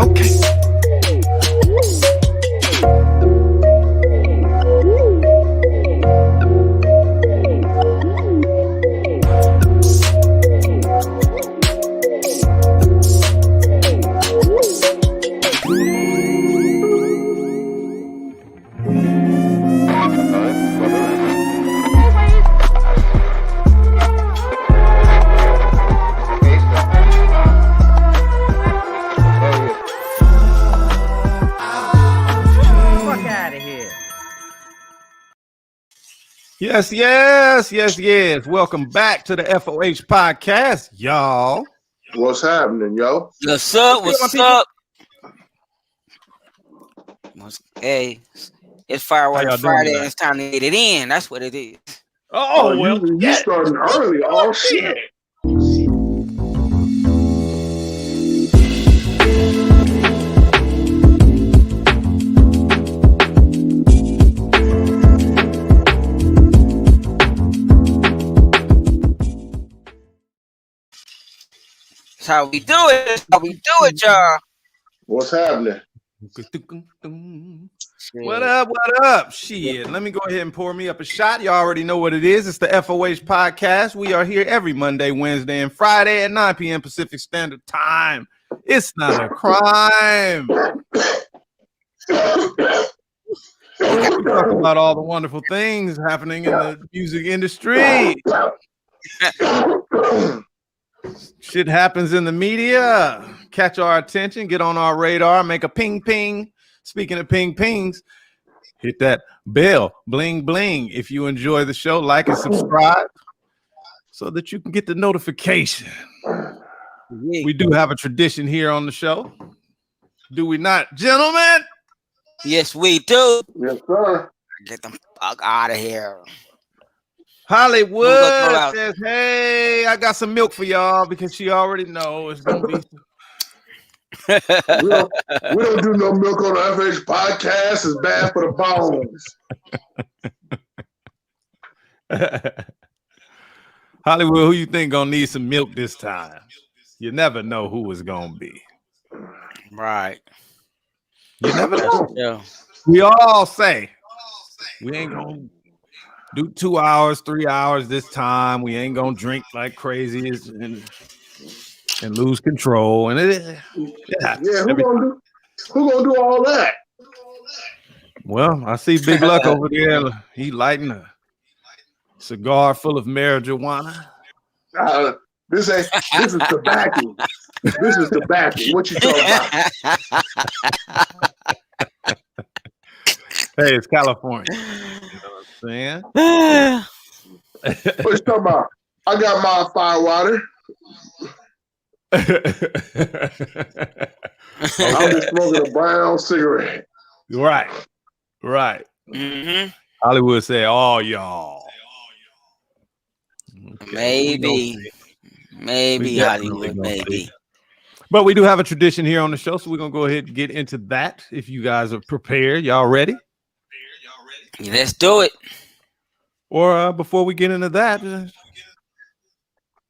Okay. Yes. Welcome back to the FOH podcast, y'all. What's happening, yo? What's up? Hey, it's FIREWATER Friday, and it's time to get it in. That's what it is. Oh well, you starting early. Oh shit. That's how we do it. Y'all. What's happening? What up? Shit. Let me go ahead and pour me up a shot. You already know what it is. It's the FOH podcast. We are here every Monday, Wednesday, and Friday at 9 p.m. Pacific Standard Time. It's not a crime. We talk about all the wonderful things happening in the music industry. Shit happens in the media. Catch our attention, get on our radar, make a ping ping. Speaking of ping pings, hit that bell, bling bling. If you enjoy the show, like and subscribe so that you can get the notification. We do have a tradition here on the show. Do we not, gentlemen? Yes, we do. Yes, sir. Get the fuck out of here. Hollywood says, hey, I got some milk for y'all because she already knows it's going to be. we don't do no milk on the FH podcast. It's bad for the bones. Hollywood, who you think going to need some milk this time? You never know who it's going to be. Right. You never know. Yeah. We all say we ain't going to do 2 hours, 3 hours this time. We ain't gonna drink like crazy and lose control. And who gonna do all that? Well, I see Big Luck over there. He lighting a cigar full of marijuana. This is tobacco. This is tobacco. What you talking about? Hey, it's California. You know what I'm saying? What you talking about? I got my FIREWATER. I'm just smoking a brown cigarette. Right. Mm-hmm. Hollywood said, "Oh, y'all." Okay. Maybe Hollywood, maybe. But we do have a tradition here on the show, so we're gonna go ahead and get into that. If you guys are prepared, y'all ready? Let's do it. Or before we get into that,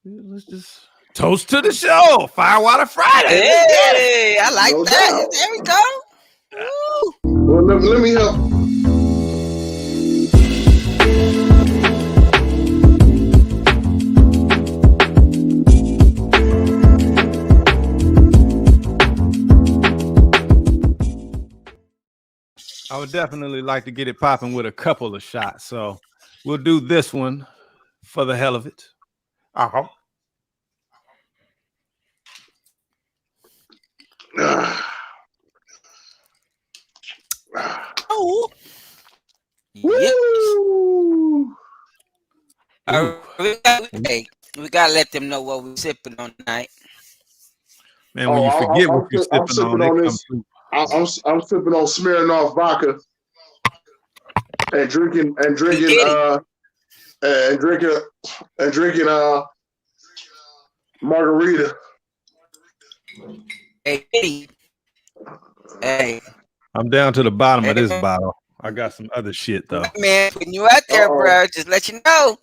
let's just toast to the show. FIREWATER Friday. Hey, I like that. There we go. Well, let me help. I would definitely like to get it popping with a couple of shots. So we'll do this one for the hell of it. Oh. Yep. We gotta let them know what we're sipping on tonight. Man, when you forget what you're sipping on this. I'm sipping on Smirnoff vodka and drinking margarita. Hey. I'm down to the bottom of this bottle. I got some other shit though. Man, when you out there, bro, just let you know.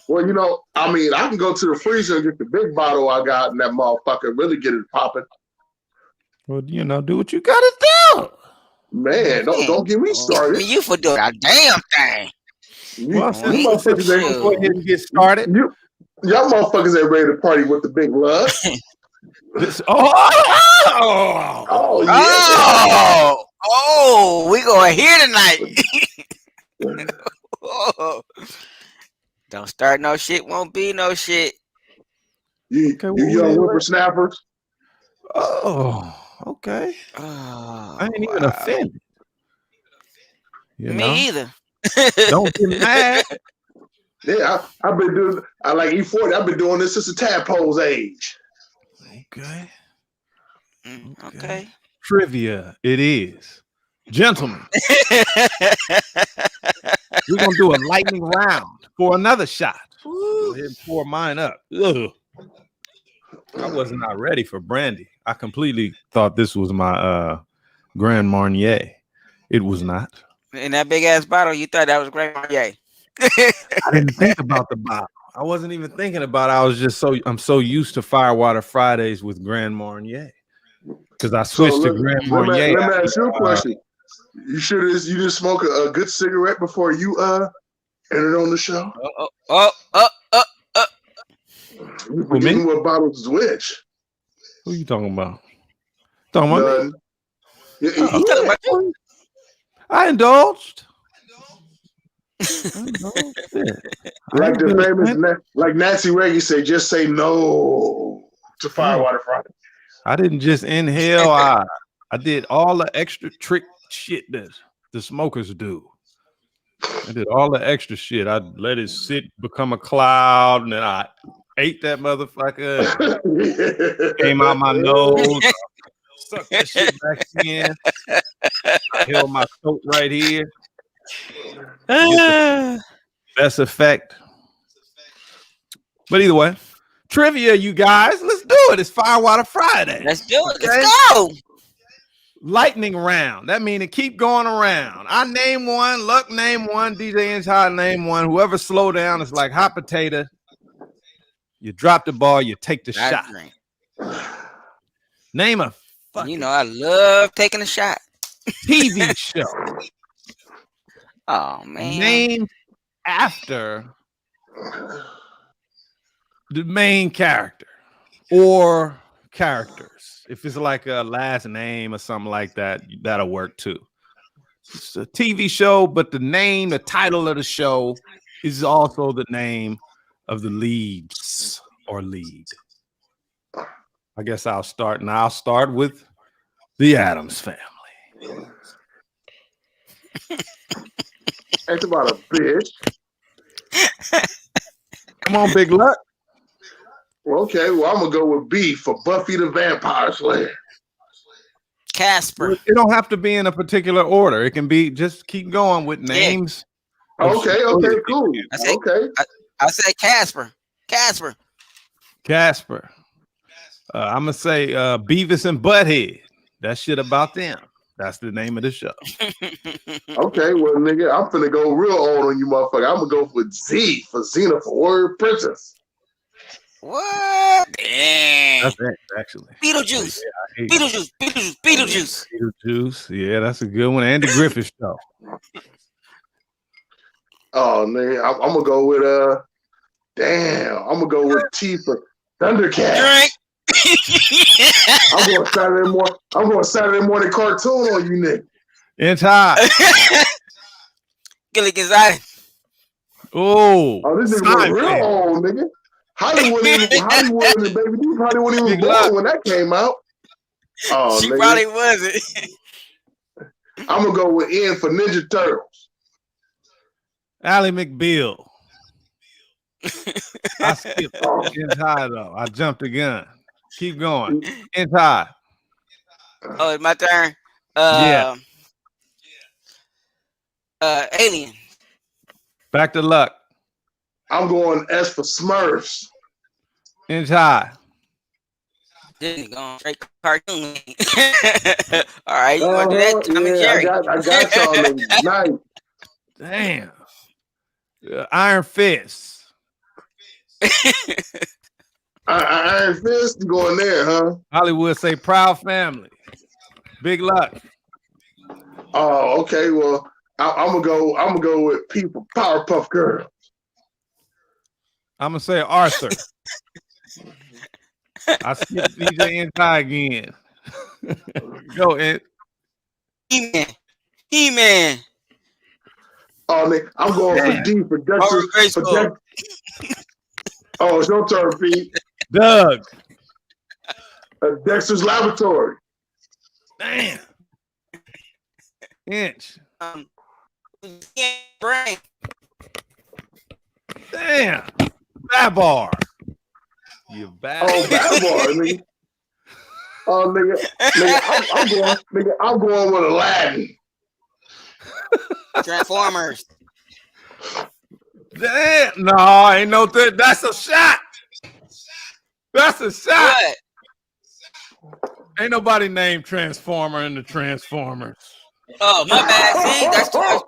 Well, you know, I mean, I can go to the freezer and get the big bottle I got in that motherfucker, really get it popping. Well, you know, do what you gotta do. Man, don't get me started. You for doing a damn thing. Well, since motherfuckers ain't go ahead and get started. Y'all motherfuckers ain't ready to party with the big love. We going here tonight. Don't start no shit, won't be no shit. You young whippersnappers. Oh, okay. I ain't even offended. Me either. Don't get mad. Yeah, I've been doing. I like E40. I've been doing this since the tadpole's age. Okay. Trivia. It is, gentlemen. We're gonna do a lightning round for another shot. Go ahead and pour mine up. Ugh. I was not ready for brandy. I completely thought this was my Grand Marnier. It was not. In that big ass bottle, you thought that was Grand Marnier. I didn't think about the bottle. I wasn't even thinking about it. I was just I'm so used to Firewater Fridays with Grand Marnier because I switched to Grand Marnier. Let me ask you a question. You didn't smoke a good cigarette before you entered on the show? You forgetting what bottles is which? Who you talking about? Talking about me? You talking about you? I indulged. Like the famous, like Nancy Reagan said, just say no to Firewater Friday. I didn't just inhale. I did all the extra trick shit that the smokers do. I did all the extra shit. I let it sit, become a cloud, and then I ate that motherfucker. Came out my nose. Sucked that shit back in. I held my coat right here. Best effect. But either way, trivia, you guys. Let's do it. It's Firewater Friday. Let's do it. Okay? Let's go. Lightning round. That means it keep going around. I name one. Luck name one. DJ Inside name one. Whoever slow down is like hot potato. You drop the ball. You take the shot. Name a fucking. You know I love taking a shot. TV show. Oh man. Named after the main character or characters. If it's like a last name or something like that, that'll work too. It's a TV show, but the title of the show is also the name of the leads or lead. I guess I'll start, and I'll start with the Addams Family. That's about a bitch. Come on, Big Luck. Well, okay, well, I'm going to go with B for Buffy the Vampire Slayer. Casper. It don't have to be in a particular order. It can be just keep going with names. Yeah. Okay, cool. I said Casper. I'm going to say Beavis and Butthead. That shit about them. That's the name of the show. Okay, well, nigga, I'm finna go real old on you, motherfucker. I'm gonna go for Z for Xena for Warrior Princess. What? Damn. That's it, actually. Beetlejuice. Yeah, Beetlejuice. Yeah, that's a good one. Andy Griffith show. Oh, nigga, I'm gonna go with I'm gonna go with T for Thundercat. Drink. I'm going Saturday morning cartoon on you, nigga. Inside. Gilligan's Island. Oh, this is real old, nigga. Hollywood and Baby D probably wasn't even born when that came out. Oh, she nigga. probably wasn't. I'm gonna go with N for Ninja Turtles. Ally McBeal. I skipped Inside though. I jumped the gun. Keep going. Inside. Oh, it's my turn. Yeah. Alien. Back to Luck. I'm going S for Smurfs. Inside. Then going straight cartoon. All right, you want to do that? Tom and Jerry. I got y'all night. Damn. Iron Fist. Iron Fist going there, huh? Hollywood say Proud Family. Big luck. Oh, okay. Well, I'm gonna go with people. Powerpuff Girls. I'm gonna say Arthur. I skipped DJ N-Ty again. Go Ed. He-Man. Oh, Nick, I'm going for D for Dexter's. Oh, it's your turn, Pete. Doug. Dexter's Laboratory. Damn. Inch. Brain. Damn. Babar. You bad. Oh, Babar, nigga. Oh, nigga, I'm going with Aladdin. Transformers. Damn. No, ain't no thing. That's a shot. That's a shot. What? Ain't nobody named Transformer in the Transformers. Oh, my bad. See, that's too much.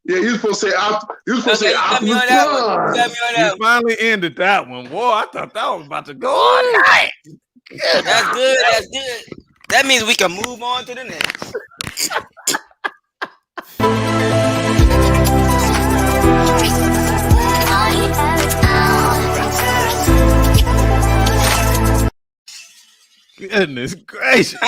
Yeah, you supposed to say Optimus Prime. You finally ended that one. Whoa, I thought that was about to go all night. That's good. That's good. That means we can move on to the next. Goodness gracious.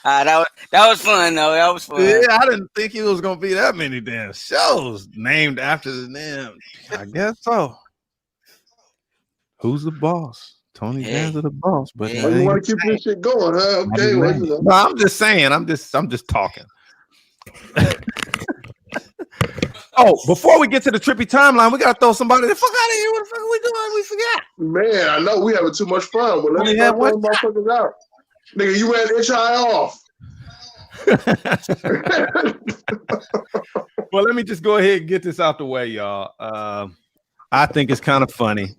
that was fun, though. That was fun. Yeah, I didn't think it was going to be that many damn shows named after the name. I guess so. Who's the boss? Tony Danza the boss. But you want to keep this shit going, huh? Okay. No, I'm just saying. I'm just talking. Oh, before we get to the trippy timeline, we gotta throw somebody the fuck out of here. What the fuck are we doing? We forgot. Man, I know we having too much fun, but let's start throwing motherfuckers out. Nigga, you ran itch high off. Well, let me just go ahead and get this out the way, y'all. I think it's kind of funny.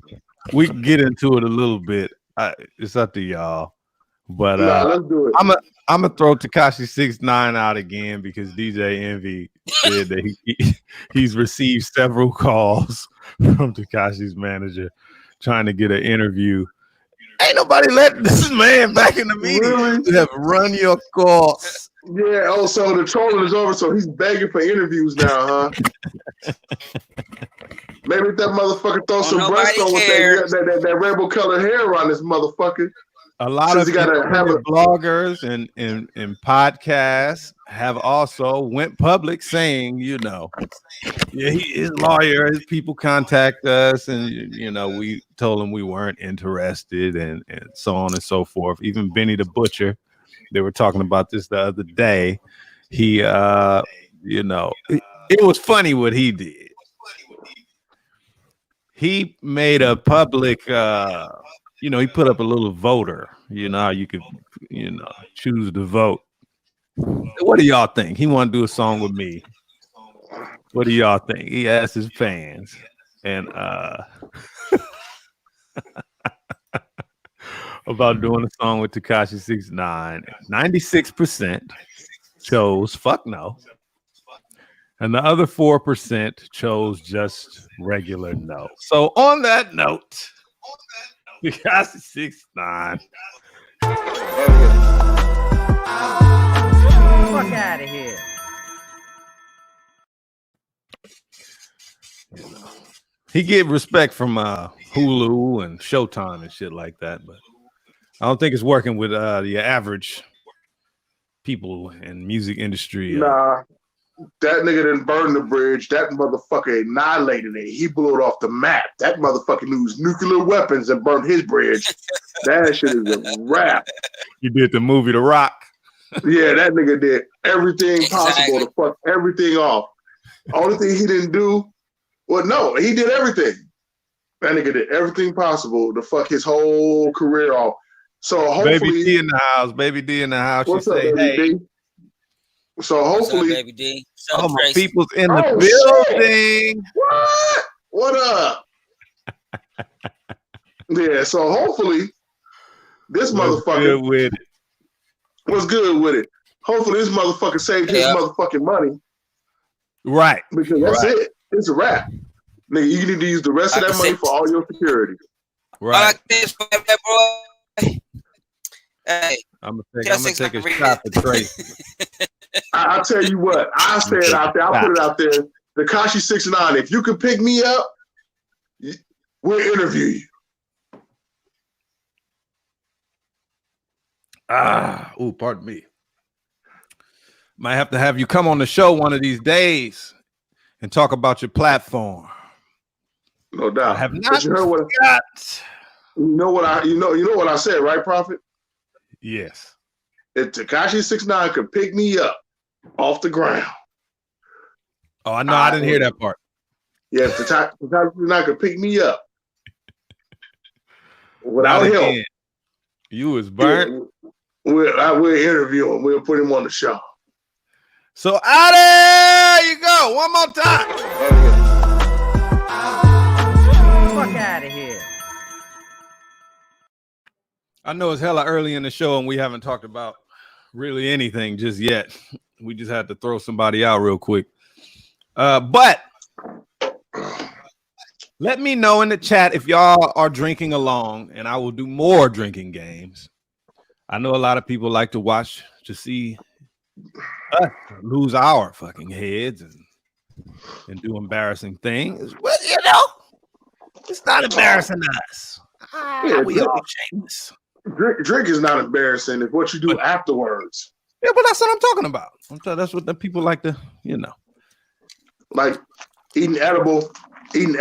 We can get into it a little bit. It's up to y'all. But let's do it. I'm gonna throw Tekashi 6ix9ine out again because DJ Envy said that he's received several calls from Tekashi's manager trying to get an interview. Ain't nobody letting this man back in the media. Really? Have run your course. Yeah. Oh, so the trolling is over. So he's begging for interviews now, huh? Maybe if that motherfucker throw some breast on with that rainbow colored hair on this motherfucker. A lot of bloggers and podcasts have also went public saying, his lawyer, his people contact us, and we told him we weren't interested, and so on and so forth. Even Benny the Butcher, they were talking about this the other day. He, it was funny what he did. He made a public. He put up a little voter. How you could, choose to vote. What do y'all think? He want to do a song with me. What do y'all think? He asked his fans, and about doing a song with Tekashi 6ix9ine. 96% chose fuck no, and the other 4% chose just regular no. So on that note. Tekashi 6ix9ine. Fuck out of here. He get respect from Hulu and Showtime and shit like that, but I don't think it's working with the average people in music industry. Nah, that nigga didn't burn the bridge. That motherfucker annihilated it. He blew it off the map. That motherfucker used nuclear weapons and burned his bridge. That shit is a wrap. You did the movie The Rock. Yeah, that nigga did everything possible to fuck everything off. Only thing he didn't do, he did everything. That nigga did everything possible to fuck his whole career off. So hopefully, Baby D in the house. Baby D in the house. What's she up, say, Baby D? So hopefully, What's up, Baby D? Oh, my people's in the building. Shit. What up? Yeah, so hopefully this motherfucker was good with it. Hopefully this motherfucker saved his motherfucking money. Right. Because that's it. It's a wrap. Nigga, you need to use the rest of that money for all your security. Right. Hey, I'm gonna take a shot for Tracy. I'll tell you what. I said out there. I put it out there. Tekashi 6ix9ine. If you could pick me up, we'll interview you. Pardon me. Might have to have you come on the show one of these days and talk about your platform. No doubt. I have not. But you heard what you know what I said, right, Prophet? Yes. If Tekashi 6ix9ine could pick me up off the ground. Oh, I know. I didn't hear that part. Yeah, if Tekashi 6ix9ine could pick me up without him, you was burnt. We'll interview him. We'll put him on the show. So there you go. One more time. Fuck out of here. I know it's hella early in the show and we haven't talked about really anything just yet. We just had to throw somebody out real quick. But let me know in the chat if y'all are drinking along, and I will do more drinking games. I know a lot of people like to watch to see us lose our fucking heads and do embarrassing things. Well, you know, it's not embarrassing us. We all shameless. Drink is not embarrassing. It's what you do afterwards. Yeah, but that's what I'm talking about. That's what the people like to, you know. Like eating edible candy.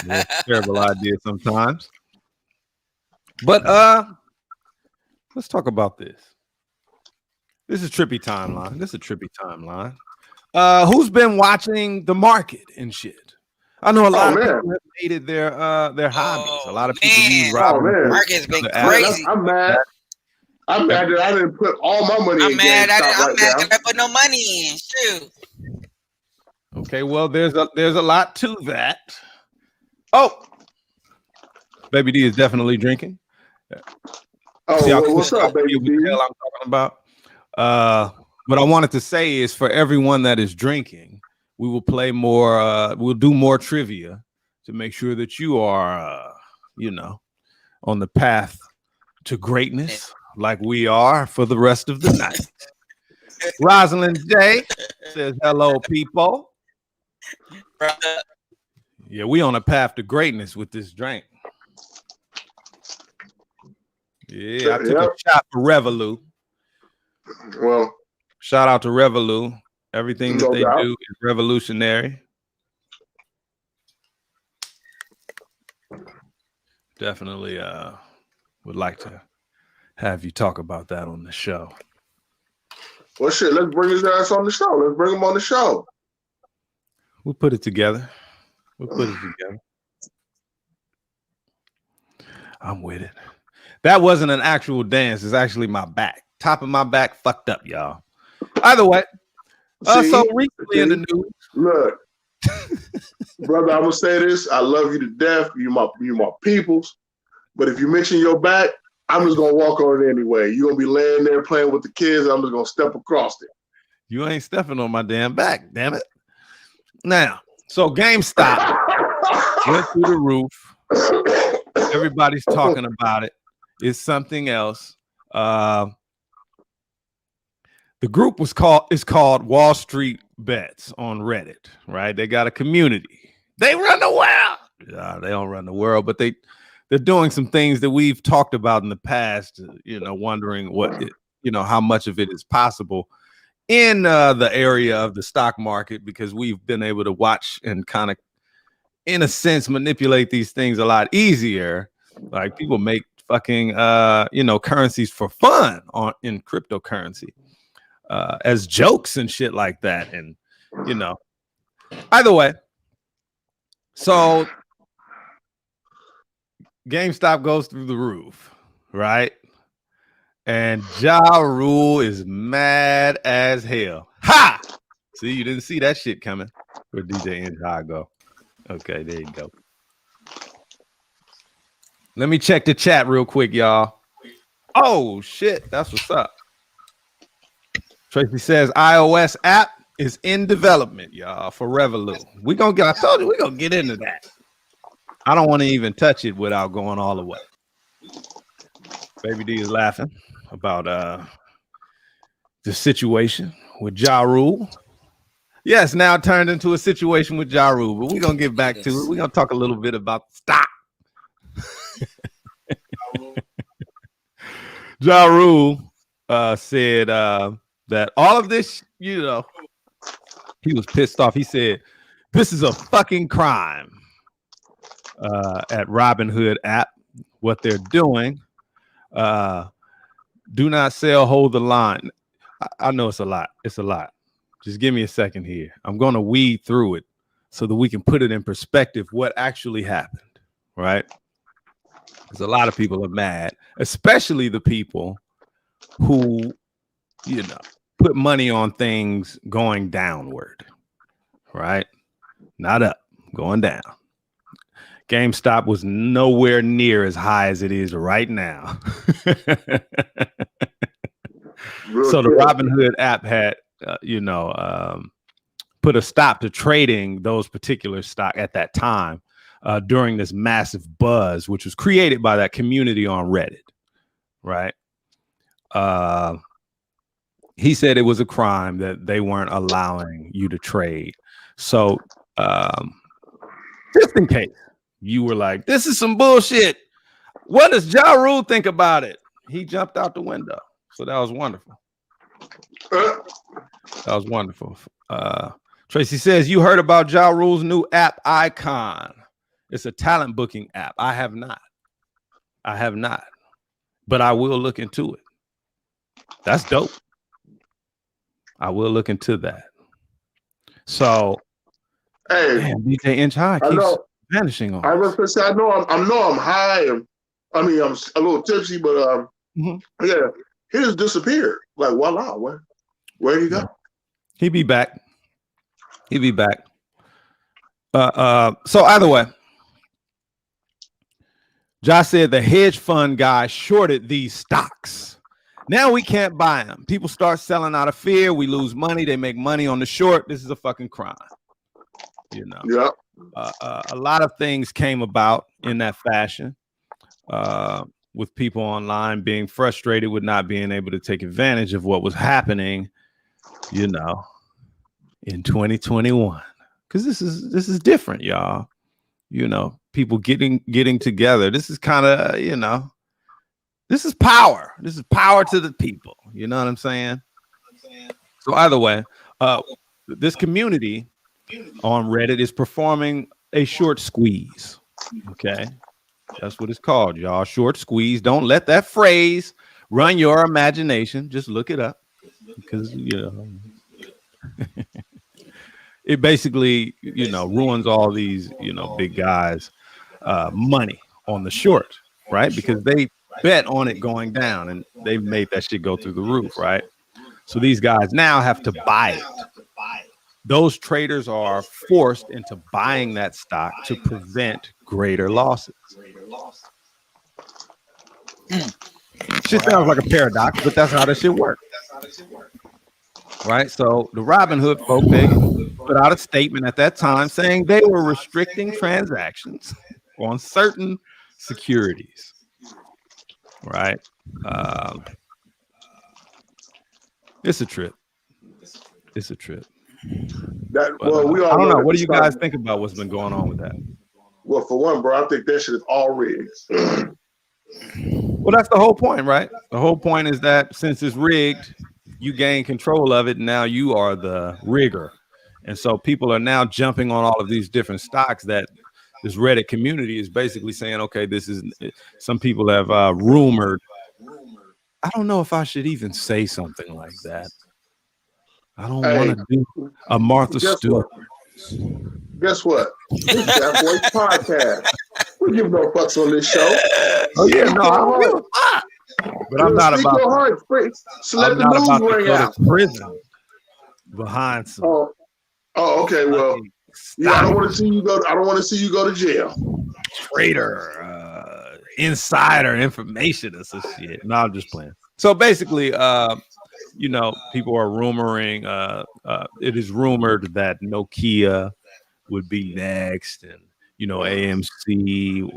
Yeah, terrible idea sometimes. But let's talk about this. This is trippy timeline. Who's been watching the market and shit? I know a lot of people have made it their hobbies. A lot of people use Robinhood. Market's been crazy. I'm mad. I'm mad that I didn't put all my money in. I'm mad that I put no money in. Shoot. Okay, well, there's a lot to that. Oh, Baby D is definitely drinking. Oh, what's up, Baby D? What the hell I'm talking about. What I wanted to say is for everyone that is drinking, we will play more. We'll do more trivia to make sure that you are, on the path to greatness, like we are for the rest of the night. Rosalind J says, "Hello, people." Yeah, we on a path to greatness with this drink. Yeah, I took a shot for Revolu. Well, shout out to Revolu. Everything that they do is revolutionary. Definitely would like to have you talk about that on the show. Well, shit, let's bring his ass on the show. Let's bring him on the show. We'll put it together. I'm with it. That wasn't an actual dance. It's actually my back. Top of my back fucked up, y'all. Either way. So recently in the news. Look, brother, I'm gonna say this. I love you to death. You my peoples. But if you mention your back, I'm just gonna walk on it anyway. You're gonna be laying there playing with the kids. I'm just gonna step across it. You ain't stepping on my damn back, damn it. Now, so GameStop went through the roof. Everybody's talking about it. It's something else. The group is called Wall Street Bets on Reddit, right? They got a community. They run the world. They don't run the world, but they're doing some things that we've talked about in the past, wondering how much of it is possible in the area of the stock market, because we've been able to watch and kind of, in a sense, manipulate these things a lot easier. Like people make fucking, currencies for fun in cryptocurrency as jokes and shit like that. And, either way. So GameStop goes through the roof, right? And Ja Rule is mad as hell. Ha! See, you didn't see that shit coming. Where DJ N go? Okay, there you go. Let me check the chat real quick, y'all. Oh shit, that's what's up. Tracy says iOS app is in development, y'all, for Revolut. I told you we're gonna get into that. I don't want to even touch it without going all the way. Baby D is laughing about the situation with Ja Rule. Yes, now turned into a situation with Ja Rule, but we're gonna get back to it. We're gonna talk a little bit about stock. Ja Rule said that all of this, he was pissed off. He said, "This is a fucking crime." At Robinhood app, what they're doing. Do not sell, hold the line. I know it's a lot. It's a lot. Just give me a second here. I'm going to weed through it so that we can put it in perspective what actually happened, right? Because a lot of people are mad, especially the people who, put money on things going downward, right? Not up, going down. GameStop was nowhere near as high as it is right now. So the Robinhood app had, put a stop to trading those particular stock at that time during this massive buzz, which was created by that community on Reddit, right? He said it was a crime that they weren't allowing you to trade. So just in case you were like, this is some bullshit, what does Ja Rule think about it? He jumped out the window. So that was wonderful. That was wonderful. Tracy says, you heard about Ja Rule's new app, Icon. It's a talent booking app. I have not. But I will look into it. That's dope. I will look into that. So, hey, DJ Inch High keeps vanishing on. I know I'm high. I'm a little tipsy, but yeah, he just disappeared. Like voila, where'd he go? He'll be back. So either way, Josh said the hedge fund guy shorted these stocks. Now we can't buy them. People start selling out of fear. We lose money. They make money on the short. This is a fucking crime. Yeah. A lot of things came about in that fashion, with people online being frustrated with not being able to take advantage of what was happening, in 2021. Because this is different, y'all. People getting together. This is kind of, this is power. This is power to the people. You know what I'm saying? So either way, this community on Reddit is performing a short squeeze. Okay. That's what it's called, y'all. Short squeeze. Don't let that phrase run your imagination. Just look it up because, it basically, ruins all these, big guys' money on the short, right? Because they bet on it going down and they've made that shit go through the roof, right? So these guys now have to buy it. Those traders are forced into buying that stock to prevent greater losses. Shit sounds like a paradox, but that's how this shit works. Right? So the Robinhood folk, they put out a statement at that time saying they were restricting transactions on certain securities. Right? It's a trip. I don't know. What do you guys think about what's been going on with that? Well, for one, bro, I think that shit is all rigged. Well, that's the whole point, right? The whole point is that since it's rigged, you gain control of it. Now you are the rigger. And so people are now jumping on all of these different stocks that this Reddit community is basically saying, okay, some people have rumored. I don't know if I should even say something like that. I don't want to do a Martha Stewart. Guess what? This is that boy podcast. We give no fucks on this show. Oh yeah, no, I don't give a fuck. But I'm not about so let the news ring out. Prison behind some. Oh, okay. Well, yeah, I don't want to see you go. I don't want to see you go to jail. Traitor, insider information or some shit. No, I'm just playing. So basically, you know, people are rumoring. It is rumored that Nokia would be next, and you know, AMC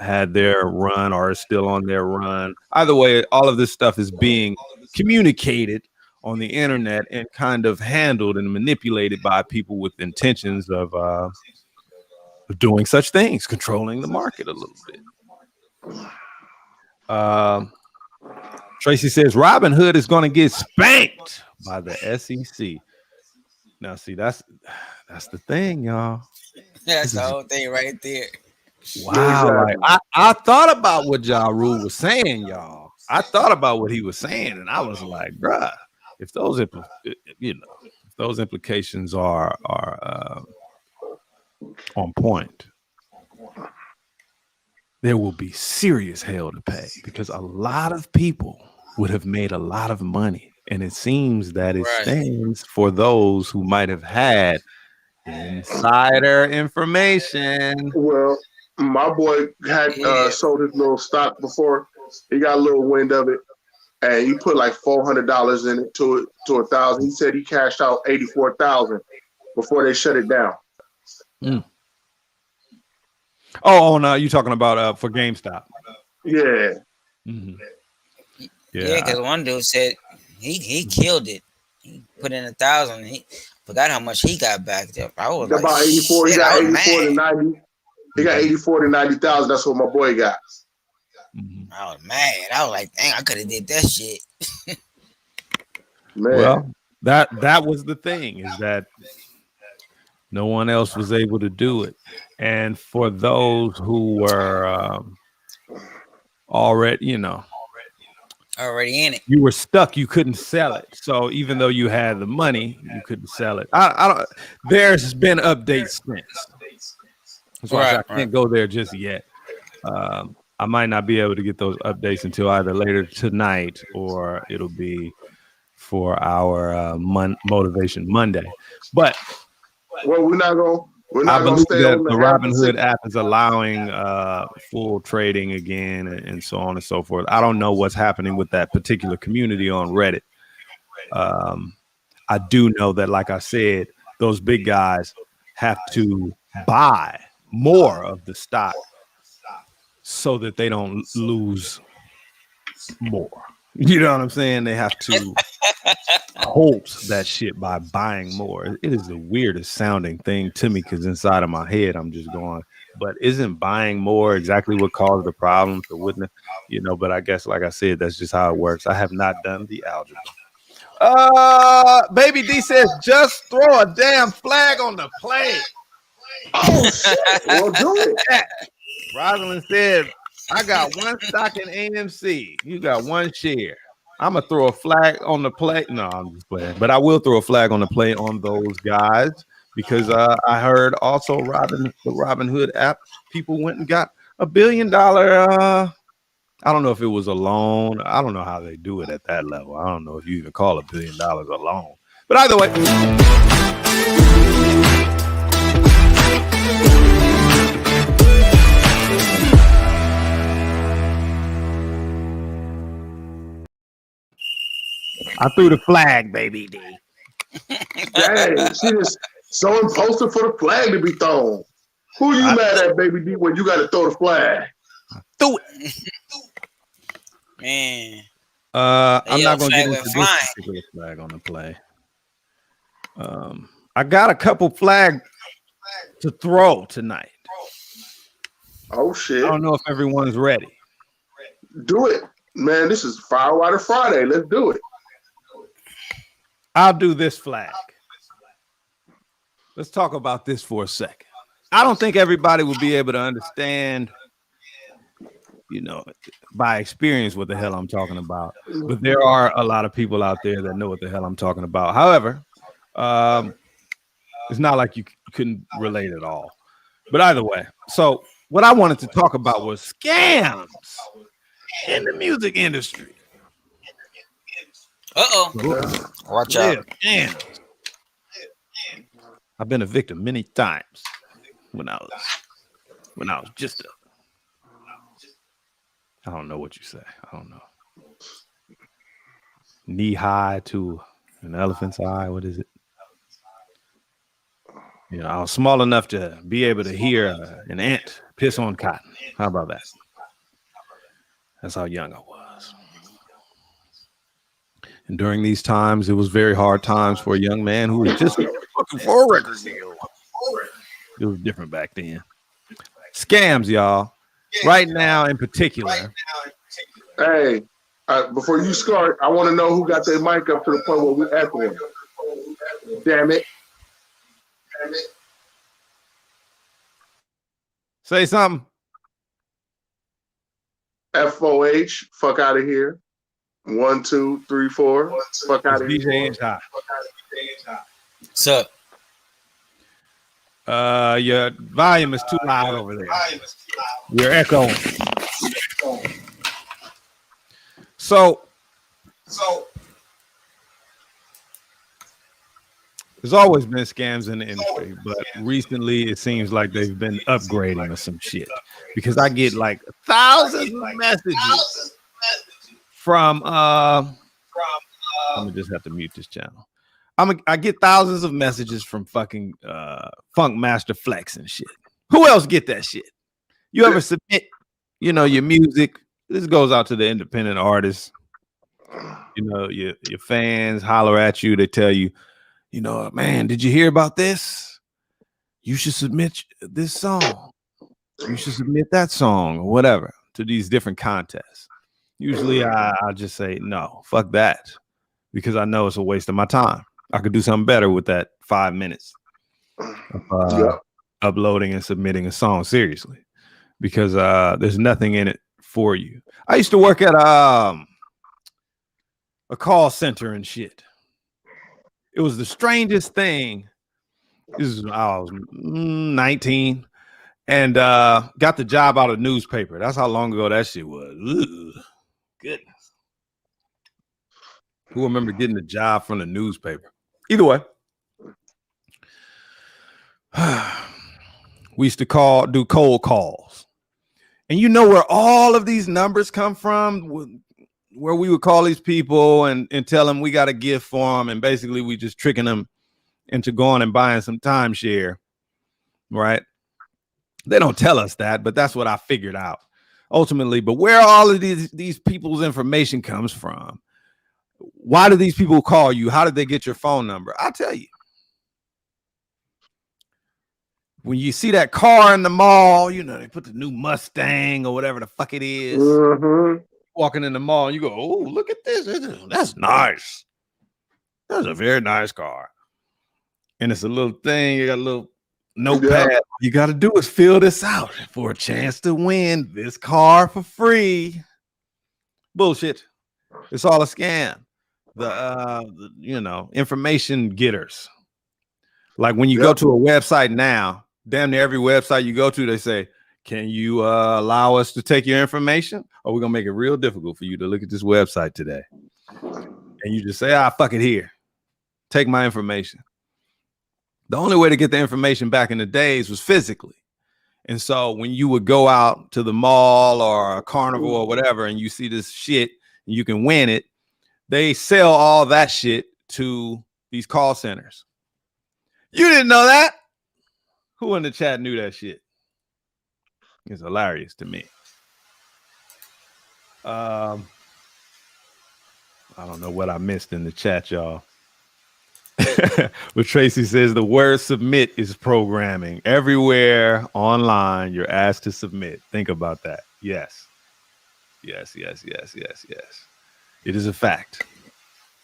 had their run or is still on their run. Either way, all of this stuff is being communicated on the internet and kind of handled and manipulated by people with intentions of doing such things, controlling the market a little bit. Tracy says Robin Hood is going to get spanked by the SEC. Now, see, that's the thing, y'all. That's the whole thing right there. Wow, like I thought about what Ja Rule was saying, y'all. I thought about what he was saying, and I was like, bruh, if those implications are on point, there will be serious hell to pay, because a lot of people would have made a lot of money, and it seems that it stands for those who might have had insider information. Well, my boy had sold his little stock before. He got a little wind of it, and he put like $400 in it to $1,000. He said he cashed out $84,000 before they shut it down. Oh, no, you talking about for GameStop? Yeah. Mm-hmm. Yeah, because one dude said he killed it. He put in $1,000. He forgot how much he got back there. I was about like, 84. Shit, he got 84 mad. to 90. He got 84 to 90,000. That's what my boy got. I was mad. I was like, dang, I could have did that shit. Man. Well, that was the thing, is that no one else was able to do it. And for those who were already in it, you were stuck. You couldn't sell it. So even though you had the money, you couldn't sell it. I don't. There's been updates since. So I can't go there just yet. I might not be able to get those updates until either later tonight, or it'll be for our Motivation Monday. But well, we're not going I to believe stay that on the Robinhood app is allowing full trading again, and so on and so forth. I don't know what's happening with that particular community on Reddit. I do know that, like I said, those big guys have to buy more of the stock so that they don't lose more. You know what I'm saying? They have to hold that shit by buying more. It is the weirdest sounding thing to me, because inside of my head, I'm just going, but isn't buying more exactly what caused the problem? So wouldn't it, but I guess, like I said, that's just how it works. I have not done the algebra. Baby D says, just throw a damn flag on the plate. Oh, shit. Well, do it. Rosalind said, I got one stock in AMC. You got one share. I'm going to throw a flag on the plate. No, I'm just playing. But I will throw a flag on the plate on those guys, because I heard also the Robinhood app, people went and got $1 billion. I don't know if it was a loan. I don't know how they do it at that level. I don't know if you even call $1 billion a loan. But either way. I threw the flag, baby D. Dang, she just so impulsive for the flag to be thrown. Who you mad at, baby D, when you got to throw the flag? Threw it. Man. I'm not going to get into this particular flag on the play. I got a couple flags to throw tonight. Oh, shit. I don't know if everyone's ready. Do it. Man, this is FIREWATER Friday. Let's do it. I'll do this flag. Let's talk about this for a second. I don't think everybody will be able to understand, by experience what the hell I'm talking about. But there are a lot of people out there that know what the hell I'm talking about. However, it's not like you couldn't relate at all. But either way, so what I wanted to talk about was scams in the music industry. Watch out. Damn. I've been a victim many times when I was just I don't know what you say. I don't know. knee high to an elephant's eye. What is it? You know, I was small enough to be able to hear an ant piss on cotton. How about that? That's how young I was. And during these times, it was very hard times for a young man who was just looking for a record deal. It was different back then. Scams, y'all. Right now, in particular. Hey, before you start, I want to know who got their mic up to the point where we're echoing. Damn it. Say something. FOH, fuck out of here. 1, 2, 3, 4. Fuck out of here. DJ High. What's up? Your volume is too loud over there. You're echoing. So there's always been scams in the industry, but recently it seems like they've been upgrading or some shit, because I get like thousands of messages from I'm gonna just have to mute this channel. I get thousands of messages from fucking Funk Master Flex and shit. Who else get that shit? You ever submit, you know, your music? This goes out to the independent artists. You know, your fans holler at you. They tell you, you know, man, did you hear about this? You should submit this song. You should submit that song or whatever to these different contests. Usually I just say, no, fuck that, because I know it's a waste of my time. I could do something better with that 5 minutes of uploading and submitting a song, seriously, because there's nothing in it for you. I used to work at a call center and shit. It was the strangest thing. I was 19 and got the job out of newspaper. That's how long ago that shit was. Ugh, goodness. Who remember getting the job from the newspaper? Either way, we used to do cold calls. And you know where all of these numbers come from? Where we would call these people and tell them we got a gift for them, and basically we just tricking them into going and buying some timeshare, right? They don't tell us that, but that's what I figured out ultimately. But where all of these people's information comes from, why do these people call you? How did they get your phone number? I'll tell you. When you see that car in the mall, you know, they put the new Mustang or whatever the fuck it is. Mm-hmm. Walking in the mall and you go, oh, look at this. That's nice. That's a very nice car. And it's a little thing. You got a little notepad. Yeah. You got to do is fill this out for a chance to win this car for free. Bullshit. It's all a scam. The you know, information getters. Like when you go to a website now, damn near every website you go to, they say, can you allow us to take your information? Or we're going to make it real difficult for you to look at this website today. And you just say, fuck it here. Take my information. The only way to get the information back in the days was physically. And so when you would go out to the mall or a carnival or whatever, and you see this shit and you can win it, they sell all that shit to these call centers. You didn't know that? Who in the chat knew that shit? It's hilarious to me. I don't know what I missed in the chat, y'all. But Tracy says the word submit is programming. Everywhere online, you're asked to submit. Think about that. Yes. Yes. It is a fact.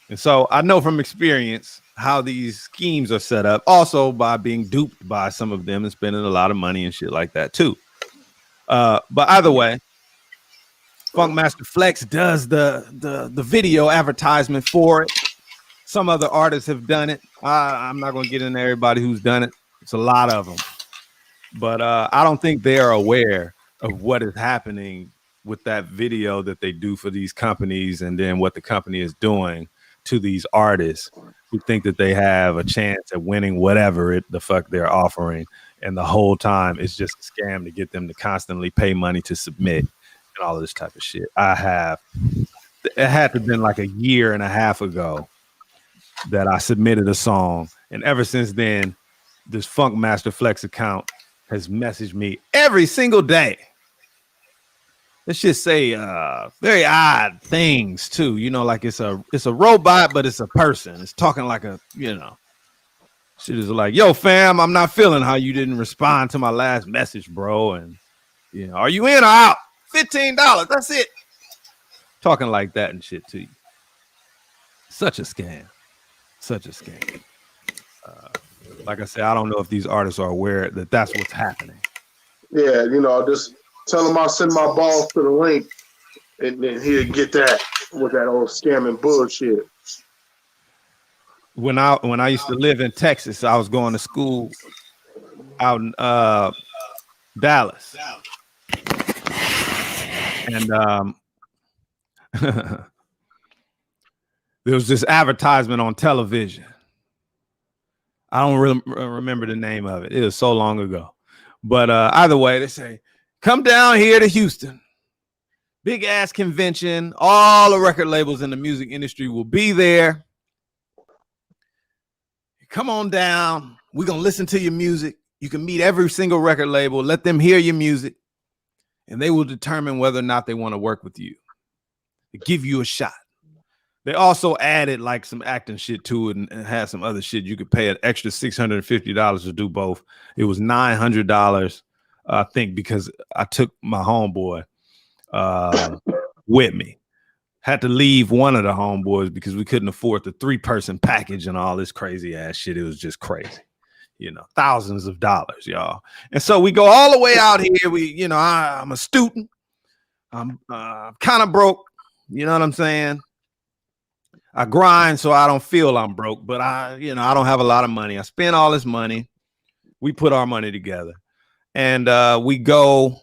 And so I know from experience how these schemes are set up, also by being duped by some of them and spending a lot of money and shit like that too. But either way, Funk Master Flex does the video advertisement for it. Some other artists have done it. I'm not going to get into everybody who's done it. It's a lot of them. But I don't think they are aware of what is happening with that video that they do for these companies, and then what the company is doing to these artists who think that they have a chance at winning whatever the fuck they're offering. And the whole time it's just a scam to get them to constantly pay money to submit and all of this type of shit. I have it had to have been like a year and a half ago that I submitted a song. And ever since then, this Funk Master Flex account has messaged me every single day. Let's just say very odd things too. You know, like it's a robot, but it's a person. It's talking like a, you know. Shit is like, yo, fam, I'm not feeling how you didn't respond to my last message, bro. And, you know, are you in or out? $15. That's it. Talking like that and shit to you. Such a scam. Such a scam. Like I said, I don't know if these artists are aware that that's what's happening. Yeah, you know, just tell him I'll send my balls to the link, and then he'll get that with that old scamming bullshit. When I used to live in Texas, I was going to school out in Dallas, and there was this advertisement on television. I don't really remember the name of it. It was so long ago, but either way, they say, "Come down here to Houston, big ass convention. All the record labels in the music industry will be there. Come on down. We're going to listen to your music. You can meet every single record label. Let them hear your music. And they will determine whether or not they want to work with you. They give you a shot." They also added like some acting shit to it and had some other shit. You could pay an extra $650 to do both. It was $900, I think, because I took my homeboy with me. Had to leave one of the homeboys because we couldn't afford the 3-person package and all this crazy ass shit. It was just crazy, you know, thousands of dollars, y'all. And so we go all the way out here. We, you know, I'm a student. I'm kind of broke. You know what I'm saying? I grind so I don't feel I'm broke, but I don't have a lot of money. I spend all this money. We put our money together and we go.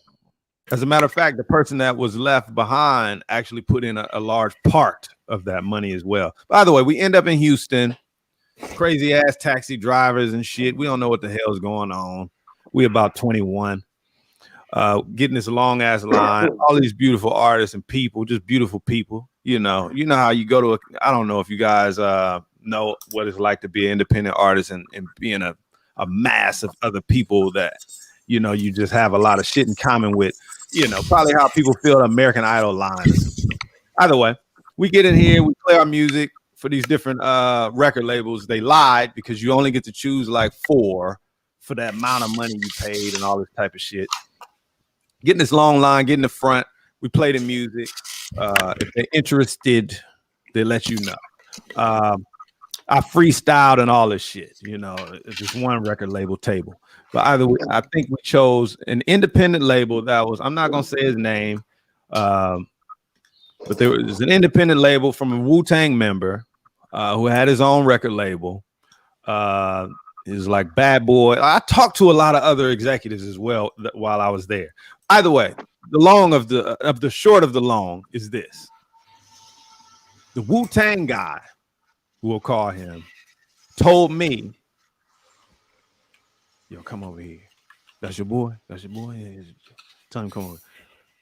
As a matter of fact, the person that was left behind actually put in a large part of that money as well. By the way, we end up in Houston, crazy ass taxi drivers and shit. We don't know what the hell is going on. We about 21, getting this long ass line, all these beautiful artists and people, just beautiful people. You know how you go to I don't know if you guys know what it's like to be an independent artist and being a mass of other people that, you know, you just have a lot of shit in common with. You know, probably how people feel American Idol lines. Either way, we get in here, we play our music for these different record labels. They lied because you only get to choose like 4 for that amount of money you paid and all this type of shit. Getting this long line, get in the front. We play the music. If they're interested, they let you know. I freestyled and all this shit, you know, it's just one record label table. But either way, I think we chose an independent label that was, I'm not going to say his name, but there was an independent label from a Wu-Tang member who had his own record label. It was like Bad Boy. I talked to a lot of other executives as well while I was there. Either way, the long of the short of the long is this. The Wu-Tang guy, we'll call him, told me, yo, come over here. That's your boy? That's your boy? Yeah, tell him come over.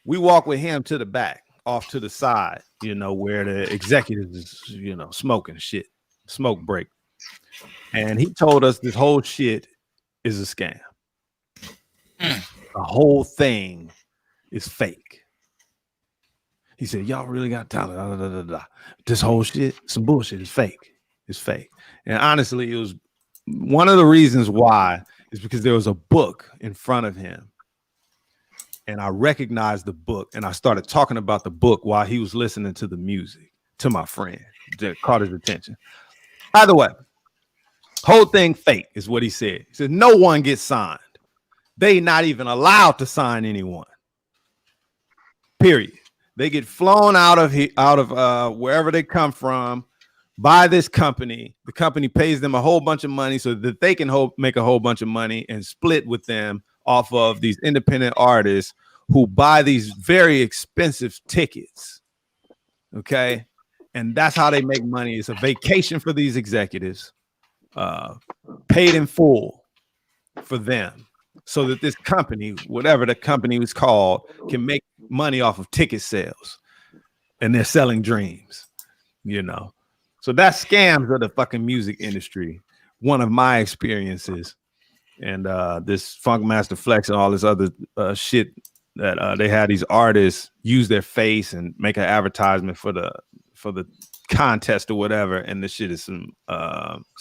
We walk with him to the back, off to the side, you know, where the executives is, you know, smoking shit, smoke break. And he told us this whole shit is a scam. The whole thing is fake. He said, y'all really got talent. This whole shit, some bullshit is fake. It's fake. And honestly, it was one of the reasons why is because there was a book in front of him. And I recognized the book and I started talking about the book while he was listening to the music to my friend that caught his attention. Either way, whole thing fake is what he said. He said, no one gets signed. They not even allowed to sign anyone. Period. They get flown out of wherever they come from by this company. The company pays them a whole bunch of money so that they can make a whole bunch of money and split with them off of these independent artists who buy these very expensive tickets. Okay. And that's how they make money. It's a vacation for these executives, paid in full for them so that this company, whatever the company was called, can make money off of ticket sales. and they're selling dreams, you know. So that's scams of the fucking music industry. One of my experiences, and this Funkmaster Flex and all this other shit that they had these artists use their face and make an advertisement for the contest or whatever, and this shit is some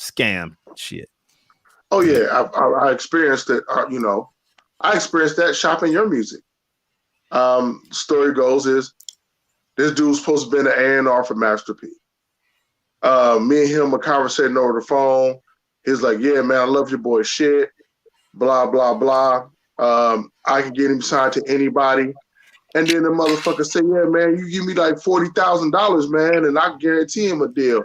scam shit. Oh yeah, I experienced it. You know, I experienced that shopping your music. Story goes is this dude's supposed to be an A&R for Master P. Me and him were conversating over the phone. He's like, "Yeah, man, I love your boy shit. Blah blah blah. I can get him signed to anybody." And then the motherfucker said, "Yeah, man, you give me like $40,000, man, and I guarantee him a deal."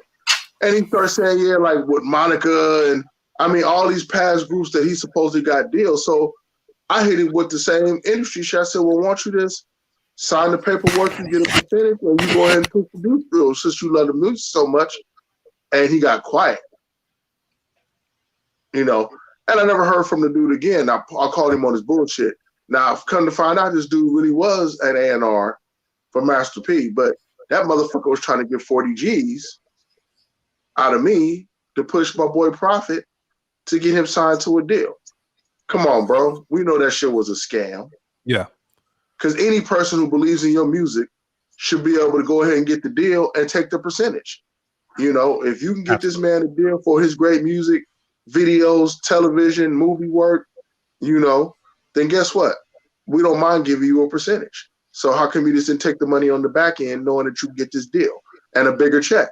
And he started saying, "Yeah, like with Monica and I mean all these past groups that he supposedly got deals." So I hit him with the same industry shit. I said, "Well, why don't you just sign the paperwork and get a percentage, and you go ahead and push the produce bill since you love the music so much?" And he got quiet, you know. And I never heard from the dude again. I called him on his bullshit. Now I've come to find out this dude really was an A&R for Master P, but that motherfucker was trying to get 40 G's out of me to push my boy Prophet to get him signed to a deal. Come on, bro. We know that shit was a scam. Yeah. Because any person who believes in your music should be able to go ahead and get the deal and take the percentage. You know, if you can get this man a deal for his great music, videos, television, movie work, you know, then guess what? We don't mind giving you a percentage. So how come you just didn't take the money on the back end knowing that you get this deal and a bigger check?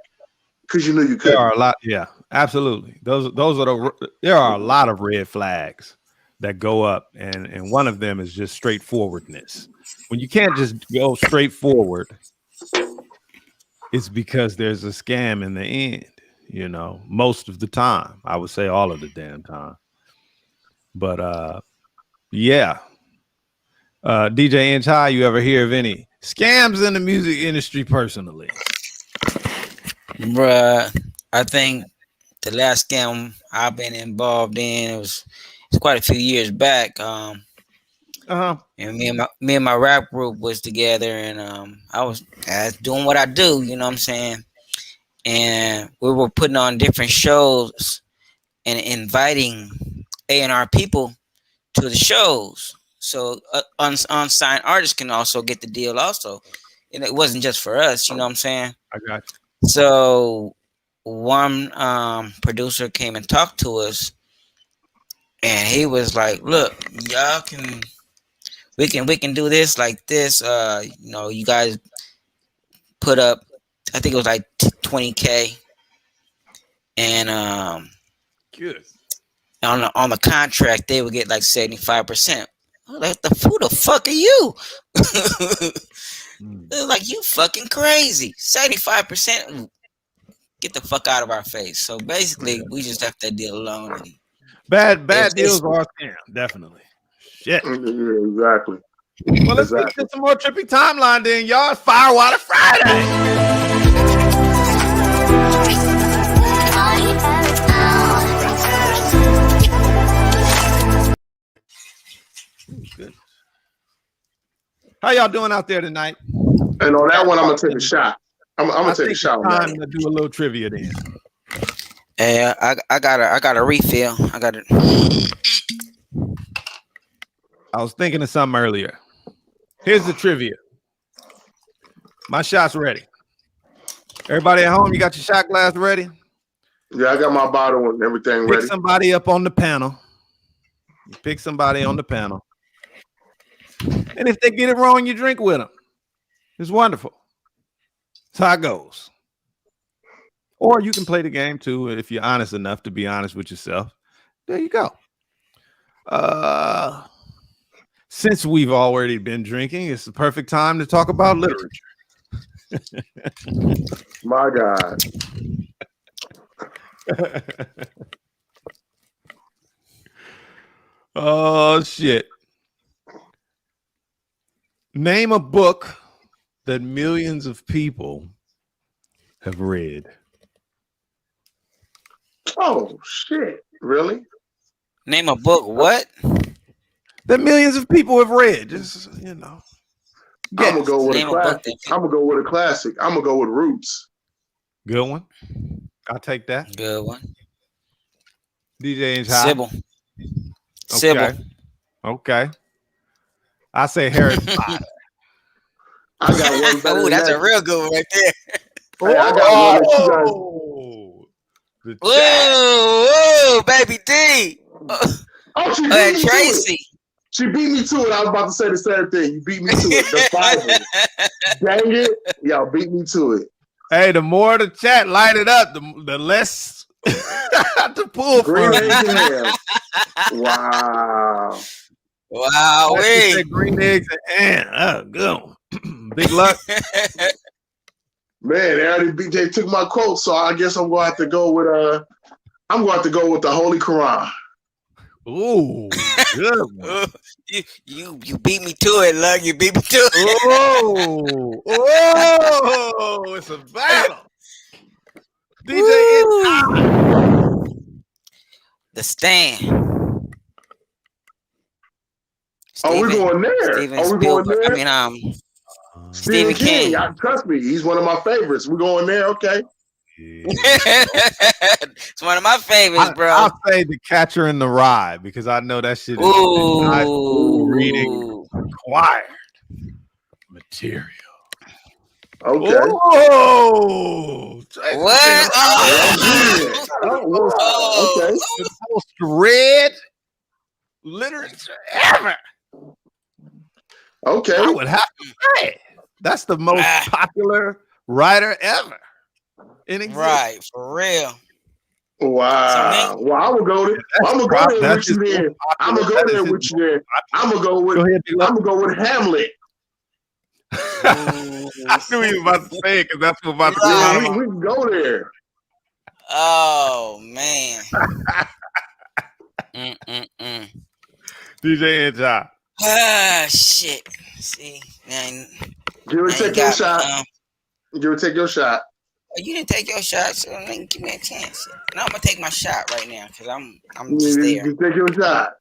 Because you knew you could. There are a lot, yeah, absolutely. Those are there are a lot of red flags that go up, and one of them is just straightforwardness. When you can't just go straight forward, it's because there's a scam in the end, you know, most of the time. I would say all of the damn time. But yeah. DJ Inch High, you ever hear of any scams in the music industry personally? Bruh, I think the last scam I've been involved in, it's quite a few years back. And me and my rap group was together, and I was doing what I do, you know what I'm saying? And we were putting on different shows and inviting A&R people to the shows. So unsigned artists can also get the deal also. And it wasn't just for us, you know what I'm saying? I got you. So one producer came and talked to us, and he was like, "Look, y'all can we can do this like this. You know, you guys put up, I think it was like 20K, and good. On the contract they would get like 75%. Like, who the fuck are you? They're like, you fucking crazy. 75%. Get the fuck out of our face. So basically, we just left that deal alone. Bad deals are a scam, definitely. Shit. Yeah, exactly. Well, let's get to some more trippy timeline then, y'all. It's Firewater Friday. Good. How y'all doing out there tonight? And on that one, I'm gonna take a shot. I'm gonna take a shot. Time to do a little trivia then. Hey, I got a refill. I got it. I was thinking of something earlier. Here's the trivia. My shot's ready. Everybody at home, you got your shot glass ready? Yeah, I got my bottle and everything ready. Pick somebody up on the panel. Pick somebody on the panel. And if they get it wrong, you drink with them. It's wonderful. That's how it goes. Or you can play the game too if you're honest enough to be honest with yourself. There you go. Since we've already been drinking, it's the perfect time to talk about literature. My God. Oh, shit. Name a book that millions of people have read. Oh, shit. Really? Name a book, what? That millions of people have read. Just, you know. I'm gonna go with a Name a book classic. that I'm gonna go with a classic. I'm gonna go with Roots. Good one. I'll take that. good one. DJ Inch Sybil. Okay. Okay. I say Harry Potter. I got one better Oh, than that's that. a real good one right there. Hey, I got one that you guys. The chat. Whoa, baby D. Oh, she beat me to it. Tracy. She beat me to it. I was about to say the same thing. You beat me to it. The Bible. Dang it. Y'all beat me to it. Hey, the more the chat light it up, the less to pull Green from. eggs and ham. Wow. Wow, wait. Green eggs and ham. Oh, good one. Big luck. Man, Aaron BJ took my quote, so I guess I'm gonna have to go with the Holy Quran. Ooh, good one. You beat me to it, Lug. You beat me to it. Oh, it's a battle. DJ The Stand. Oh, we're going there. Steven Oh, we're going Spielberg. there. I mean, Stephen King. Trust me, he's one of my favorites. We're going there, okay? It's one of my favorites, bro. I'll say The Catcher in the Rye because I know that shit is high school reading required material. Okay. Oh, What? Okay. The most read literature ever. Okay. I would have to say that's the most popular writer ever in existence. Right, for real. Wow. Well, I'm gonna go there. I'm gonna go there with you then. I'm gonna go there with you then. I'm gonna go with Hamlet. I knew he was about to say it because that's what about to come. We can go there. Oh man. DJ Enjoy. Ah shit. See, man. Give her take your shot. Give her take your shot. You didn't take your shot, so give me a chance. Now I'm gonna take my shot right now because I'm just there. You take your shot.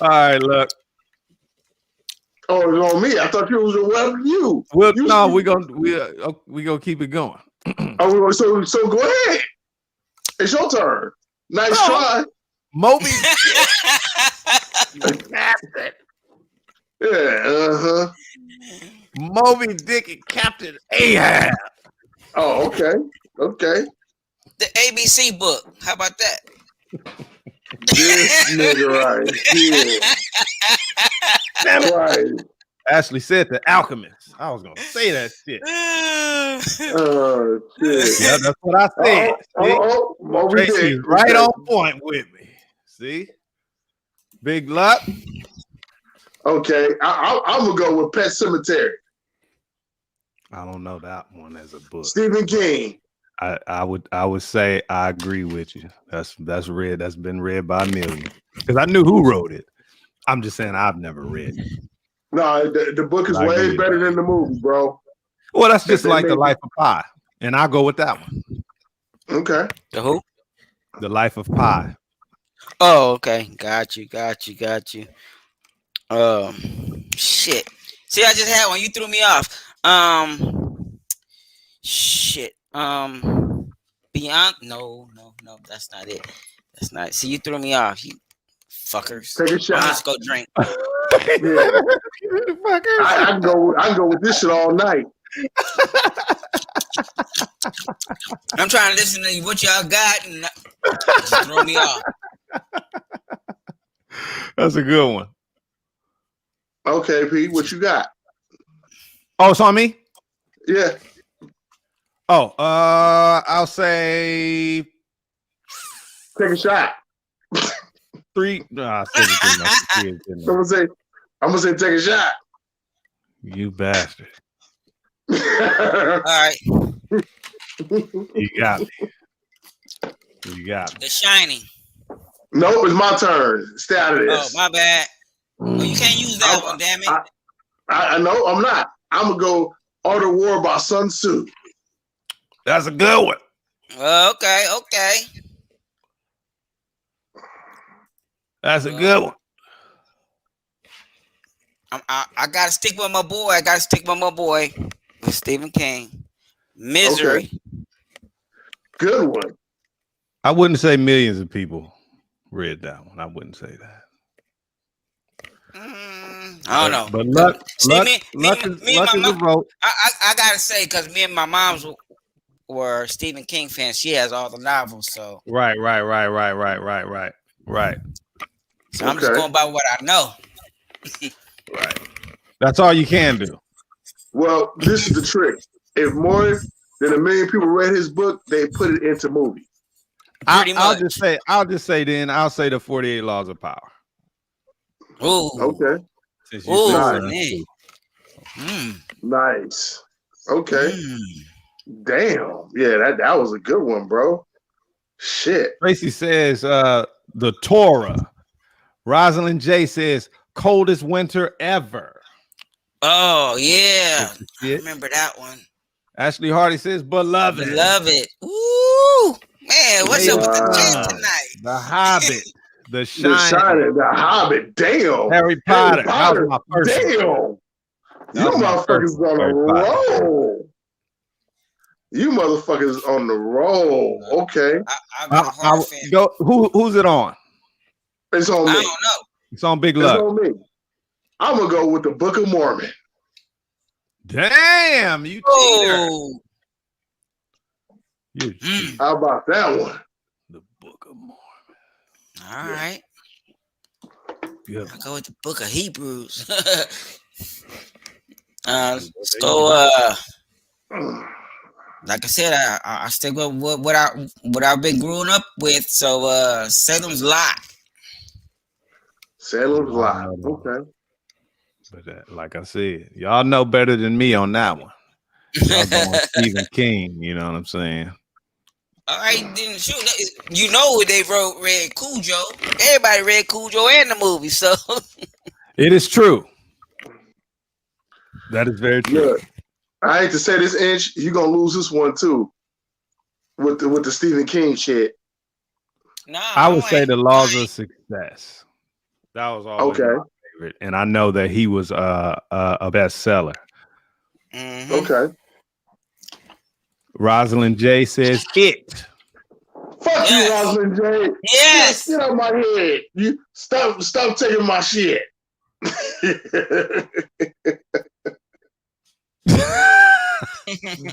All right, look. Oh, it's on me. I thought you was well you. Well, no, we gonna keep it going. Oh, so go ahead. It's your turn. Nice try. Moby. Yeah. Moby Dick and Captain Ahab. Oh, okay. The ABC book. How about that? This nigga right here. That's right. Ashley said The Alchemist. I was gonna say that shit. Oh shit. Yeah, that's what I said. Tracy's right on point with me. See? Big luck. Okay, I'm gonna go with Pet Cemetery. I don't know that one as a book. Stephen King. I would say I agree with you. That's read. That's been read by a million. Because I knew who wrote it. I'm just saying I've never read it. No, the book is way better than the movie, bro. Well, that's just like The Life of Pi, and I'll go with that one. Okay. The who? The Life of Pi. Oh, okay. Got you. Shit. See, I just had one. You threw me off. Shit. Beyond. No. That's not it. That's not. See, you threw me off. You fuckers. Take a shot. Let's go drink. Yeah. I can go with this shit all night. I'm trying to listen to what y'all got and just throw me off. That's a good one. Okay, Pete, what you got? Oh, it's on me? Yeah. Oh, I'll say take a shot. 3. No, I said it. I'm gonna say take a shot. You bastard. All right. You got me. The Shining. Nope, it's my turn. Stay out of this. Oh, my bad. Well, you can't use that one, damn it. I know, I'm not. I'm gonna go Art of War by Sun Tzu. That's a good one. Okay. That's a good one. I gotta stick with my boy. I gotta stick with my boy, with Stephen King. Misery. Okay. Good one. I wouldn't say millions of people read that one. I wouldn't say that. I don't know. But luck is a vote. I gotta say, because me and my mom's were Stephen King fans. She has all the novels, so Right. So I'm just going by what I know. Right. That's all you can do. Well, this is the trick. If more than 1 million people read his book, they put it into movie. I'll just say then I'll say the 48 Laws of Power. Ooh. Okay. Nice. Okay. Damn. Yeah, that was a good one, bro. Shit. Tracy says the Torah. Rosalind J says coldest winter ever. Oh yeah. I remember that one. Ashley Hardy says beloved. Beloved. Ooh. Man, what's up with the chat tonight? The Hobbit. The Shining. The Hobbit. Damn. Harry Potter. That was my first damn. one. You motherfuckers on the roll. You motherfuckers on the roll. Okay. Who's it on? It's on me. I don't know. It's on Big Luck. It's on me. I'm gonna go with the Book of Mormon. Damn, you cheater. How about that one? The Book of Mormon. All right. Yeah. I'll go with the Book of Hebrews. Let's go. Like I said, I stick with what I've been growing up with. So Salem's Lot. Salem's Lot. Okay. But like I said, y'all know better than me on that one. Y'all going Stephen King, you know what I'm saying? All right, then shoot. You know they read Cujo. Everybody read Cujo and the movie, so it is true. That is very true. Look, I hate to say this, Inch, you're gonna lose this one too. With the Stephen King shit. Nah, I would say the Laws of Success. That was always my favorite, and I know that he was a bestseller. Mm-hmm. Okay. Rosalind J says it. Fuck you, Rosalind J. Yes. Get out my head. You stop taking my shit.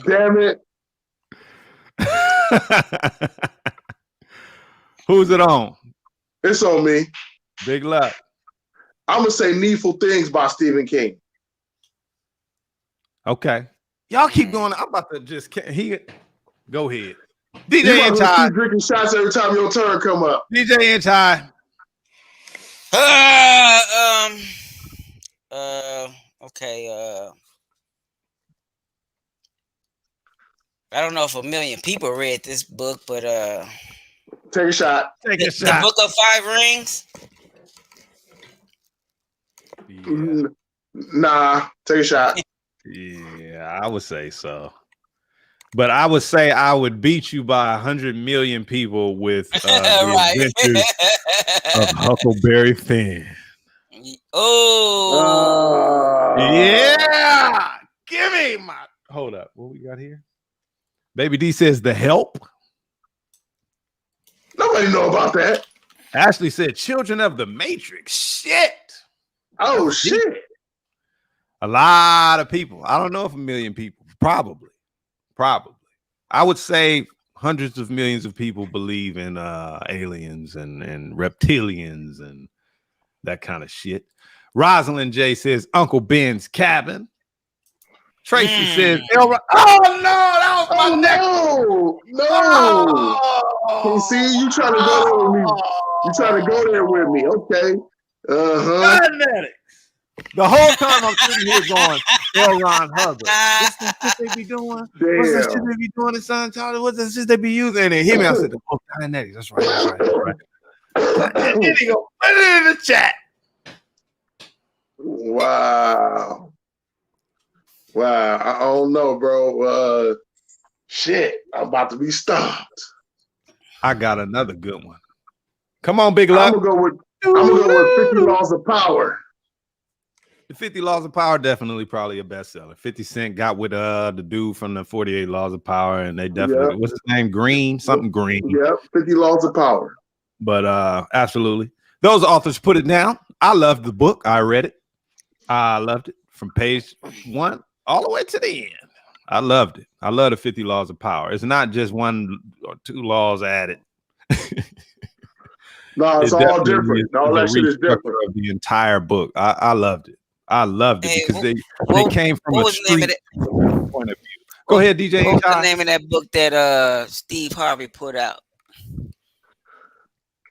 Damn it. Who's it on? It's on me. Big Luck. I'm gonna say Needful Things by Stephen King. Okay. Y'all keep going. I'm about to just go ahead. DJ and Ty. Drinking shots every time your turn come up. DJ and Ty. Okay. I don't know if 1 million people read this book, but take a shot. The Book of Five Rings. Yeah. Nah, take a shot. Yeah, I would say so. But I would say I would beat you by 100 million people with the Adventures of Huckleberry Finn. Oh, yeah! Give me my. Hold up, what we got here? Baby D says The Help. Nobody know about that. Ashley said Children of the Matrix. Shit. Oh shit. A lot of people. I don't know if 1 million people. Probably. I would say hundreds of millions of people believe in aliens and reptilians and that kind of shit. Rosalind J says Uncle Ben's Cabin. Tracy says oh no, that was my neck. No. Oh. See, you trying to go there with me. You trying to go there with me. Okay. The whole time I'm sitting here going, L. Ron Hubbard. What's the shit they be doing? Damn. What's the shit they be doing in Scientology? What's the shit they be using? And then hear me, I said, oh, Dianetics. That's right. And then he go, put it in the chat. Wow. I don't know, bro. Shit, I'm about to be stopped. I got another good one. Come on, Big Luck. I'm gonna go with 50 Laws of Power. The 50 Laws of Power, definitely probably a bestseller. 50 Cent got with the dude from the 48 Laws of Power, and they definitely, what's his name? Green? Something Green. Yeah, 50 Laws of Power. But absolutely. Those authors put it down. I loved the book. I read it. I loved it from page 1 all the way to the end. I loved it. I love the 50 Laws of Power. It's not just 1 or 2 laws added. No, it's all different. All that shit is different. Of the entire book. I loved it. I loved it because they came from a street point of view. Go ahead, DJ. What was the name of that book that Steve Harvey put out?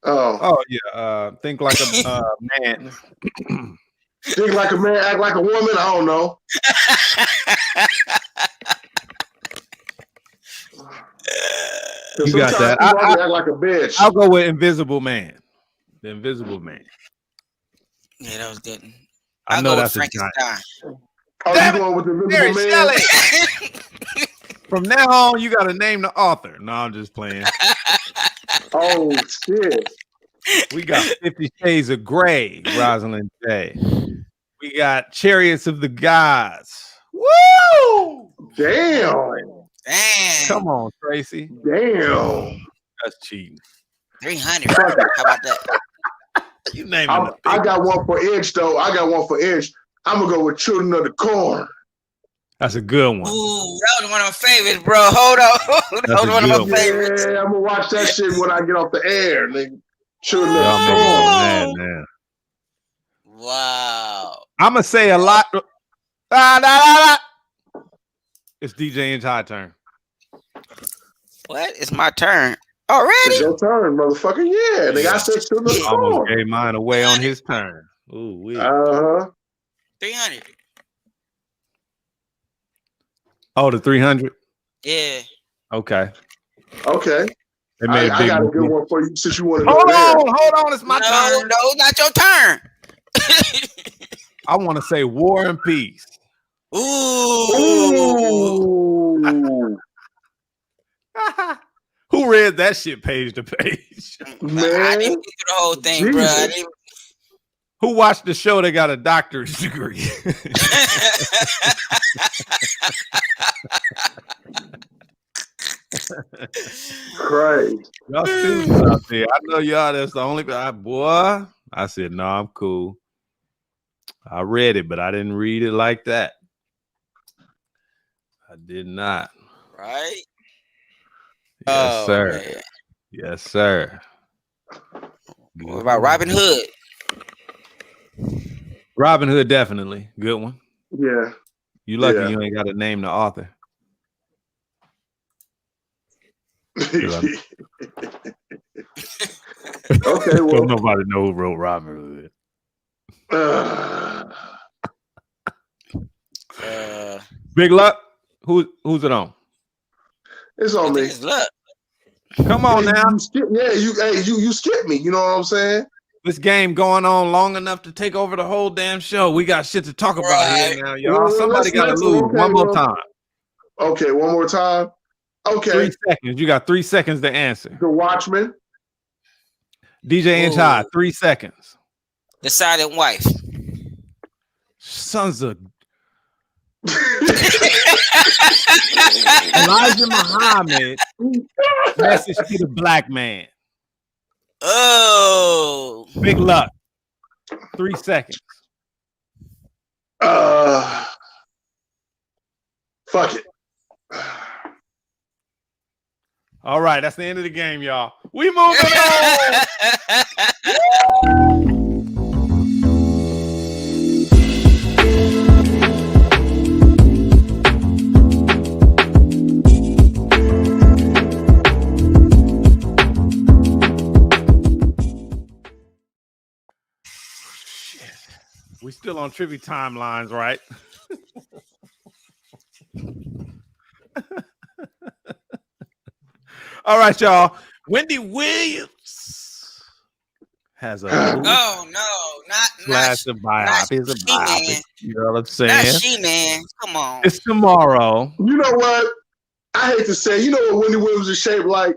Oh yeah. Think like a man. Think like a man, act like a woman. I don't know. You got that. I act like a bitch. I'll go with Invisible Man. The Invisible Man. Yeah, that was good. I know that's Frankenstein. Oh, you going with the Invisible Man? From now on, you got to name the author. No, I'm just playing. Oh shit! We got 50 Shades of Grey, Rosalind J. We got Chariots of the Gods. Woo! Damn! Come on, Tracy. Damn! That's cheating. 300. How about that? You name it. I got one for Edge though. I'm gonna go with Children of the Corn. That's a good one. Ooh, that was one of my favorites, bro. Hold on. That was one of my favorites. Yeah, I'm gonna watch that shit when I get off the air, nigga. Children of the Corn. Man. Wow. I'm gonna say a lot. It's DJ High turn. What? It's my turn already. It's your turn, motherfucker. Yeah, they got said Children of the Corn. Almost gave mine away on his turn. Ooh, 300. Oh, the 300? Yeah. Okay. I got a good one for you since you want to go Hold on. It's my turn. No, not your turn. I want to say War and Peace. Ooh. Who read that shit page to page? Man. I didn't get through the whole thing, bro. Who watched the show that got a doctorate degree? Crazy. Y'all students out there. I know y'all, that's the only boy. I said, no, I'm cool. I read it, but I didn't read it like that. I did not. Right? Yes, sir. Man. Yes, sir. What about Robin Hood? Robin Hood, definitely. Good one. Yeah. You lucky you ain't got to name the author. Okay, well. Don't nobody know who wrote Robin Hood. Big Luck. Who's it on? It's on me. It's Luck. Come on now. You skipped me. You know what I'm saying? This game going on long enough to take over the whole damn show. We got shit to talk about here now, y'all. Well, somebody got to lose one more time. Okay, one more time. Okay. 3 seconds. You got 3 seconds to answer. The Watchmen. DJ Inch High, 3 seconds. The Silent Wife. Sons of Elijah Muhammad. Message to the black man. Oh. Big Luck. 3 seconds. Fuck it. All right, that's the end of the game, y'all. We moving on. We still on trivia timelines, right? All right, y'all. Wendy Williams has a flash of biopic. It's a biopic. You know what I'm saying? Not she, man. Come on. It's tomorrow. You know what? I hate to say, you know what Wendy Williams is shaped like?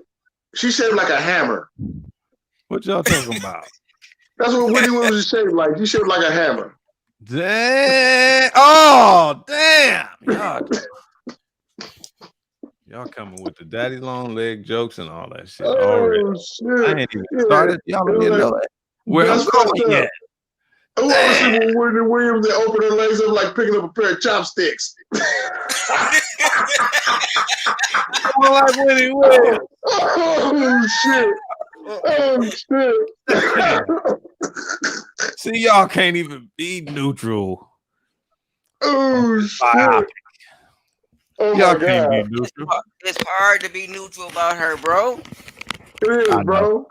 She's shaped like a hammer. What y'all talking about? That's what Wendy Williams is shaped like. She's shaped like a hammer. Damn. Oh, damn. Y'all coming with the daddy long leg jokes and all that shit already. Shit. I ain't even started. Y'all don't even know that. Where I'm That's going fucked yet. up. I want to see when Wendy Williams, they open her legs up like picking up a pair of chopsticks. Like Wendy Williams. Oh, shit. Oh, shit. See, y'all can't even be neutral. Oh, shit. Biopic. Oh, Y'all my can't God. be neutral. It's hard to be neutral about her, bro. It is, bro.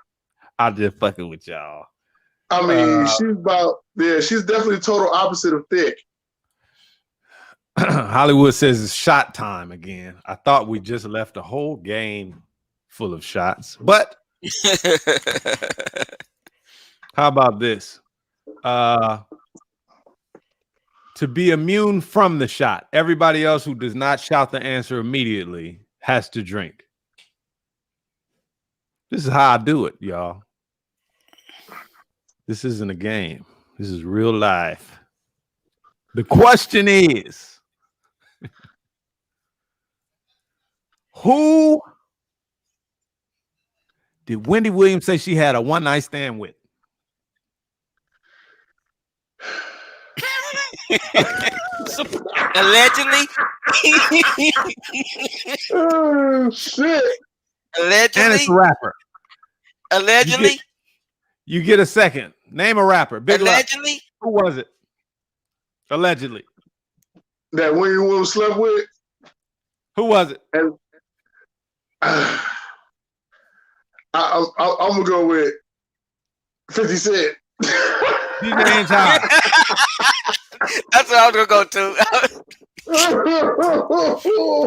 I'm just fucking with y'all. I mean, she's definitely total opposite of thick. Hollywood says it's shot time again. I thought we just left a whole game full of shots, but how about this? To be immune from the shot, everybody else who does not shout the answer immediately has to drink. This is how I do it, y'all. This isn't a game. This is real life. The question is, who did Wendy Williams say she had a one-night stand with? Allegedly. Oh, shit. Allegedly. And it's a rapper. Allegedly. You get a second. Name a rapper. Big Allegedly. Luck. Who was it? Allegedly. That Wendy Williams slept with? Who was it? And I'm gonna go with 50 Cent. DJ Time. That's what I was gonna go to.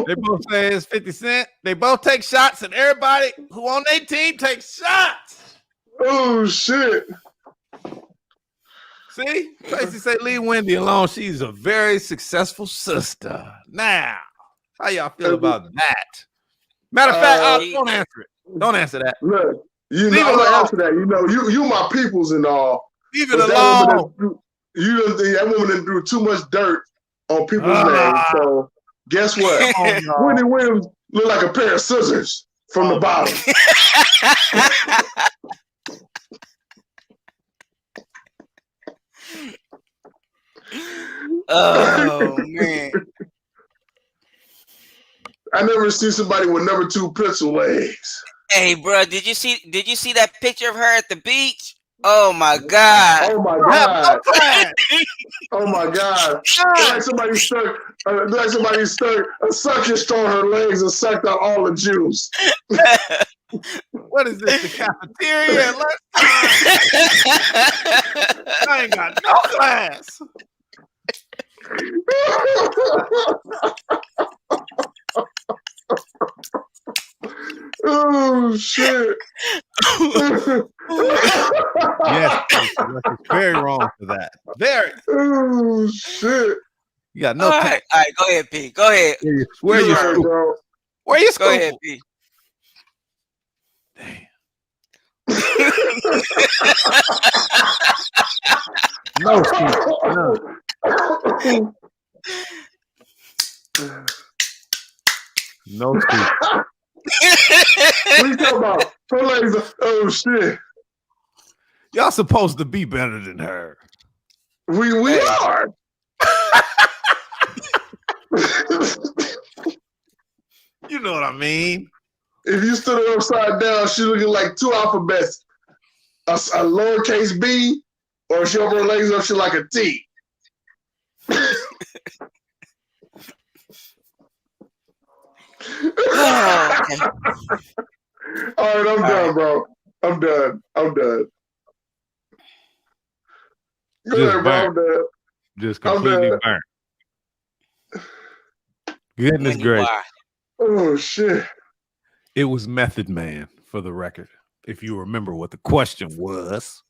They both say it's 50 Cent. They both take shots, and everybody who on their team takes shots. Oh shit! See, Tracy say leave Wendy alone. She's a very successful sister. Now, how y'all feel about that? Matter of fact, don't answer it. Don't answer that. Look, I'm gonna answer that. You know, you my peoples and all. Leave it alone. That woman done threw too much dirt on people's names. So guess what? Wendy Williams look like a pair of scissors from the bottom. Oh man! I never see somebody with number 2 pencil legs. Hey, bro, did you see that picture of her at the beach? Oh my god! Oh my god! Oh my god! Like somebody stuck a suction straw on her legs and sucked out all the juice. What is this? The cafeteria? I ain't got no class. Oh shit! Yes, very wrong for that. Very. Oh shit! You got no. All right, go ahead, P. Go ahead. Where you school? Bro? Where you school? Go ahead, P. Damn. No, Steve. No, Steve. What you talking about? Her legs are, oh shit! Y'all supposed to be better than her. We are. You know what I mean? If you stood her upside down, she looking like 2 alphabets. A lowercase b, or she open her legs up, she like a T. Oh, okay. All right, I'm done, bro. I'm done. Go ahead, bro. I'm done. Just completely burnt. Goodness gracious. Oh, shit. It was Method Man, for the record, if you remember what the question was.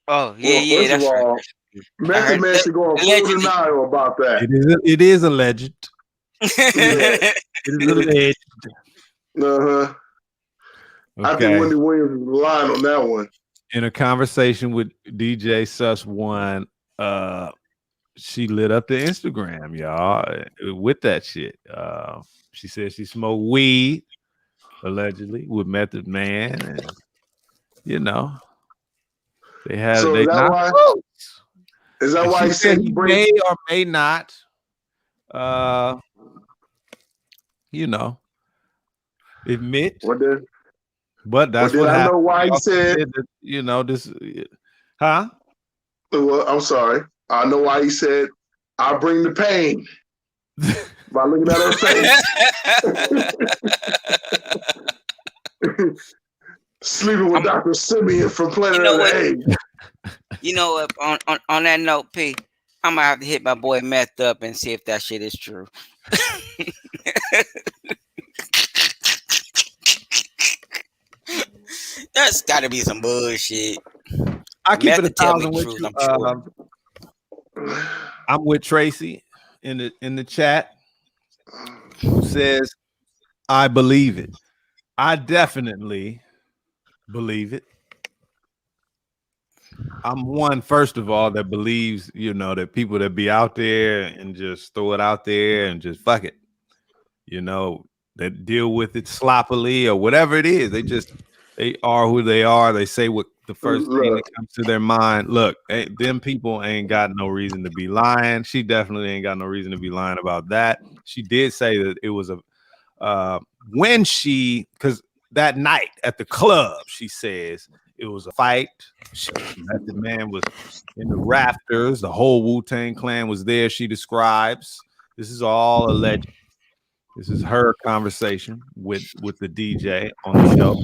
Oh, yeah, that's right. Method Man should go on full denial about that. It is alleged. It is alleged. Uh-huh. Okay. I think Wendy Williams is lying on that one. In a conversation with DJ Sus One, she lit up the Instagram, y'all, with that shit. She said she smoked weed, allegedly, with Method Man, and they had So they is that not why? close. Is that And why she he said said he may or may not, admit. But that's what I happened. know why He he also said? that, this, huh? Well, I'm sorry. I know why he said, "I'll bring the pain." By looking at her face. Sleeping with Dr. Simeon from Planet of the Apes. You know what? On that note, P, I'm gonna have to hit my boy Meth up and see if that shit is true. That's got to be some bullshit. I keep Meth it to tell me 1,000 the with truth, you. I'm sure. I'm with Tracy in the chat, who says, "I believe it." I definitely believe it. I'm one, first of all, that believes, that people that be out there and just throw it out there and just fuck it, that deal with it sloppily or whatever it is. They are who they are. They say what the first thing that comes to their mind. Look, them people ain't got no reason to be lying. She definitely ain't got no reason to be lying about that. She did say that it was because that night at the club, she says it was a fight. Method Man was in the rafters. The whole Wu-Tang Clan was there. She describes. This is all alleged. This is her conversation with the DJ on the show.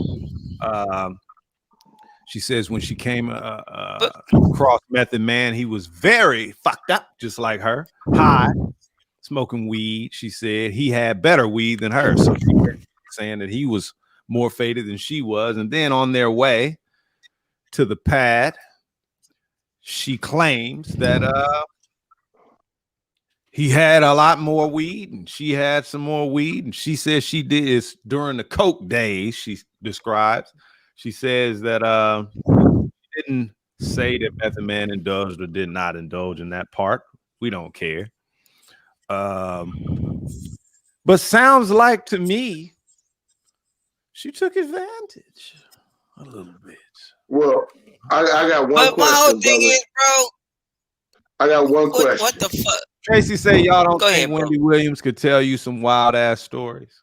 She says when she came across Method Man, he was very fucked up, just like her, high, smoking weed. She said he had better weed than her, so she was saying that he was more faded than she was. And then on their way to the pad, she claims that he had a lot more weed and she had some more weed. And she says she did this during the coke days, she describes. She says that she didn't say that Method Man indulged or did not indulge in that part. We don't care. But sounds like to me she took advantage a little bit. Well, I got one question. But my whole thing is, bro. I got one question. What the fuck? Tracy say y'all don't Go think ahead, Wendy Williams could tell you some wild ass stories.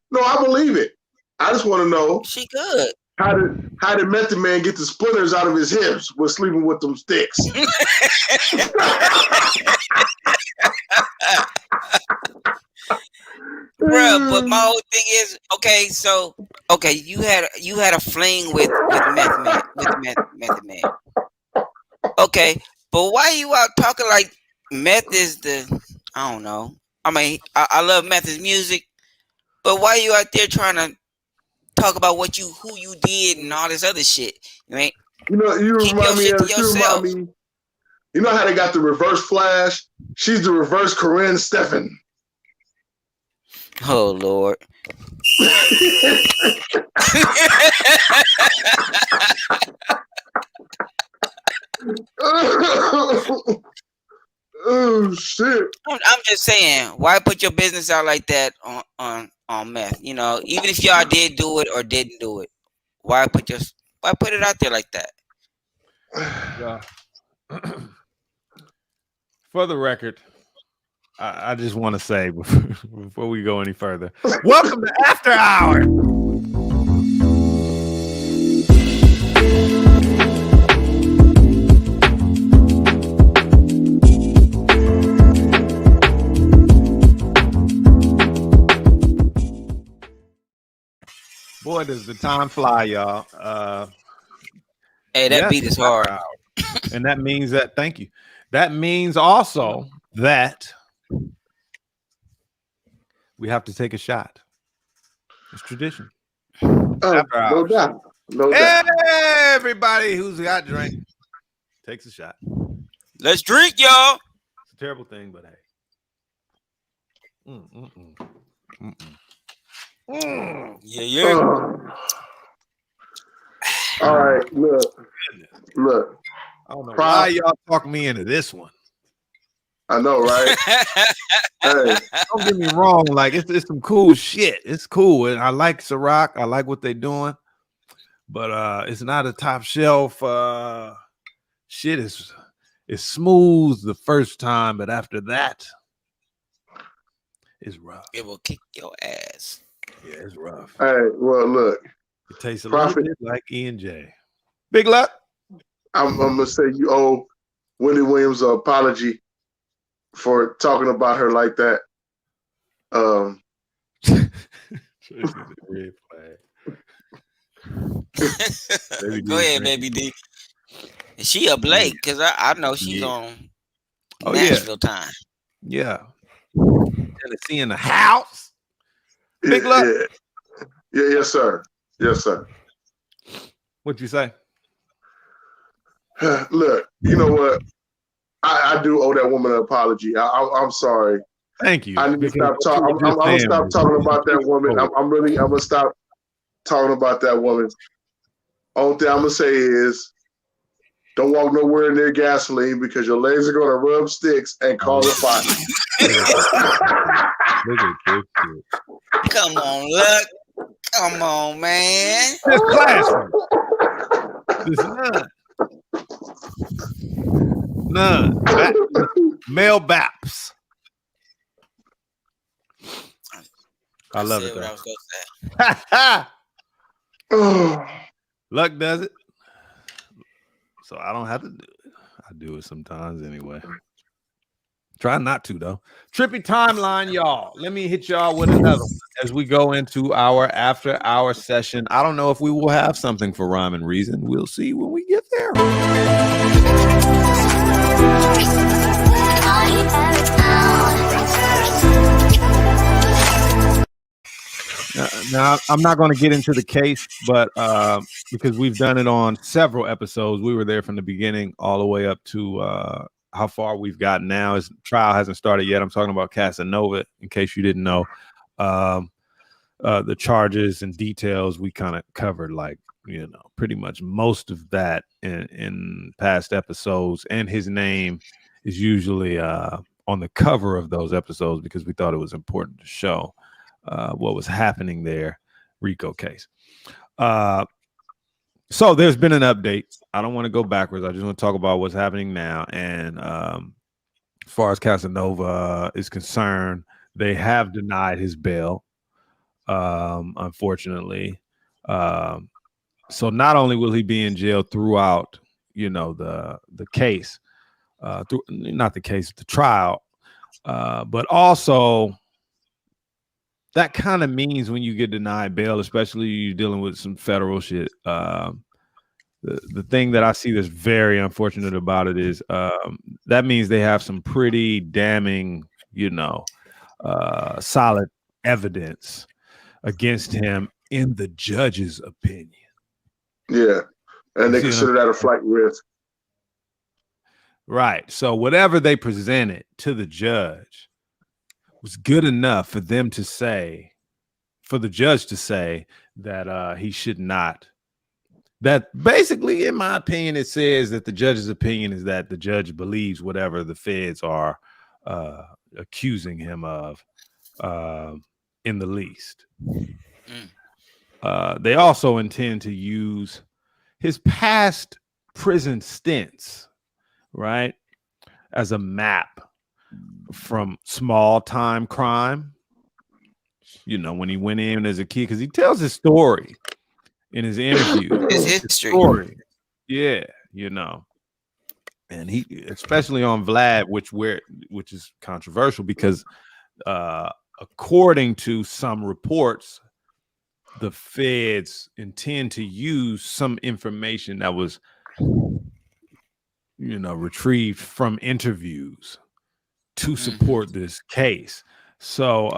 No, I believe it. I just want to know she could. How did Method Man get the splinters out of his hips with sleeping with them sticks? Bro, but my whole thing is you had a fling with Method Man. Okay, but why you out talking like Meth is I don't know. I mean, I love Meth's music, but why you out there trying to talk about who you did and all this other shit? You remind me of you know how they got the reverse Flash? She's the reverse Corinne Steffen. Oh Lord. Oh shit. I'm just saying, why put your business out like that on Meth? Even if y'all did do it or didn't do it, why put it out there like that? Yeah. For the record, I just want to say before we go any further, welcome to After Hour. Boy, does the time fly, y'all. Hey, that beat is hard. And that means that, thank you. That means also that we have to take a shot. It's tradition. No doubt. No doubt. Everybody who's got drink takes a shot. Let's drink, y'all. It's a terrible thing, but hey. Yeah. All right, look. I don't know why y'all talk me into this one. I know, right? Hey, don't get me wrong. Like it's some cool shit. It's cool, and I like Ciroc. I like what they're doing, but it's not a top shelf. Shit is smooth the first time, but after that, it's rough. It will kick your ass. Yeah, it's rough. Hey, well, look. It tastes a little bit like E&J. Big luck. I'm gonna say you owe Wendy Williams an apology for talking about her like that. Go ahead, baby D. Is she up late? Because I know she's on Nashville time. Yeah. Tennessee in the house. Big luck. Yeah, yes, sir. Yes, sir. What'd you say? Look, you know what? I do owe that woman an apology. I'm sorry. Thank you. I need to stop talking. I'm gonna stop talking about that woman. I'm gonna stop talking about that woman. Only thing I'm gonna say is, don't walk nowhere near gasoline because your legs are gonna rub sticks and cause a fire. Come on, look. Come on, man. This classroom. This none. Male Baps. I love it though. Luck does it. So I don't have to do it. I do it sometimes anyway. Try not to though. Trippy timeline, y'all. Let me hit y'all with another one as we go into our after hour session. I don't know if we will have something for Rhyme and Reason. We'll see when we get there. Now I'm not going to get into the case, but because we've done it on several episodes, we were there from the beginning all the way up to how far we've gotten now. His trial hasn't started yet. I'm talking about Casanova, in case you didn't know. The charges and details we kind of covered, like, you know, pretty much most of that in past episodes. And his name is usually on the cover of those episodes because we thought it was important to show what was happening there. RICO case. So there's been an update. I don't want to go backwards. I just want to talk about what's happening now. And as far as Casanova is concerned, they have denied his bail, unfortunately. So not only will he be in jail throughout, you know, the case, the trial, but also that kind of means when you get denied bail, especially you're dealing with some federal shit. The thing that I see that's very unfortunate about it is that means they have some pretty damning, you know, solid evidence against him in the judge's opinion. Yeah, and they consider that a flight risk. Right. So whatever they presented to the judge was good enough for them to say, for the judge to say that he should not. That basically, in my opinion, it says that the judge's opinion is that the judge believes whatever the feds are accusing him of in the least. They also intend to use his past prison stints, right, as a map from small time crime. You know, when he went in as a kid, because he tells his story in his interview. His history. Story. Yeah, you know. And he, especially on Vlad, which is controversial because according to some reports, the feds intend to use some information that was, you know, retrieved from interviews to support this case. So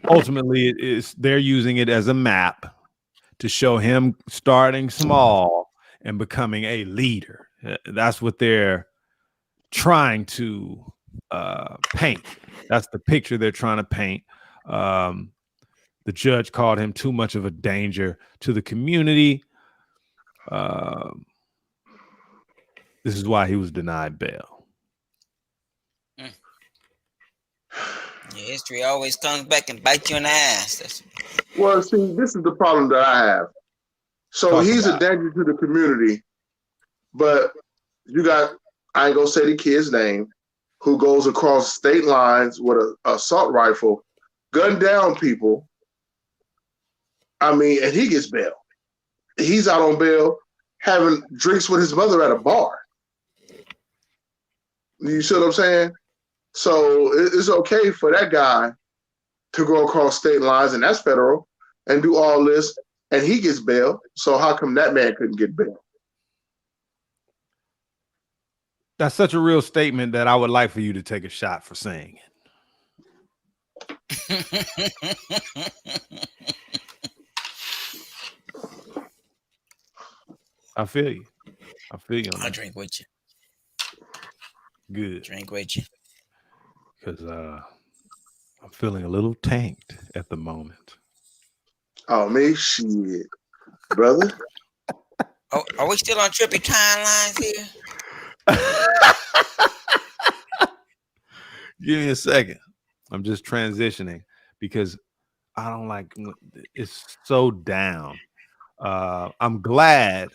ultimately, they're using it as a map to show him starting small and becoming a leader. That's what they're trying to paint. That's the picture they're trying to paint. The judge called him too much of a danger to the community. This is why he was denied bail. Yeah, history always comes back and bites you in the ass. Well, see, this is the problem that I have. So he's a danger to the community, but you got, I ain't gonna say the kid's name, who goes across state lines with an assault rifle, gun down people. I mean, and he gets bail. He's out on bail having drinks with his mother at a bar. You see what I'm saying? So it's okay for that guy to go across state lines, and that's federal, and do all this, and he gets bail. So how come that man couldn't get bail? That's such a real statement that I would like for you to take a shot for saying it. I feel you. I feel you. I'll drink with you. Good. Drink with you. Because I'm feeling a little tanked at the moment. Oh, me? Shit. Brother? Oh, are we still on trippy timelines here? Give me a second. I'm just transitioning because I don't like it's so down. I'm glad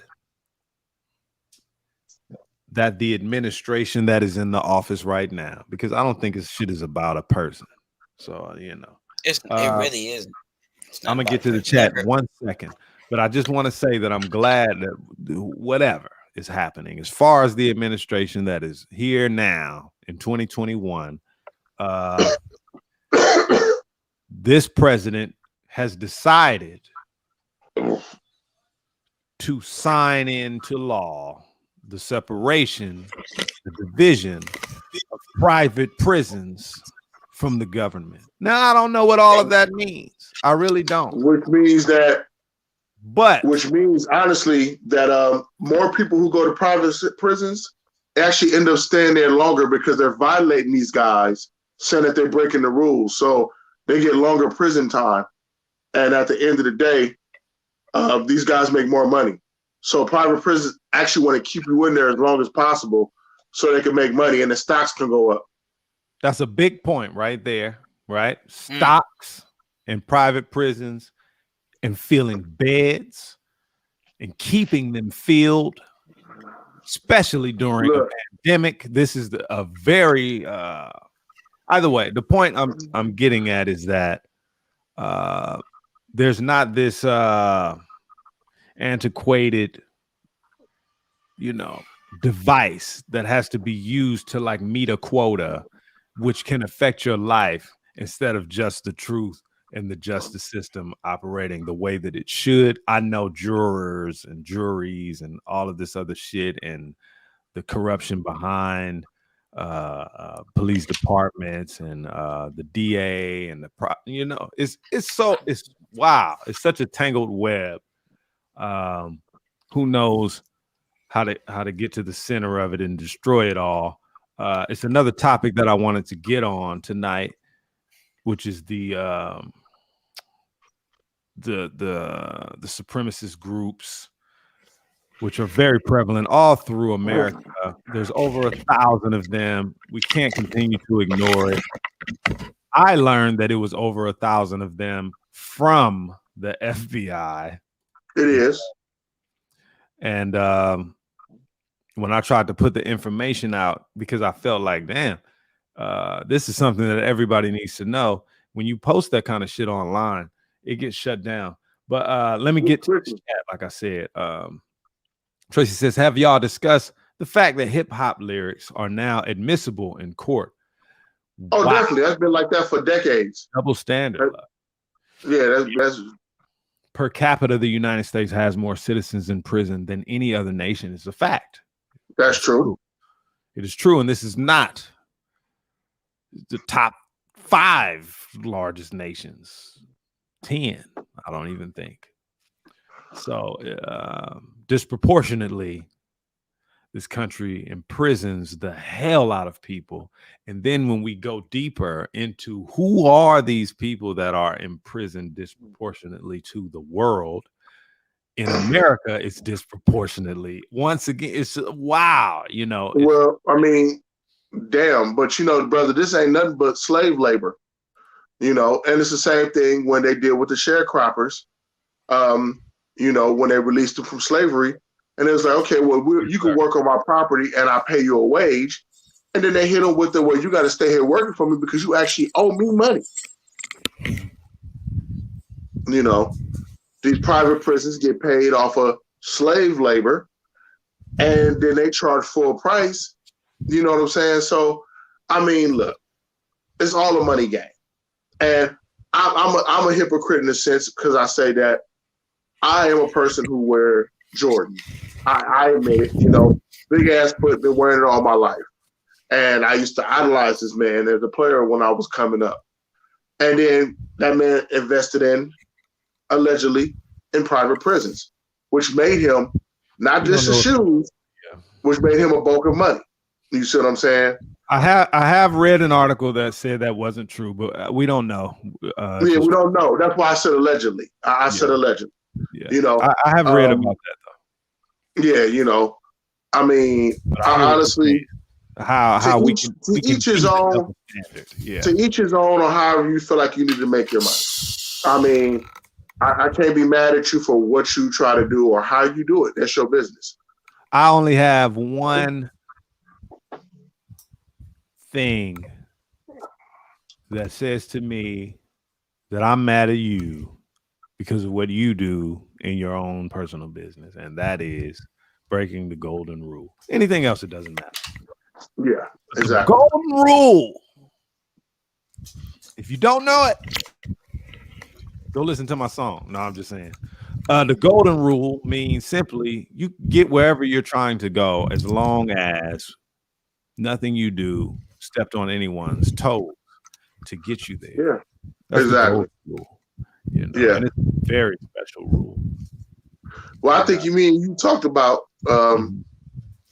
that the administration that is in the office right now, because I don't think this shit is about a person. So, it really isn't. I'm going to get to the chat in 1 second, but I just want to say that I'm glad that whatever is happening, as far as the administration that is here now in 2021, this president has decided to sign into law the separation, the division of private prisons from the government. Now, I don't know what all of that means. I really don't. Which means honestly that more people who go to private prisons actually end up staying there longer because they're violating these guys, saying that they're breaking the rules. So they get longer prison time. And at the end of the day, these guys make more money. So private prisons actually want to keep you in there as long as possible so they can make money and the stocks can go up. That's a big point right there, right? Stocks and private prisons and filling beds and keeping them filled, especially during a pandemic. This is a very either way. The point I'm getting at is that there's not this antiquated, device that has to be used to like meet a quota, which can affect your life instead of just the truth and the justice system operating the way that it should. I know jurors and juries and all of this other shit and the corruption behind police departments and the DA and it's wow. It's such a tangled web. Who knows how to get to the center of it and destroy it all. It's another topic that I wanted to get on tonight, which is the supremacist groups, which are very prevalent all through America. There's over 1,000 of them. We can't continue to ignore it. I learned that it was over 1,000 of them from the FBI. It is. And when I tried to put the information out, because I felt like, damn, this is something that everybody needs to know. When you post that kind of shit online, it gets shut down. But let me get to the chat. Like I said, Tracy says, have y'all discussed the fact that hip hop lyrics are now admissible in court? Oh, wow. Definitely. That's been like that for decades. Double standard. That's per capita, the United States has more citizens in prison than any other nation. It's a fact. That's true. It is true. And this is not the top 5 largest nations. 10, I don't even think. So disproportionately, this country imprisons the hell out of people. And then when we go deeper into who are these people that are imprisoned disproportionately to the world, in America, it's disproportionately. Once again, it's wow, Well, I mean, damn, but brother, this ain't nothing but slave labor. You know, and it's the same thing when they deal with the sharecroppers. You know, when they released them from slavery, and it was like, okay, well, you can work on my property and I pay you a wage. And then they hit them with the, well, you got to stay here working for me because you actually owe me money. You know, these private prisons get paid off of slave labor, and then they charge full price. You know what I'm saying? So, I mean, look, it's all a money game. And I'm a hypocrite in a sense because I say that I am a person who wear Jordan. I admit it, you know, big ass foot, been wearing it all my life. And I used to idolize this man as a player when I was coming up. And then that man invested allegedly in private prisons, which made him not just the shoes, which made him a bulk of money. You see what I'm saying? I have read an article that said that wasn't true, but we don't know. Yeah, we don't know. That's why I said allegedly. I said allegedly. Yeah. You know, I have read about that though. Yeah, you know, I mean, honestly, how we can each his own. Yeah. To each his own, or however you feel like you need to make your money. I mean, I can't be mad at you for what you try to do or how you do it. That's your business. I only have one thing that says to me that I'm mad at you because of what you do in your own personal business, and that is breaking the golden rule. Anything else, it doesn't matter. Yeah, exactly. The golden rule. If you don't know it, go listen to my song. No, I'm just saying. The golden rule means simply you get wherever you're trying to go as long as nothing you do stepped on anyone's toes to get you there. Yeah, that's exactly. The rule, you know? Yeah, and it's a very special rule. Well, I think you talked about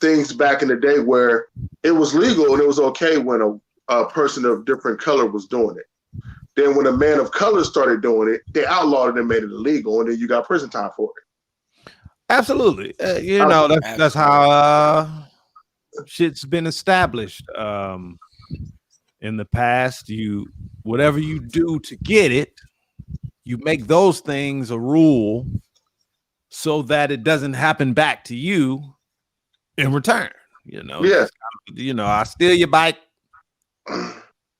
things back in the day where it was legal and it was okay when a person of different color was doing it. Then when a man of color started doing it, they outlawed it and made it illegal, and then you got prison time for it. Absolutely. You know, that's how shit's been established. In the past, whatever you do to get it, you make those things a rule so that it doesn't happen back to you in return. You know, yeah. You know, I steal your bike.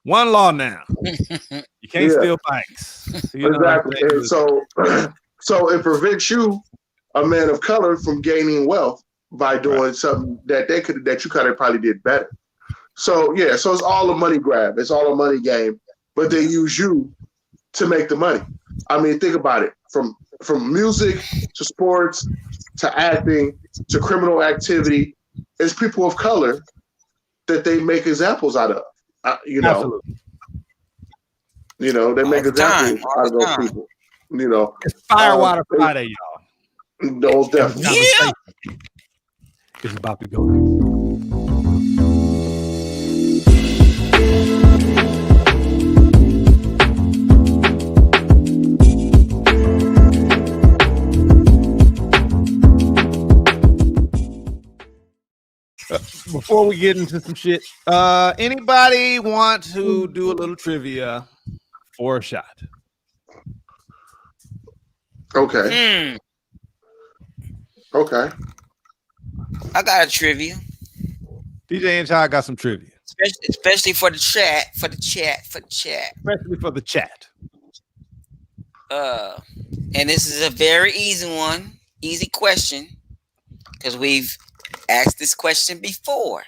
One law now. You can't steal bikes. You know exactly. And so it prevents you, a man of color, from gaining wealth by doing something that you could have probably did better. So yeah, so it's all a money grab. It's all a money game, but they use you to make the money. I mean, think about it. From music to sports to acting to criminal activity, it's people of color that they make examples out of. You know, absolutely. You know, they make examples out of those people. You know, it's FIREWATER Friday, y'all. Those definitely. Yeah. It's about to go. Before we get into some shit, anybody want to do a little trivia for a shot? Okay. Okay. I got a trivia. DJ and Chai got some trivia. Especially for the chat. Especially for the chat. And this is a very easy question, because we've asked this question before.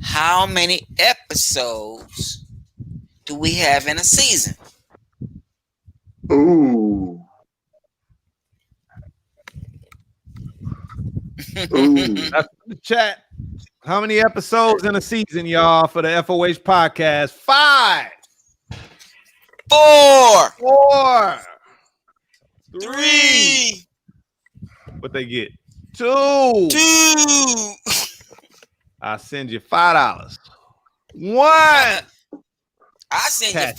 How many episodes do we have in a season? Ooh. That's the chat. How many episodes in a season, y'all, for the FOH podcast? 5, 4, 3. What they get? 2. I'll send you $5. 1. I send you $5.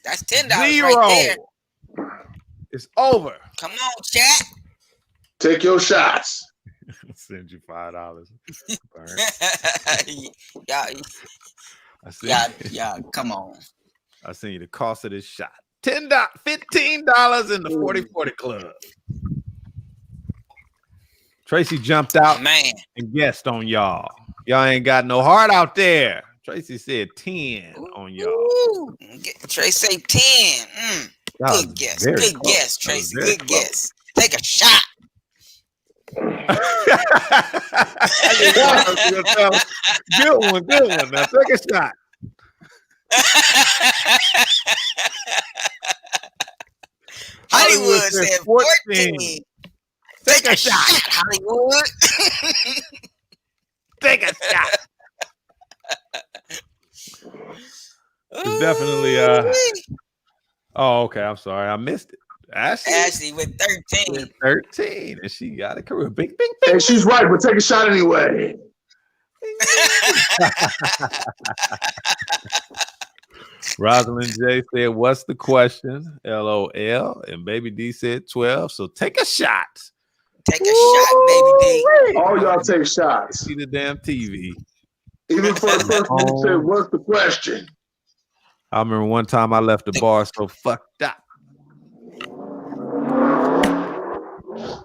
That's $10 0. right there. It's over. Come on, chat. Take your shots. Send you $5. Yeah, come on. I seen you the cost of this shot. $15 in the 40-40 club. Tracy jumped out and guessed on y'all. Y'all ain't got no heart out there. Tracy said 10 on y'all. Ooh, Tracy say 10. Good guess. Good guess, Tracy. Good guess. Take a shot. Good one. Now take a shot. Hollywood said 14. Take a shot, Hollywood. Take a shot. It's definitely oh, okay. I'm sorry. I missed it. Ashley with 13. 13. And she got a career. Bing. And she's right, but take a shot anyway. Rosalind J said, what's the question? LOL. And Baby D said 12. So take a shot. Take a shot, Baby D. All y'all take shots. See the damn TV. Even for the person who said, what's the question? I remember one time I left the bar so fucked up.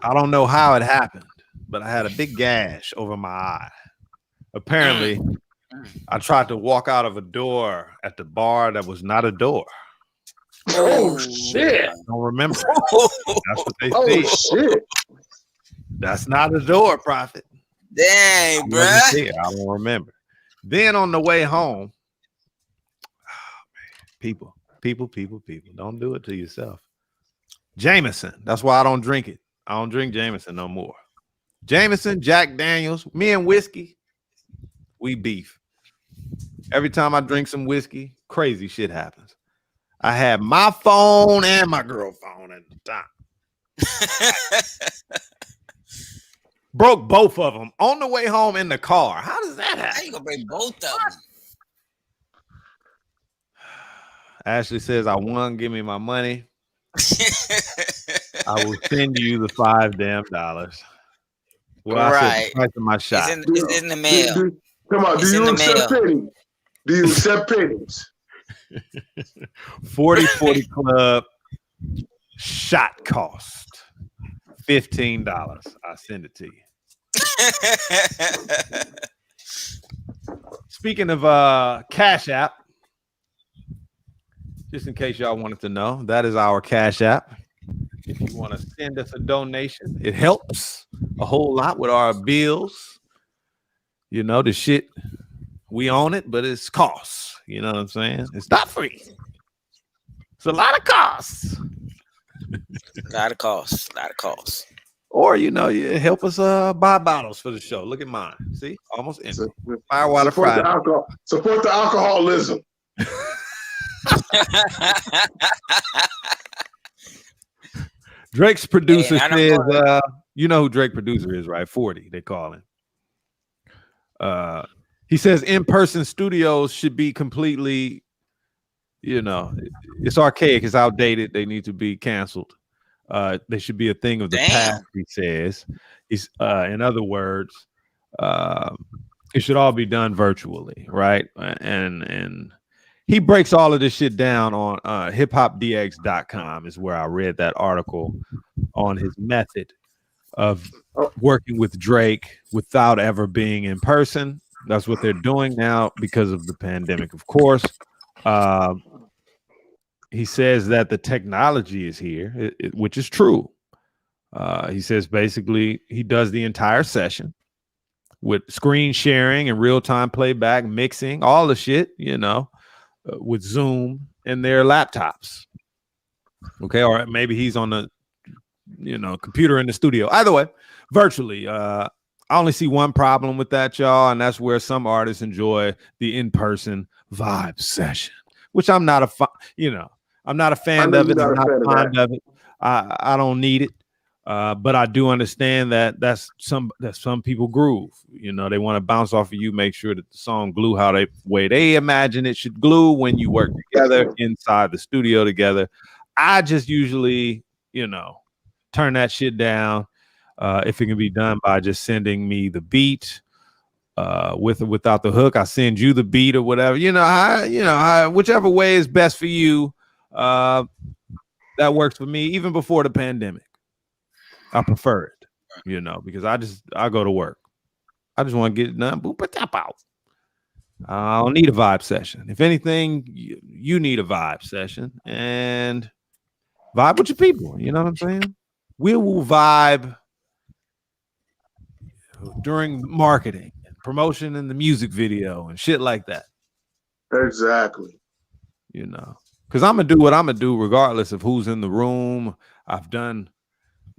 I don't know how it happened, but I had a big gash over my eye. Apparently, I tried to walk out of a door at the bar that was not a door. Oh, shit. I don't remember. That's what they say. Oh, shit. That's not a door, Prophet. Dang, bro. I don't remember. Then on the way home, people, don't do it to yourself. Jameson. That's why I don't drink it. I don't drink Jameson no more. Jameson, Jack Daniels, me and whiskey, we beef. Every time I drink some whiskey, crazy shit happens. I had my phone and my girl phone at the time. Broke both of them on the way home in the car. How does that happen? How you gonna break both of them? Ashley says, I won. Give me my money. I will send you the $5. Well, I said the price of my shot. It's in the mail. Come on, do you accept pennies? Do you accept pennies? 40-40 club shot cost $15. I'll send it to you. Speaking of Cash App, just in case y'all wanted to know, that is our Cash App. If you want to send us a donation, it helps a whole lot with our bills. You know, the shit, we own it, but it's costs. You know what I'm saying? It's not free. It's a lot of costs. A lot of costs. Or, you know, you help us buy bottles for the show. Look at mine. See? Almost empty. Firewater Friday. Support the alcoholism. Drake's producer says, you know who Drake producer is, right? 40, they call him. He says in-person studios should be completely, you know, it's archaic, it's outdated. They need to be canceled. They should be a thing of the past, he says. He's, in other words, it should all be done virtually, right? And he breaks all of this shit down on hiphopdx.com is where I read that article on his method of working with Drake without ever being in person. That's what they're doing now because of the pandemic, of course. He says that the technology is here, which is true. He says basically he does the entire session with screen sharing and real-time playback, mixing, all the shit, you know, with Zoom and their laptops. Okay, or maybe he's on the, you know, computer in the studio. Either way, virtually. I only see one problem with that, y'all, and that's where some artists enjoy the in-person vibe session, which I'm not I'm not a fan of it. I'm not fond of it. I don't need it. But I do understand that that's some people groove. You know, they want to bounce off of you, make sure that the song glue how they way they imagine it should glue when you work together inside the studio together. I just usually, you know, turn that shit down if it can be done by just sending me the beat with or without the hook. I send you the beat or whatever. Whichever way is best for you. That works for me. Even before the pandemic, I prefer it. Because I go to work. I just want to get it done. Boop, tap out. I don't need a vibe session. If anything, you need a vibe session and vibe with your people. You know what I'm saying? We will vibe during marketing, promotion in the music video and shit like that. Exactly. Because I'm going to do what I'm going to do regardless of who's in the room. I've done,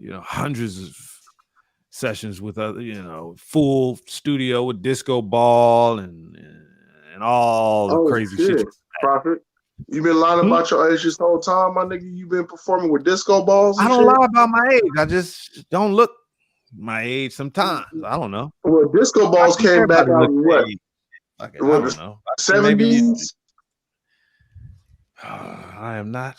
hundreds of sessions with other, full studio with disco ball and all the crazy shit. Prophet, you been lying about your age this whole time, my nigga. You been performing with disco balls. I don't lie about my age. I just don't look my age sometimes. I don't know. Well, disco balls came back out in what? I don't know. 70s. I am not.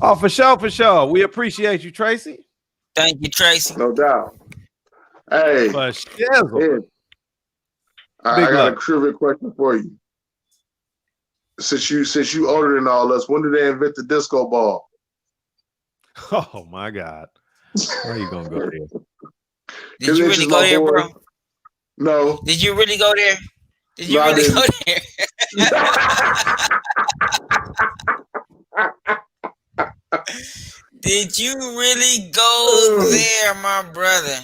Oh, for sure. We appreciate you, Tracy. Thank you, Tracy. No doubt. Hey, for shizzle. I got a trivia question for you. Since you older than all us, when did they invent the disco ball? Oh my God. Where are you gonna go there? Did you really go there, bro? No. Did you really go there? Did you really go there? Did you really go there, my brother?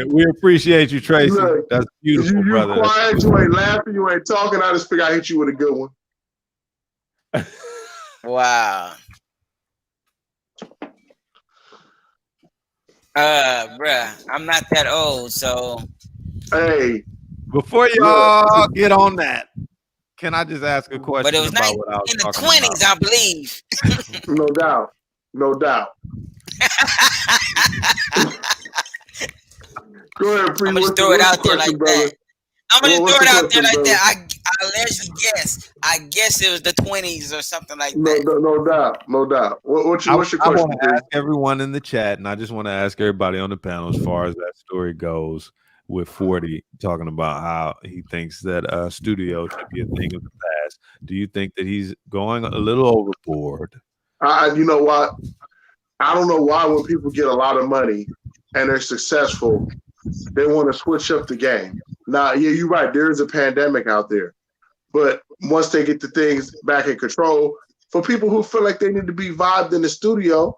We appreciate you, Tracy. Look, that's beautiful, you brother. You quiet, you ain't laughing, you ain't talking. I just figured I hit you with a good one. Wow. Bruh, I'm not that old, so. Hey. Before y'all get on that, can I just ask a question? But it was about what I was in the talking 20s, about? I believe. No doubt. Go ahead, I'm gonna throw it out there like that. I'm gonna throw it out there like that. I allegedly guess. I guess it was the 20s or something like that. No doubt. What's your question? I want to ask everyone in the chat, and I just want to ask everybody on the panel as far as that story goes with 40 talking about how he thinks that studio should be a thing of the past. Do you think that he's going a little overboard? You know what? I don't know why when people get a lot of money and they're successful, they want to switch up the game. Now, yeah, you're right. There is a pandemic out there. But once they get the things back in control, for people who feel like they need to be vibed in the studio,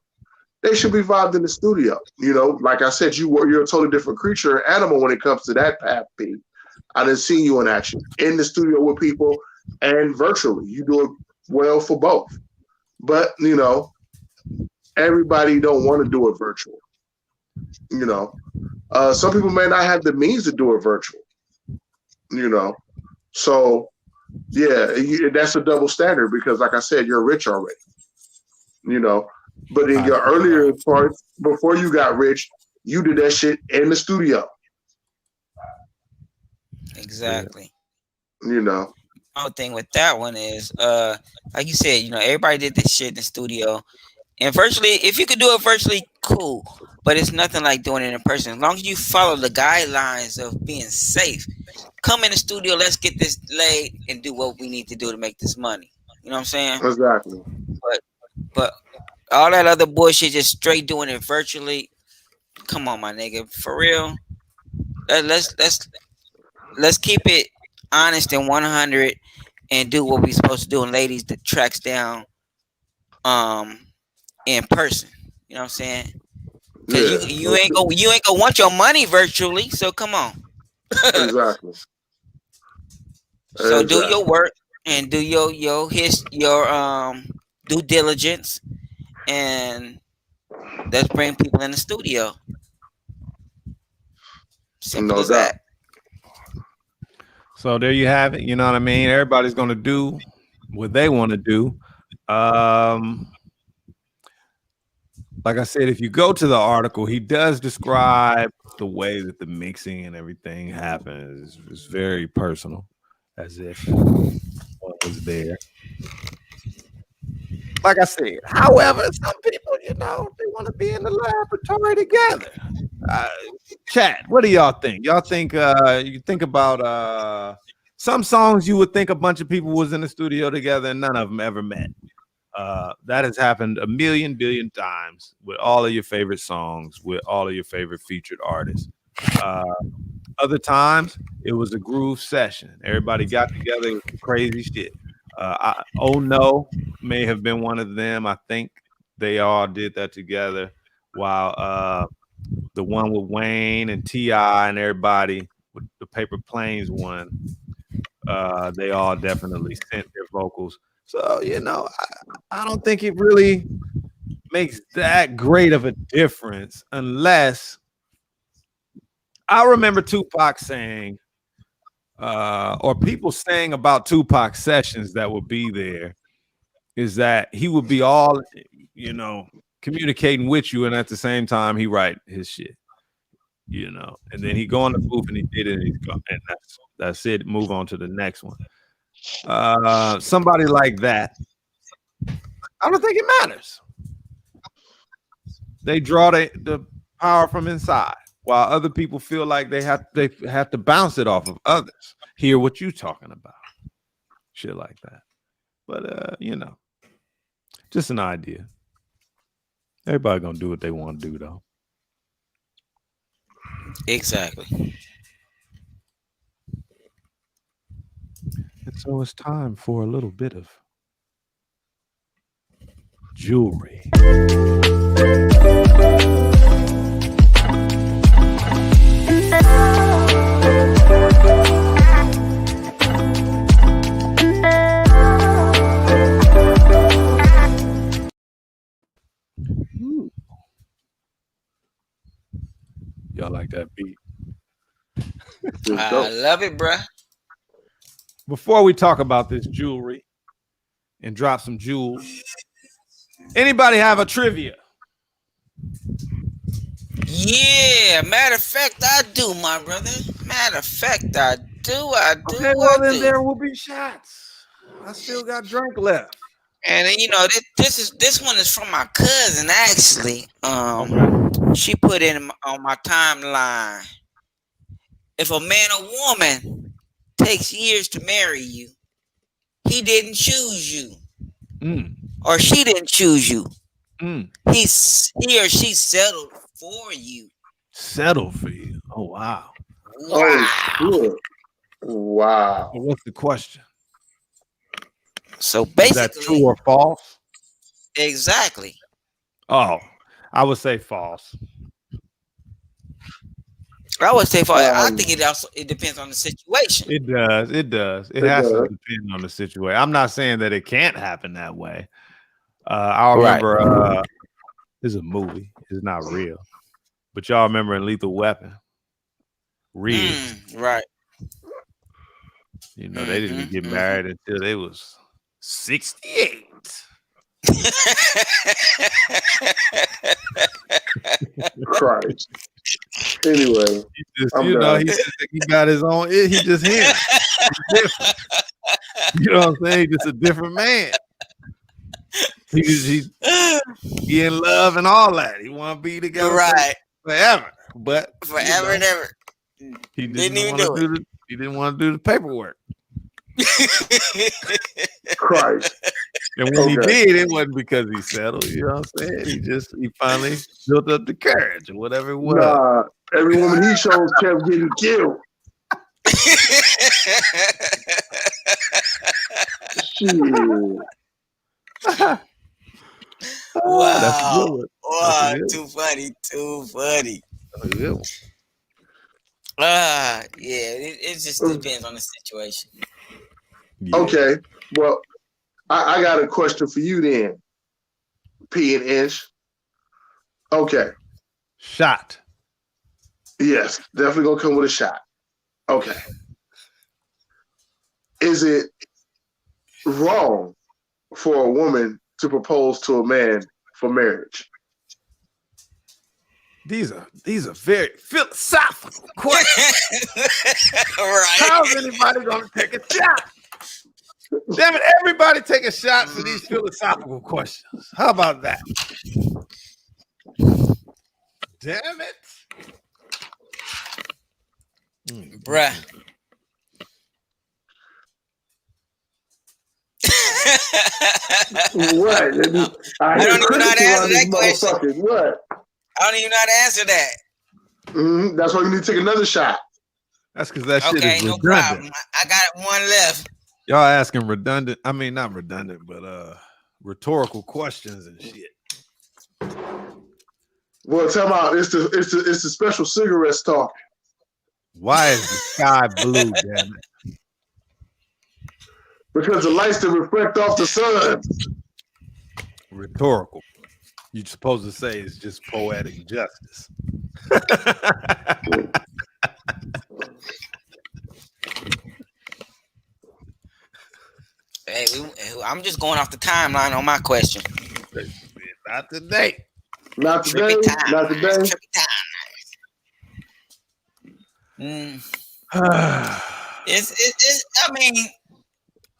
they should be vibed in the studio. Like I said, you're a totally different creature, animal when it comes to that path, P. I didn't see you in action in the studio with people and virtually. You do it well for both. But, everybody don't want to do it virtual. Some people may not have the means to do it virtual. So yeah, that's a double standard because, like I said, you're rich already. But in your earlier parts, before you got rich, you did that shit in the studio. Exactly. My whole thing with that one is, like you said, everybody did this shit in the studio, and virtually, if you could do it virtually, cool. But it's nothing like doing it in person. As long as you follow the guidelines of being safe, come in the studio, let's get this laid and do what we need to do to make this money. You know what I'm saying? Exactly. But all that other bullshit, just straight doing it virtually. Come on, my nigga, for real. Let's keep it honest and 100 and do what we supposed to do and lay these tracks down in person. You know what I'm saying? Because you ain't gonna want your money virtually, so come on. Exactly. So do your work and do your due diligence, and let's bring people in the studio. Simple as that. So there you have it. You know what I mean? Everybody's gonna do what they want to do. Like I said, if you go to the article, he does describe the way that the mixing and everything happens. It's very personal, as if one was there. like I said. However, some people, they want to be in the laboratory together. Chat, what do y'all think? Y'all think you think about some songs you would think a bunch of people was in the studio together and none of them ever met. That has happened a million billion times with all of your favorite songs, with all of your favorite featured artists. Other times it was a groove session. Everybody got together, it was crazy shit. Oh No may have been one of them. I think they all did that together. While the one with Wayne and T.I. and everybody with the Paper Planes one, they all definitely sent their vocals. So, I don't think it really makes that great of a difference unless I remember Tupac saying, or people saying about Tupac sessions that would be there, is that he would be all, communicating with you, and at the same time he write his shit, and then he go on the booth and he did it, and he's gone, and that's it. Move on to the next one. Somebody like that, I don't think it matters. They draw the power from inside, while other people feel like they have to bounce it off of others. Hear what you talking about, shit like that. But just an idea. Everybody gonna do what they want to do, though. Exactly. And so it's time for a little bit of jewelry. Y'all like that beat? I love it, bruh. Before we talk about this jewelry and drop some jewels, anybody have a trivia? Yeah, matter of fact, I do, my brother. Matter of fact, I do. Okay, well, then there will be shots. I still got drink left. And this one is from my cousin, actually. She put in on my timeline. If a man or woman takes years to marry you, he didn't choose you, or she didn't choose you. He or she settled for you. Settled for you. Oh wow. Oh, wow. Well, what's the question? So basically, is that true or false? Exactly. Oh, I would say false. I would say false. I think it depends on the situation. It does. It has to depend on the situation. I'm not saying that it can't happen that way. I remember this is a movie. It's not real. But y'all remember in Lethal Weapon? Reed. Right. They didn't get married until they was 68. Christ. Anyway, he got his own. He just him. You know what I'm saying? He's just a different man. He in love and all that. He want to be together forever, but forever and ever. He didn't even do it. He didn't want to do the paperwork. Christ. And when he did, it wasn't because he settled. You know what I'm saying? He finally built up the courage or whatever it was. Nah, every woman he chose kept getting killed. Shit. Wow. That's good. Wow. Too funny. Yeah, it just depends on the situation. Yeah. Okay. Well, I got a question for you then, P and Inch. Okay. Shot. Yes, definitely gonna come with a shot. Okay. Is it wrong for a woman to propose to a man for marriage? These are very philosophical questions. Right. How's anybody gonna take a shot? Damn it, everybody take a shot for these philosophical questions. How about that? Damn it. Bruh. What? I don't even know how to answer that question. What? I don't even know how to answer that. That's why you need to take another shot. That's because that shit is no redundant. problem. I got one left. Y'all asking redundant. I mean, not redundant, but rhetorical questions and shit. Well, tell me out. It's the special cigarettes talk. Why is the sky blue? Damn it! Because the lights that reflect off the sun. Rhetorical. You're supposed to say it's just poetic justice. Hey, I'm just going off the timeline on my question. Not today. Not today. Not today. It's. I mean,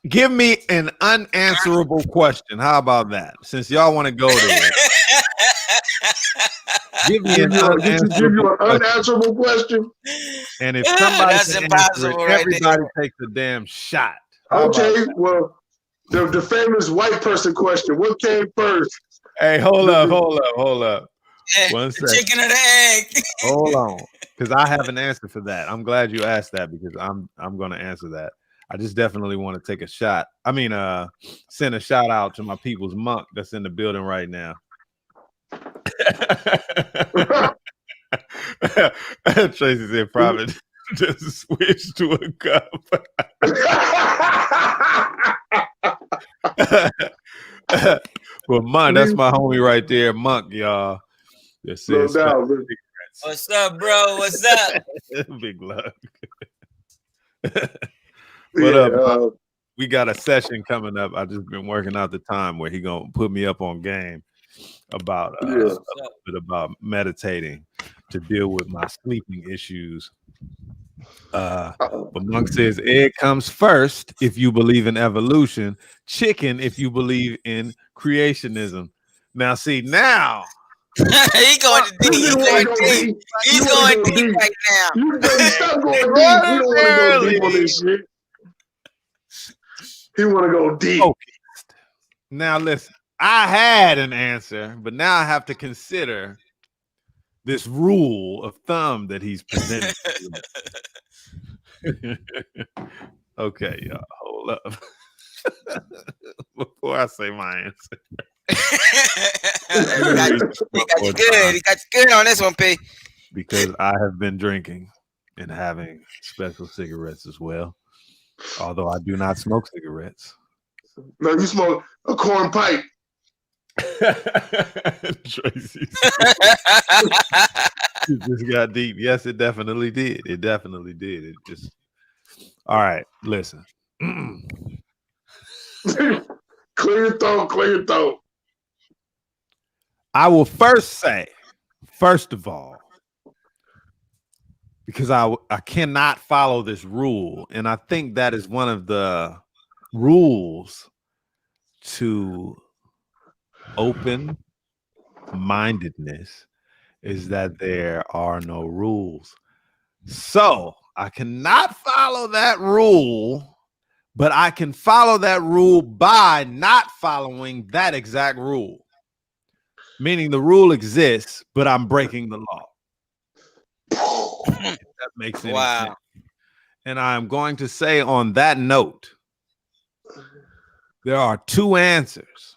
give me an unanswerable question. How about that? Since y'all want to go there, give me an unanswerable question. And if somebody that's impossible, it, everybody takes a damn shot. Okay, well, the famous white person question. What came first? Hey, hold up. One second. The chicken or the egg? Hold on, because I have an answer for that. I'm glad you asked that because I'm going to answer that. I just definitely want to take a shot. I mean, send a shout out to my people's monk that's in the building right now. Tracy said, "Private, just switch to a cup." Well, Monk, that's my homie right there, Monk, y'all. No doubt. What's up, bro? What's up? Big love. What up? We got a session coming up. I just been working out the time where he gonna put me up on game about a bit about meditating to deal with my sleeping issues. But Monk says egg comes first if you believe in evolution, chicken if you believe in creationism. Now, see, now he's going deep. He's going deep right now. Stop going deep. You don't want to go deep on this shit. He want to go deep. Focused. Now, listen, I had an answer, but now I have to consider this rule of thumb that he's presented. Okay, y'all, hold up. Before I say my answer. He got you good. He got you good on this one, P. Because I have been drinking and having special cigarettes as well. Although I do not smoke cigarettes. No, you smoke a corn pipe. Tracy. It just got deep. Yes, it definitely did. It definitely did. It just. All right, listen. Clear your throat. Clear your throat. I will first say, first of all, because I cannot follow this rule, and I think that is one of the rules to open-mindedness is that there are no rules. So I cannot follow that rule, but I can follow that rule by not following that exact rule. Meaning the rule exists, but I'm breaking the law. If that makes any sense. And I'm going to say on that note, there are two answers.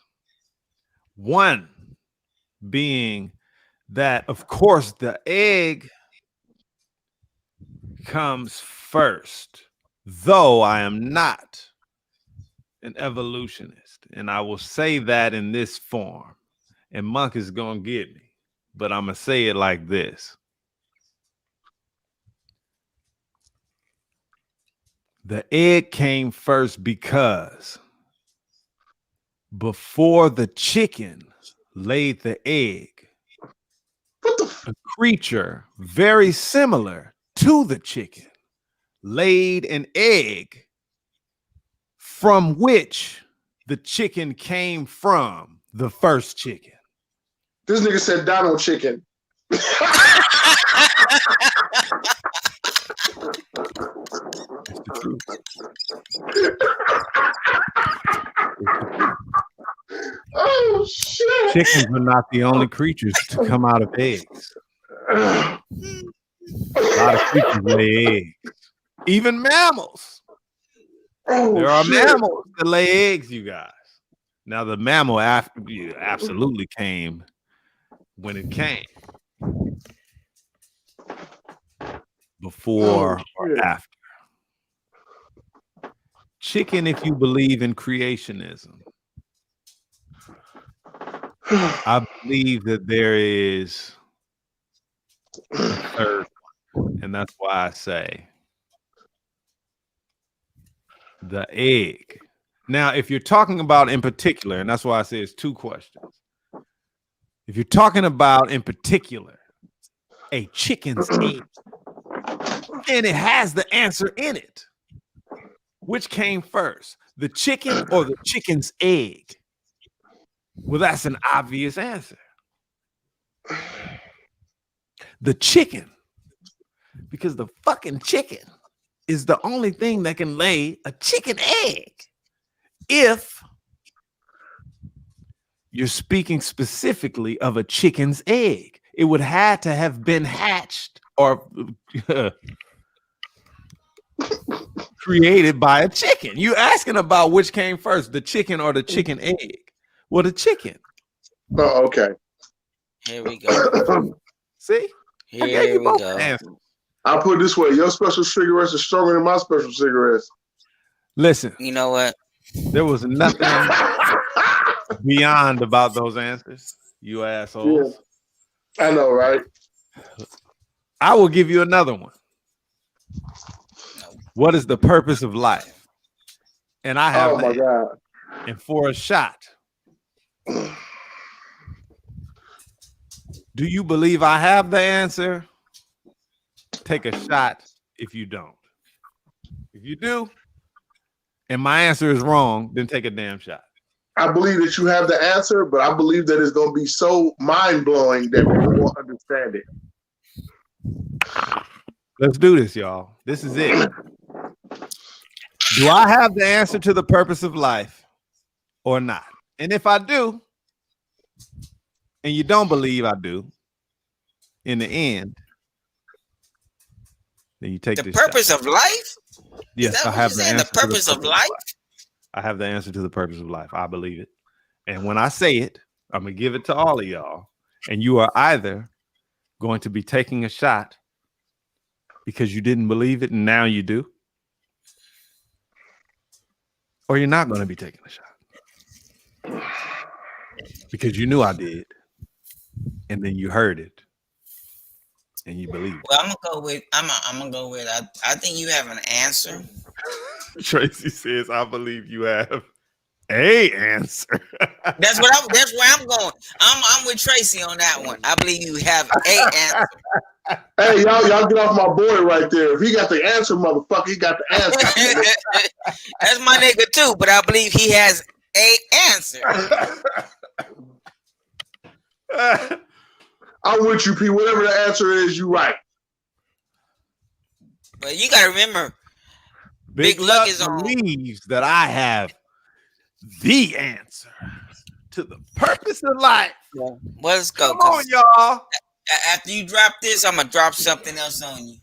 One being that, of course, the egg comes first, though I am not an evolutionist. And I will say that in this form. And Monk is going to get me, but I'm going to say it like this. The egg came first because before the chicken laid the egg, a creature very similar to the chicken laid an egg from which the chicken came from, the first chicken. This nigga said Donald chicken. Oh shit! Chickens are not the only creatures to come out of eggs. A lot of creatures lay eggs. Even mammals. There are mammals that lay eggs, you guys. Now the mammal absolutely came when it came. Before or after. Chicken, if you believe in creationism. I believe that there is a third one, and that's why I say the egg. Now, if you're talking about in particular, and that's why I say it's two questions. If you're talking about in particular a chicken's egg, and it has the answer in it, which came first, the chicken or the chicken's egg? Well, that's an obvious answer. The chicken, because the fucking chicken is the only thing that can lay a chicken egg. If you're speaking specifically of a chicken's egg, it would have to have been hatched or created by a chicken. You asking about which came first, the chicken or the chicken egg? Well, the chicken. Oh, okay. Here we go. See? Here we go. Answers. I'll put it this way. Your special cigarettes are stronger than my special cigarettes. Listen. You know what? There was nothing beyond about those answers, you assholes. Yeah. I know, right? I will give you another one. What is the purpose of life? And I have my God. And for a shot, do you believe I have the answer? Take a shot if you don't. If you do, and my answer is wrong, then take a damn shot. I believe that you have the answer, but I believe that it's going to be so mind-blowing that people won't understand it. Let's do this, y'all. This is it. Do I have the answer to the purpose of life or not? And if I do, and you don't believe I do, in the end, then you take the purpose shot. Of life? Yes, I have the answer. The purpose of life? I have the answer to the purpose of life. I believe it. And when I say it, I'm going to give it to all of y'all. And you are either going to be taking a shot because you didn't believe it and now you do, or you're not going to be taking a shot because you knew I did, and then you heard it and you believe it. Well, I'm gonna go with I think you have an answer. Tracy says, I believe you have a answer. That's where I'm going. I'm with Tracy on that one. I believe you have a answer. Hey, y'all get off my boy right there. If he got the answer, motherfucker, he got the answer. That's my nigga too, but I believe he has a answer. I'm with you, P. Whatever the answer is, you right. But you gotta remember, Big Luck is on. Believes that I have the answer to the purpose of life. Well, let's go. Come on, y'all. After you drop this, I'm gonna drop something else on you.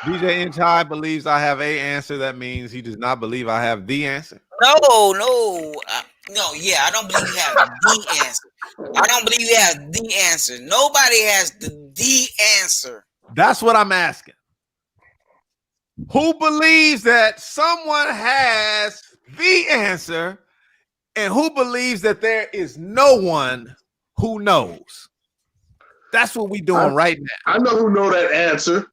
DJ N-Chai believes I have a answer. That means he does not believe I have the answer. No. Yeah, I don't believe you have the answer. I don't believe you have the answer. Nobody has the answer. That's what I'm asking. Who believes that someone has the answer, and who believes that there is no one who knows? That's what we're doing right now. I know who know that answer.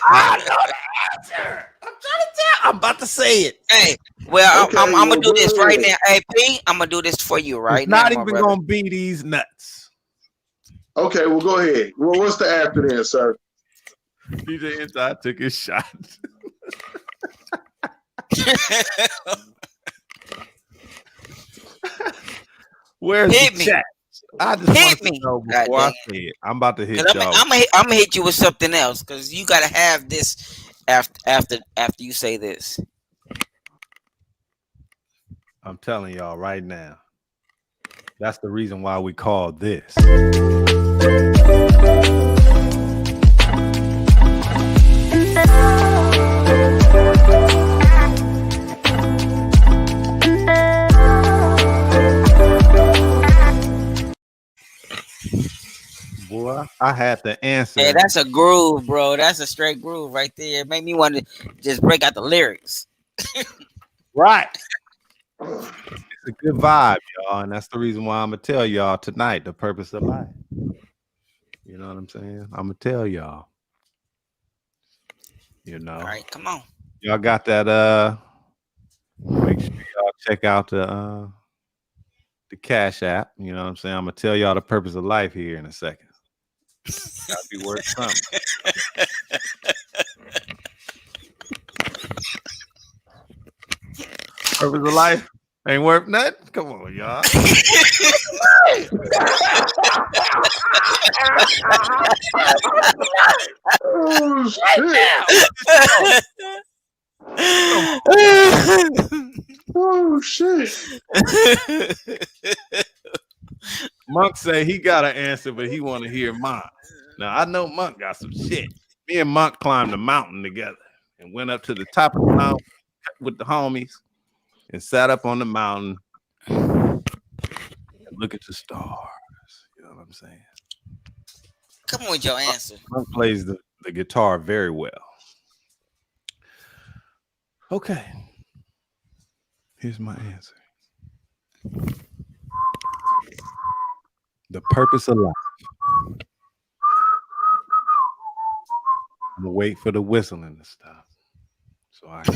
I know the answer. I'm trying to tell. I'm about to say it. Hey, well, okay, I'm gonna do this right now. Hey, P, I'm gonna do this for you right now. Not even gonna be these nuts. Okay, well, go ahead. Well, what's the answer then, sir? DJ Inside took his shot. Where's Hit the me. chat? I just Hit want to me. know before I say it. I'm about to hit y'all. I'm gonna hit you with something else because you gotta have this after you say this. I'm telling y'all right now. That's the reason why we call this. Boy, I had the answer. Hey, that's a groove, bro. That's a straight groove right there. It made me want to just break out the lyrics. Right. It's a good vibe, y'all. And that's the reason why I'm going to tell y'all tonight the purpose of life. You know what I'm saying? I'm going to tell y'all. You know. All right, come on. Y'all got that, make sure y'all check out the Cash App. You know what I'm saying? I'm going to tell y'all the purpose of life here in a second. Gotta be worth something. Purpose of life ain't worth nothing. Come on, y'all. Oh shit! Oh shit! Monk say he got an answer, but he want to hear mine. Now I know Monk got some shit. Me and Monk climbed the mountain together and went up to the top of the mountain with the homies and sat up on the mountain and look at the stars. You know what I'm saying? Come on with your answer. Monk plays the guitar very well. Okay. Here's my answer. The purpose of life. I'm gonna wait for the whistling to stop. So I can.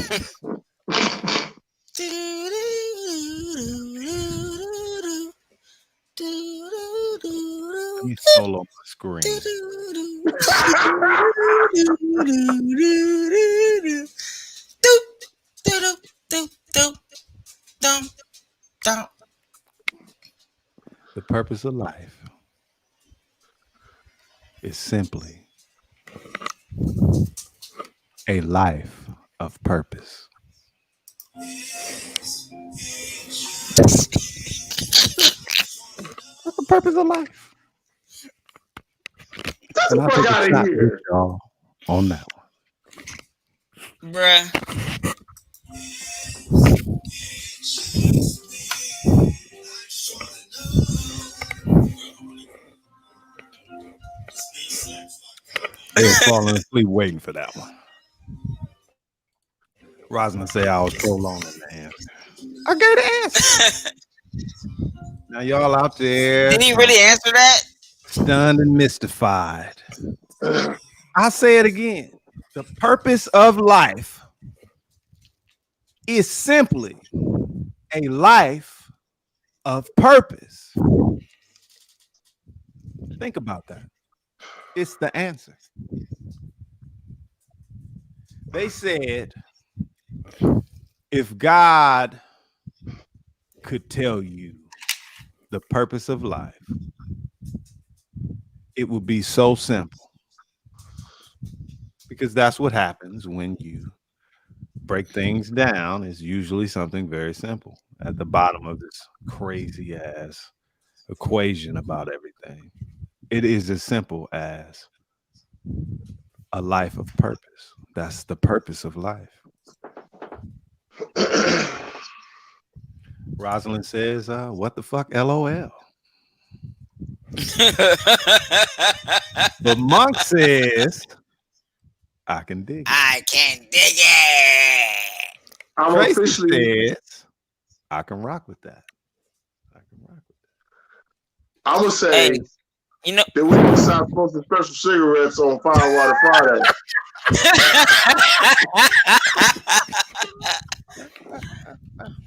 Let me solo my screen. The purpose of life is simply a life of purpose. That's the purpose of life. Get And the I fuck take out a of shot here, with y'all on that one. Bruh. They were falling asleep waiting for that one. Rosalind say I was prolonging the answer. I gave the answer. Now y'all out there. Did he really answer that? Stunned and mystified. I'll say it again. The purpose of life is simply a life of purpose. Think about that. It's the answer. They said, if God could tell you the purpose of life, it would be so simple. Because that's what happens when you break things down. It's usually something very simple at the bottom of this crazy ass equation about everything. It is as simple as a life of purpose. That's the purpose of life. Rosalind says, what the fuck, LOL. But Monk says, I can dig it. I can dig it. I'm Tracy officially. says, I can rock with that. I can rock with that. I'm gonna say, hey, you know, that we can stop smoking special cigarettes on FIREWATER Friday.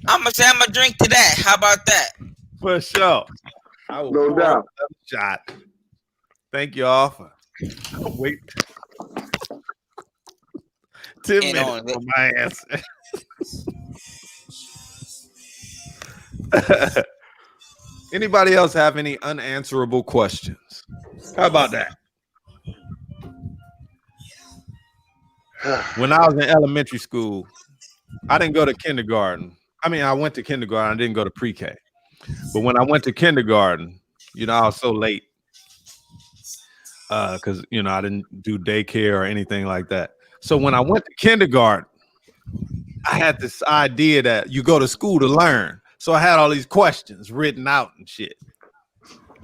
I'm gonna say I'm gonna drink to that. How about that? For sure. I will No doubt. shot. Thank you all for wait. 10 minutes for my answer. Anybody else have any unanswerable questions? How about that? When I was in elementary school, I didn't go to kindergarten. I mean, I went to kindergarten. I didn't go to pre-K. But when I went to kindergarten, you know, I was so late because, you know, I didn't do daycare or anything like that. So when I went to kindergarten, I had this idea that you go to school to learn. So I had all these questions written out and shit.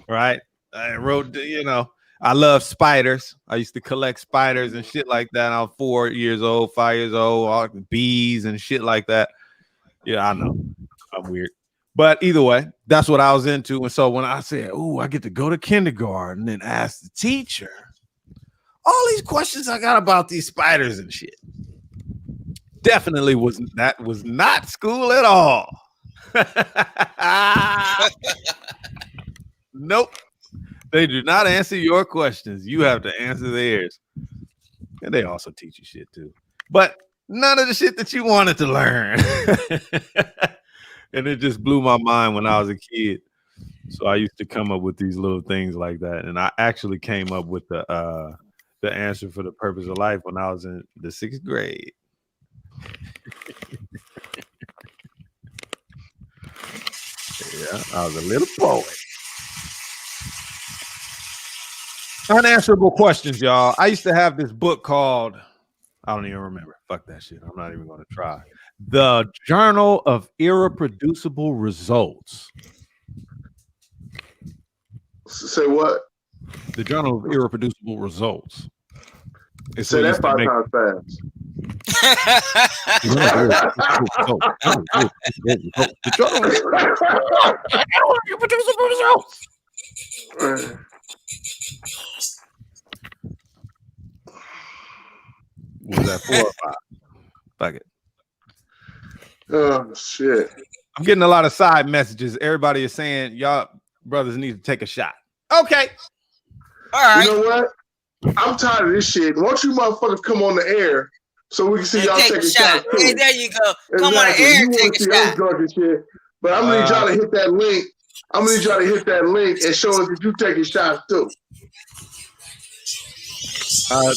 Right? I wrote, you know, I love spiders. I used to collect spiders and shit like that. I was 4 years old, 5 years old, all bees and shit like that. Yeah, I know. I'm weird. But either way, that's what I was into. And so when I said, oh, I get to go to kindergarten and ask the teacher all these questions I got about these spiders and shit. Definitely was not school at all. Nope. They do not answer your questions. You have to answer theirs. And they also teach you shit too. But none of the shit that you wanted to learn. And it just blew my mind when I was a kid. So I used to come up with these little things like that. And I actually came up with the answer for the purpose of life when I was in the 6th grade. Yeah, I was a little poet. Unanswerable questions, y'all. I used to have this book called, I don't even remember. Fuck that shit. I'm not even going to try. The Journal of Irreproducible Results. Say what? The Journal of Irreproducible Results. Say that 5 times fast. The Journal of Irreproducible Results. Was that 4 or 5? Fuck it. Oh shit! I'm getting a lot of side messages. Everybody is saying y'all brothers need to take a shot. Okay. All right. You know what? I'm tired of this shit. Why don't you motherfuckers come on the air so we can see y'all take a shot too? Hey, there you go. Come exactly. on the air and take a shot. Drunk and shit. But I'm gonna need y'all to hit that link. I'm gonna need y'all to hit that link and show us that you taking shots too.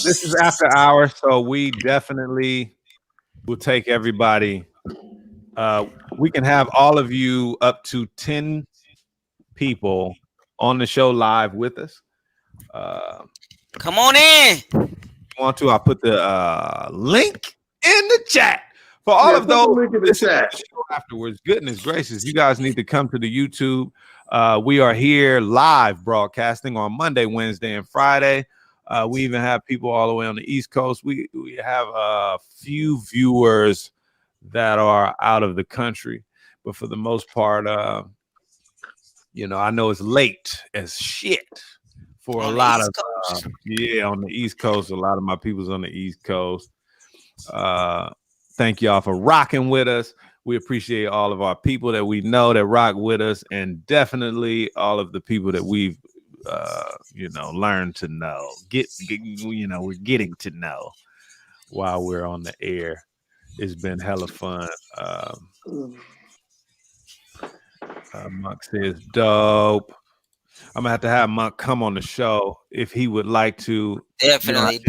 This is after hours, so we definitely will take everybody. We can have all of you up to 10 people on the show live with us. Come on in. If you want to? I'll put the link in the chat for all of those in the chat afterwards. Goodness gracious, you guys need to come to the YouTube. We are here live broadcasting on Monday, Wednesday, and Friday. We even have people all the way on the East Coast. We have a few viewers that are out of the country, but for the most part, you know, I know it's late as shit for a lot of on the East Coast. A lot of my people's on the East Coast. Thank y'all for rocking with us. We appreciate all of our people that we know that rock with us, and definitely all of the people that we've learn to know. We're getting to know while we're on the air. It's been hella fun. Monk says dope. I'm gonna have to have Monk come on the show if he would like to. Definitely.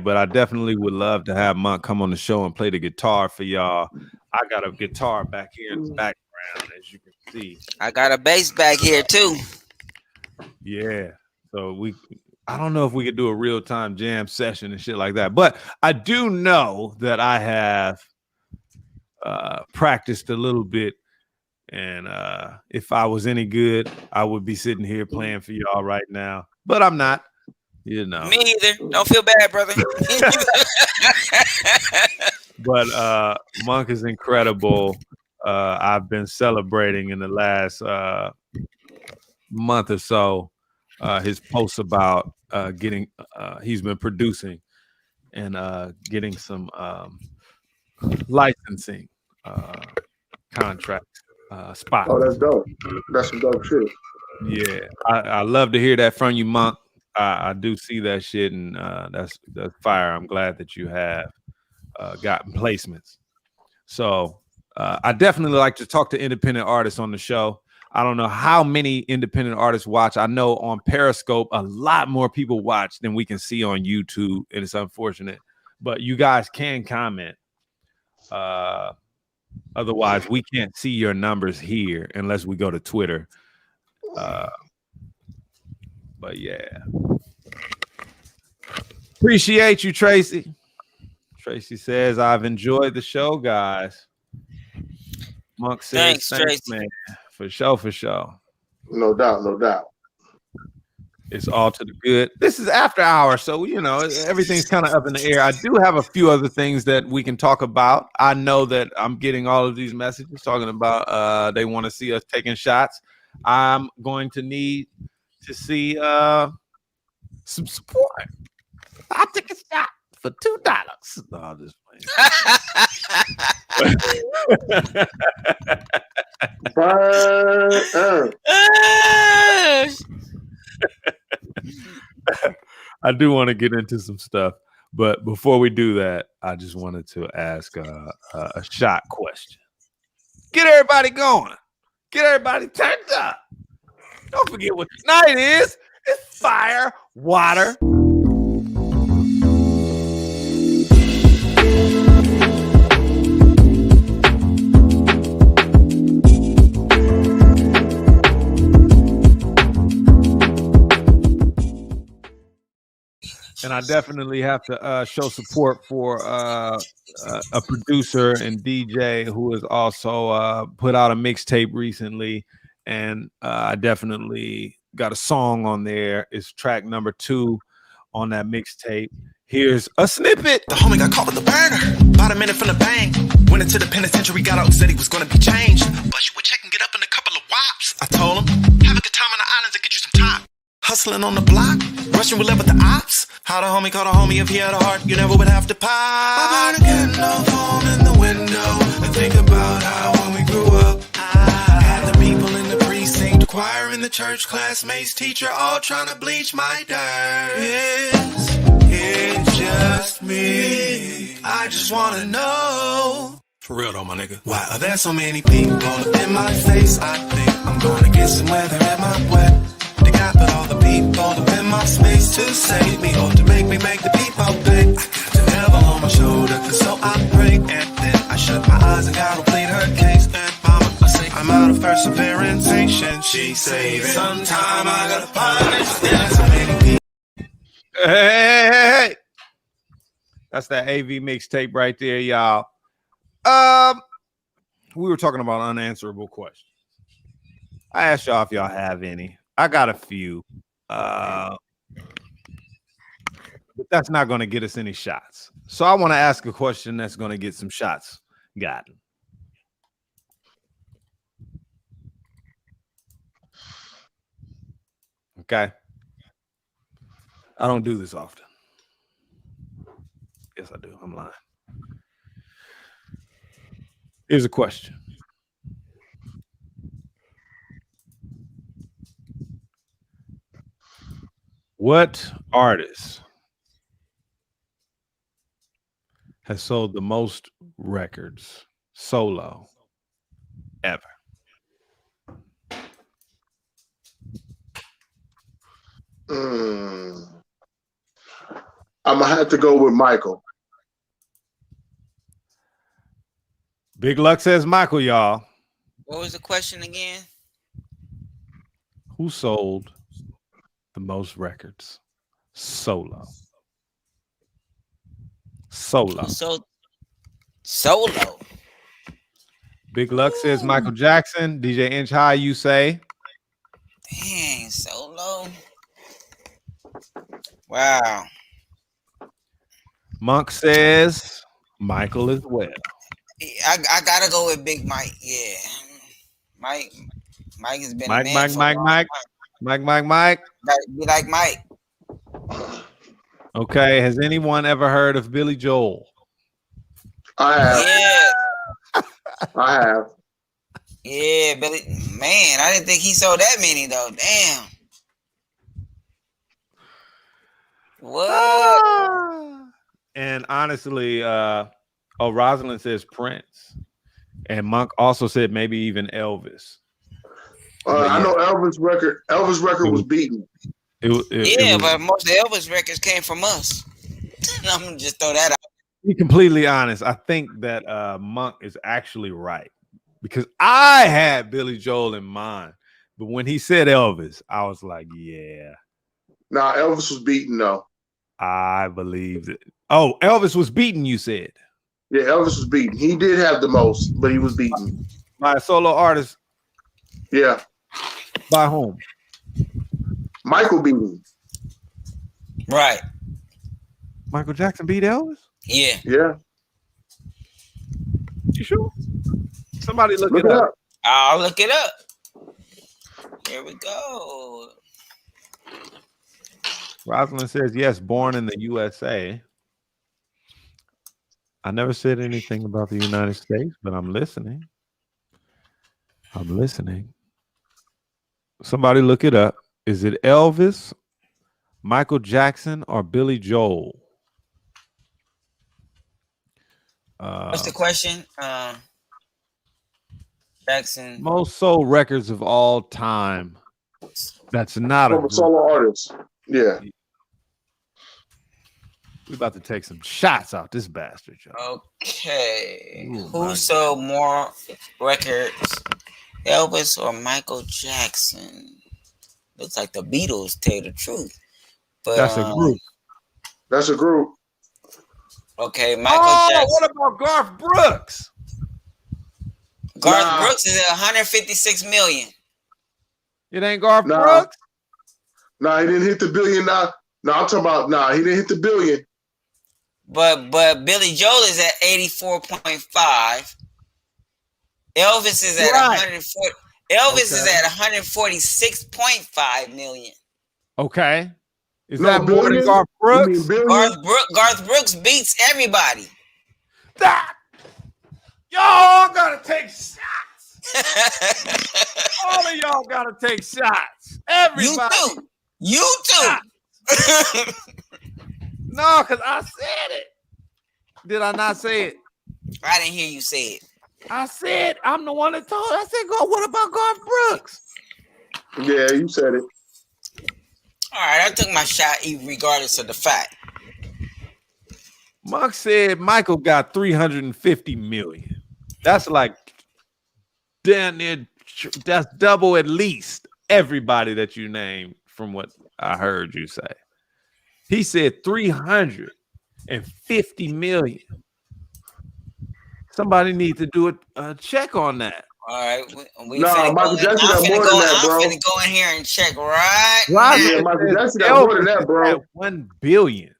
But I definitely would love to have Monk come on the show and play the guitar for y'all. I got a guitar back here in the background, as you can see. I got a bass back here too. Yeah, so I don't know if we could do a real-time jam session and shit like that, but I do know that I have practiced a little bit, and if I was any good, I would be sitting here playing for y'all right now, but I'm not, you know. Me either. Don't feel bad, brother. But Monk is incredible. I've been celebrating in the last month or so his posts about he's been producing and getting some licensing contract spots. Oh, that's dope. That's some dope shit. Yeah, I love to hear that from you, Monk. I do see that shit, and that's fire. I'm glad that you have. gotten placements. So I definitely like to talk to independent artists on the show. I don't know how many independent artists watch. I know on Periscope, a lot more people watch than we can see on YouTube, and it's unfortunate. But you guys can comment. Otherwise, we can't see your numbers here unless we go to Twitter. But yeah. Appreciate you, Tracy. Tracy says, I've enjoyed the show, guys. Monk says, thanks Tracy. Man. For sure. No doubt. It's all to the good. This is after hours, so everything's kind of up in the air. I do have a few other things that we can talk about. I know that I'm getting all of these messages talking about they want to see us taking shots. I'm going to need to see some support. I'll take a shot for $2. No, I'll just I do want to get into some stuff, but before we do that, I just wanted to ask a shot question. Get everybody going. Get everybody turned up. Don't forget what tonight is. It's Fire, Water. And I definitely have to show support for a producer and DJ who has also put out a mixtape recently. And I definitely got a song on there. It's track number 2 on that mixtape. Here's a snippet. The homie got caught with the burner. About a minute from the bang. Went into the penitentiary, got out, said he was going to be changed. But you would check and get up in a couple of wops. I told him, have a good time on the islands and get you some time. Hustling on the block, rushing with love with the ops. How the homie called a homie if he had a heart, you never would have to pop. About to get off home in the window and think about how when we grew up. And the people in the precinct, choir in the church, classmates, teacher, all trying to bleach my dirt. It's just me. I just want to know. For real though, my nigga. Why are there so many people in my face? I think I'm gonna get some weather in my wet. They got but all the people up in my space to save me or to make me make the people pay. I got the devil on my shoulder, so I pray. And then I shut my eyes and God will plead her case. And mama, I say, I'm out of perseverance, and she saving. Sometime I gotta punish. There's so many people. Hey. That's that AV mixtape right there, y'all. We were talking about unanswerable questions. I asked y'all if y'all have any. I got a few, but that's not going to get us any shots. So I want to ask a question that's going to get some shots gotten. Okay. I don't do this often. Yes, I do. I'm lying. Here's a question. What artist has sold the most records solo ever? I'm gonna have to go with Michael. Big Luck says Michael, y'all. What was the question again? Who sold the most records solo? Solo. Solo. Big Luck says Michael Jackson. DJ Inch High, you say? Dang, solo. Wow. Monk says Michael as well. I gotta go with Big Mike. Yeah, Mike has been Mike. Be like Mike. Okay. Has anyone ever heard of Billy Joel? I have. Yeah. I have. Yeah, Billy. Man, I didn't think he sold that many though. Damn. What? And honestly, Oh, Rosalind says Prince. And Monk also said maybe even Elvis. I know Elvis' record. Elvis' record was beaten. But most of Elvis records came from us. I'm gonna just throw that out. To be completely honest, I think that Monk is actually right because I had Billy Joel in mind, but when he said Elvis, I was like, yeah. Nah, Elvis was beaten though. I believe it. Oh, Elvis was beaten, you said. Yeah, Elvis was beaten. He did have the most, but he was beaten. By a solo artist? Yeah. By whom? Michael beat him. Right. Michael Jackson beat Elvis? Yeah. Yeah. You sure? Somebody look it up. I'll look it up. Here we go. Rosalind says, yes, born in the USA. I never said anything about the United States, but I'm listening. I'm listening. Somebody look it up. Is it Elvis, Michael Jackson, or Billy Joel? What's the question? Jackson. Most sold records of all time. That's not a solo artist. Yeah. We're about to take some shots out this bastard, y'all. Okay. Who sold more records, Elvis or Michael Jackson? Looks like the Beatles, tell the truth. But that's a group. That's a group. Okay, Michael Jackson. What about Garth Brooks? Garth Brooks is at 156 million. It ain't Garth Brooks? Nah, he didn't hit the billion. No, I'm talking about, he didn't hit the billion. But Billy Joel is at 84.5. Elvis is at 140. Elvis is at 146.5 million. Okay. Is that more than Garth Brooks? Garth Brooks beats everybody. Y'all gotta take shots. All of y'all gotta take shots. Everybody. You too. No, because I said it. Did I not say it? I didn't hear you say it. I said, I'm the one that told. I said, what about Garth Brooks? Yeah, you said it. All right, I took my shot regardless of the fact. Monk said Michael got 350 million. That's like damn near, that's double at least everybody that you named from what I heard you say. He said 350 million. Somebody needs to do a check on that. All right, Michael Jackson got more than that, bro. I'm finna go in here and check right now. Yeah, Michael Jackson got more than that, bro. 1 billion.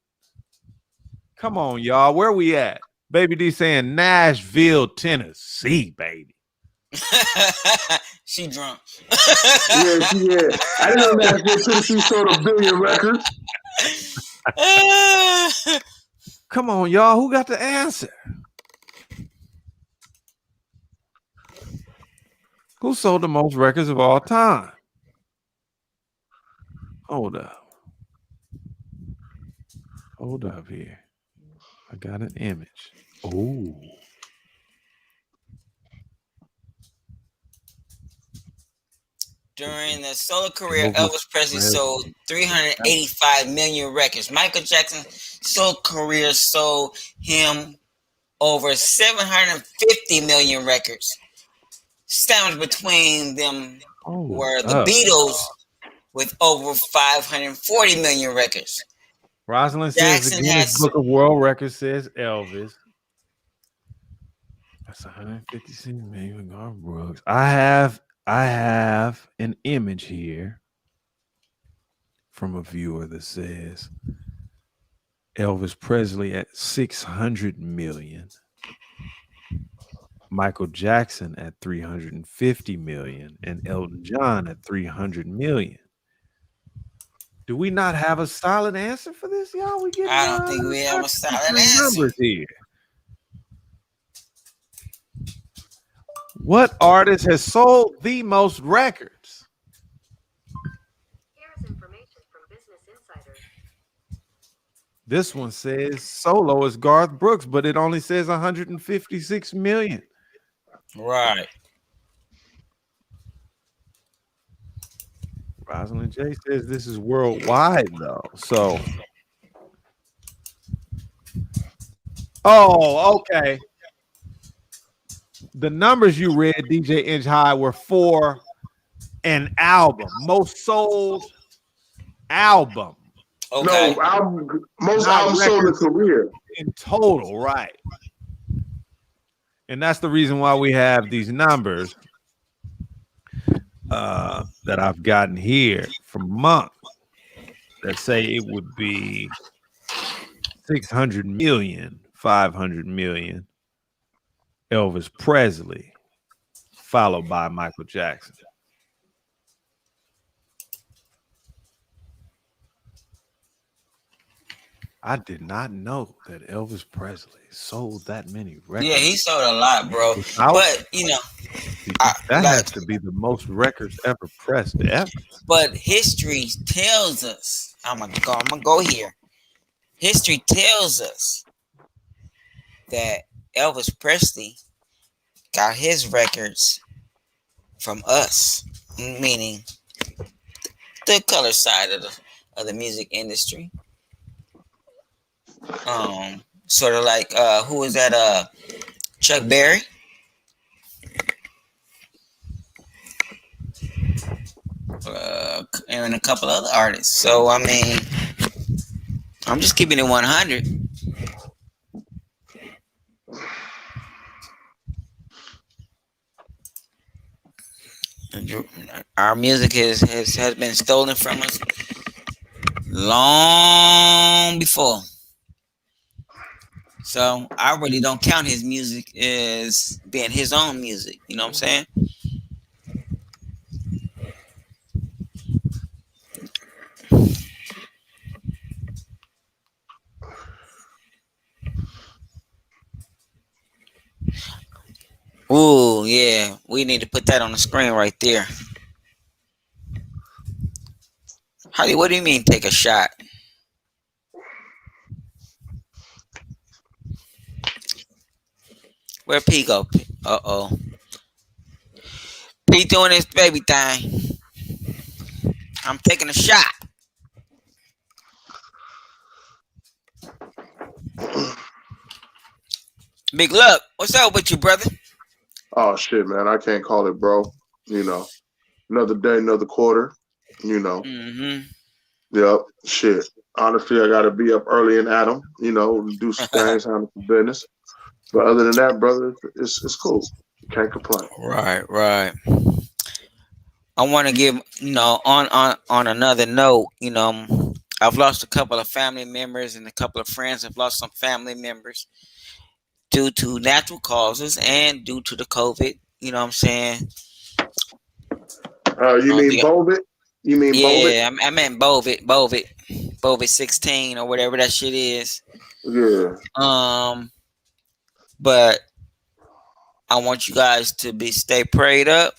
Come on, y'all. Where we at? Baby D saying Nashville, Tennessee, baby. She drunk. Yeah, she is. I didn't know Nashville, Tennessee sold 1 billion records. Come on, y'all. Who got the answer? Who sold the most records of all time? Hold up. Hold up here. I got an image. Oh. During the solo career, Elvis Presley sold 385 million records. Michael Jackson's solo career sold him over 750 million records. Sandwiched between them were the Beatles with over 540 million records. Rosalind says the Guinness Book of World Records says Elvis. That's 156 million Garth Brooks. I have an image here from a viewer that says Elvis Presley at 600 million. Michael Jackson at 350 million and Elton John at 300 million. Do we not have a solid answer for this, y'all? I don't think we have a solid answer here. What artist has sold the most records? Here's information from Business Insider. This one says solo is Garth Brooks, but it only says 156 million. Right. Rosalind J says this is worldwide though. So, okay. The numbers you read, DJ Inch High, were for an album, most sold album. Okay. No, most albums sold in career. In total, right. And that's the reason why we have these numbers that I've gotten here from Monk that say it would be 600 million, 500 million, Elvis Presley, followed by Michael Jackson. I did not know that Elvis Presley sold that many records. Yeah, he sold a lot, bro. But you know, that has to be the most records ever pressed ever. But history tells us, I'm gonna go here. History tells us that Elvis Presley got his records from us, meaning the color side of the music industry. Sort of like who was that? Chuck Berry. And a couple other artists. So I mean, I'm just keeping it 100. Our music has been stolen from us long before. So I really don't count his music as being his own music. You know what I'm saying? Ooh, yeah. We need to put that on the screen right there. What do you mean take a shot? Where P go? Uh-oh. P doing his baby thing. I'm taking a shot. Big Luck, what's up with you, brother? Oh, shit, man. I can't call it, bro. You know, another day, another quarter, you know. Mm-hmm. Yep, shit. Honestly, I got to be up early in Adam, you know, do some things, handle some business. But other than that, brother, it's cool. Can't complain. Right. I want to give, you know, on another note, you know, I've lost a couple of family members and a couple of friends have lost some family members due to natural causes and due to the COVID. You know what I'm saying? You mean Bovid? You mean Bovid? Yeah, I meant Bovid 16 or whatever that shit is. Yeah. But I want you guys to stay prayed up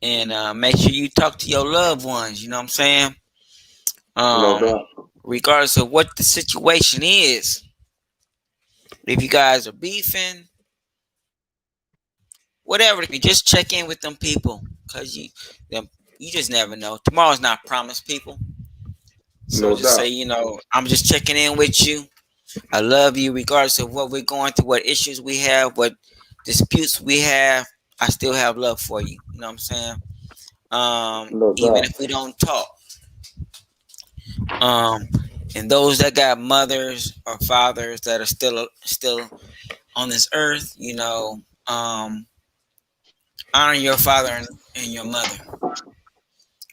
and make sure you talk to your loved ones. You know what I'm saying? No doubt. Regardless of what the situation is, if you guys are beefing, whatever, you just check in with them people because you just never know. Tomorrow's not promised, people. So No just doubt. say, you know, I'm just checking in with you. I love you regardless of what we're going through, what issues we have, what disputes we have. I still have love for you. You know what I'm saying? Even if we don't talk. And those that got mothers or fathers that are still on this earth, you know, honor your father and your mother,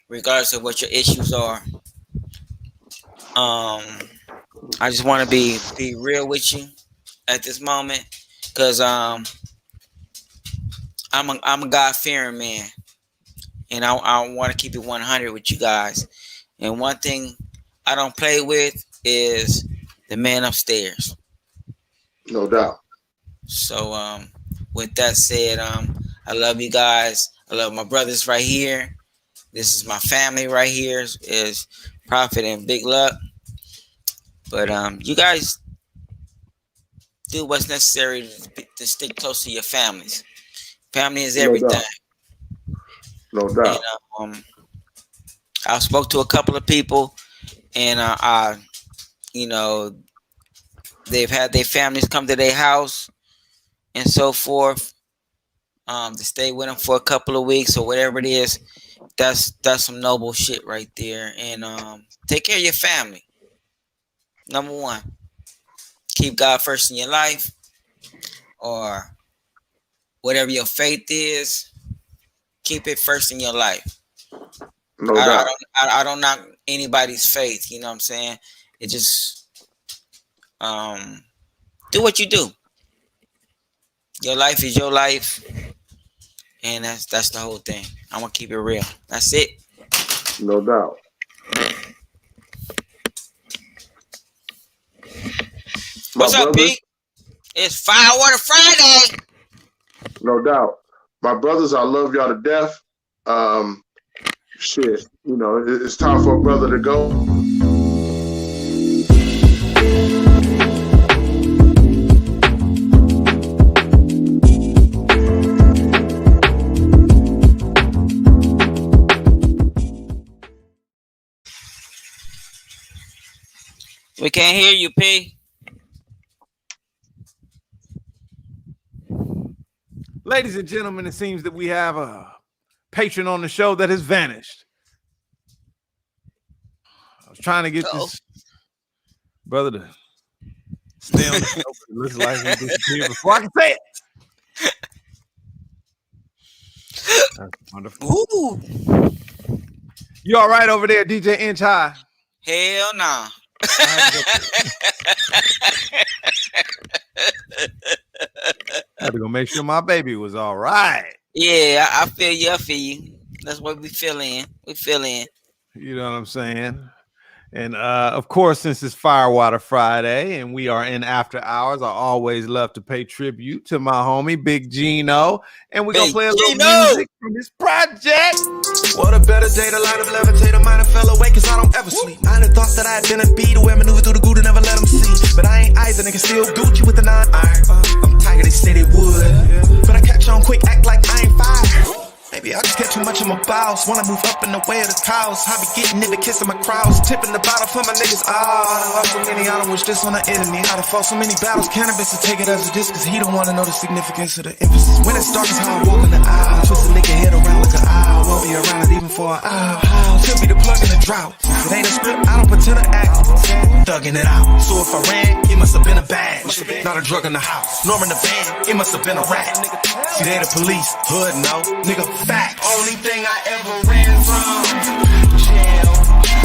regardless of what your issues are. I just want to be real with you at this moment, because I'm a God-fearing man, and I want to keep it 100 with you guys. And one thing I don't play with is the man upstairs. No doubt. So with that said, I love you guys. I love my brothers right here. This is my family right here. Is Prophet and Big Luck. But you guys do what's necessary to stick close to your families. Family is everything. No doubt. And, I spoke to a couple of people, and they've had their families come to their house and so forth, to stay with them for a couple of weeks or whatever it is. That's some noble shit right there. And take care of your family. Number one, keep God first in your life, or whatever your faith is, keep it first in your life. No doubt. I don't knock anybody's faith. You know what I'm saying? It just do what you do. Your life is your life, and that's the whole thing. I'm gonna keep it real. That's it. No doubt. What's up, Pete? It's Firewater Friday. No doubt. My brothers, I love y'all to death. Shit, it's time for a brother to go. We can't hear you, P. Ladies and gentlemen, it seems that we have a patron on the show that has vanished. I was trying to get this brother to stay on the show, but it looks like he disappeared before I can say it. That's wonderful. Ooh. You all right over there, DJ Inch High? Hell nah. I had to go make sure my baby was all right. Yeah, I feel you. I feel you. That's what we feel in. We feel in. You know what I'm saying? And of course, since it's Firewater Friday and we are in after hours, I always love to pay tribute to my homie Big Gino, and we're gonna play a little music from this project. What a better day to light up, levitate a mind and fell away, cause I don't ever sleep. I done thought that I had been a B, the way I maneuver through the goo to never let them see. But I ain't eyes, a nigga still Gucci with the 9 iron. I'm tired, they say they would, but I catch on quick, act like I ain't fire. Maybe I just get too much of my bowels. Wanna move up in the way of the cows. I be getting it, but kissing my crowds. Tipping the bottle for my niggas. I lost so many, I don't wish this on an enemy. I done fought so many battles. Cannabis to take it as a disc, cause he don't wanna know the significance of the emphasis. When it's dark, is how I walk in the aisle. Twist a nigga head around like an owl. Won't be around it even for an hour. Could be the plug in the drought. If it ain't a script, I don't pretend to act. Thugging it out. So if I ran, it must have been a bag. Not a drug in the house. Nor in the van, it must have been a rat. See, they the police. Hood, no. Nigga, fact. Only thing I ever ran from jail.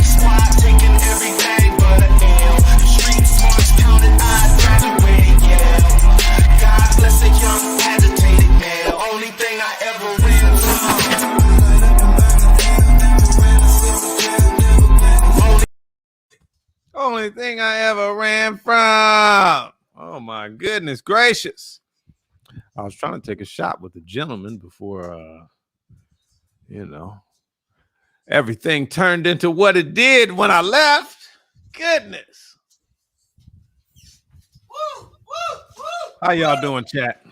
Squad taking everything but an L. Street smarts counted, I graduated, yeah. God bless a young agitated man. Only thing I ever ran from. Only thing I ever ran from. Oh my goodness gracious. I was trying to take a shot with the gentleman before everything turned into what it did when I left. Goodness. Woo, woo, woo, how y'all doing, chat?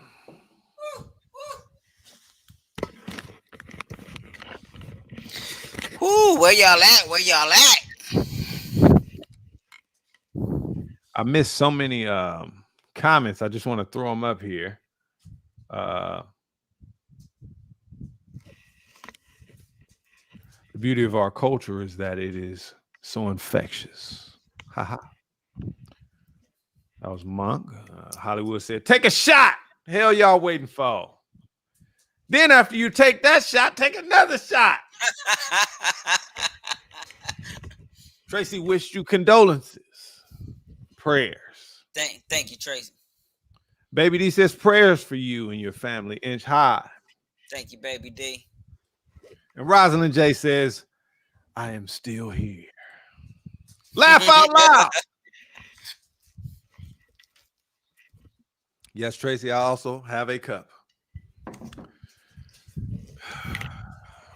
Ooh, where y'all at? Where y'all at? I missed so many comments. I just want to throw them up here. The beauty of our culture is that it is so infectious. Haha. That was Monk. Hollywood said, take a shot. Hell y'all waiting for? Then after you take that shot, take another shot. Tracy wished you condolences. Prayers. Thank you, Tracy. Baby D says prayers for you and your family. Inch High. Thank you, Baby D. And Rosalind J says, I am still here. Laugh out loud. Yes, Tracy, I also have a cup.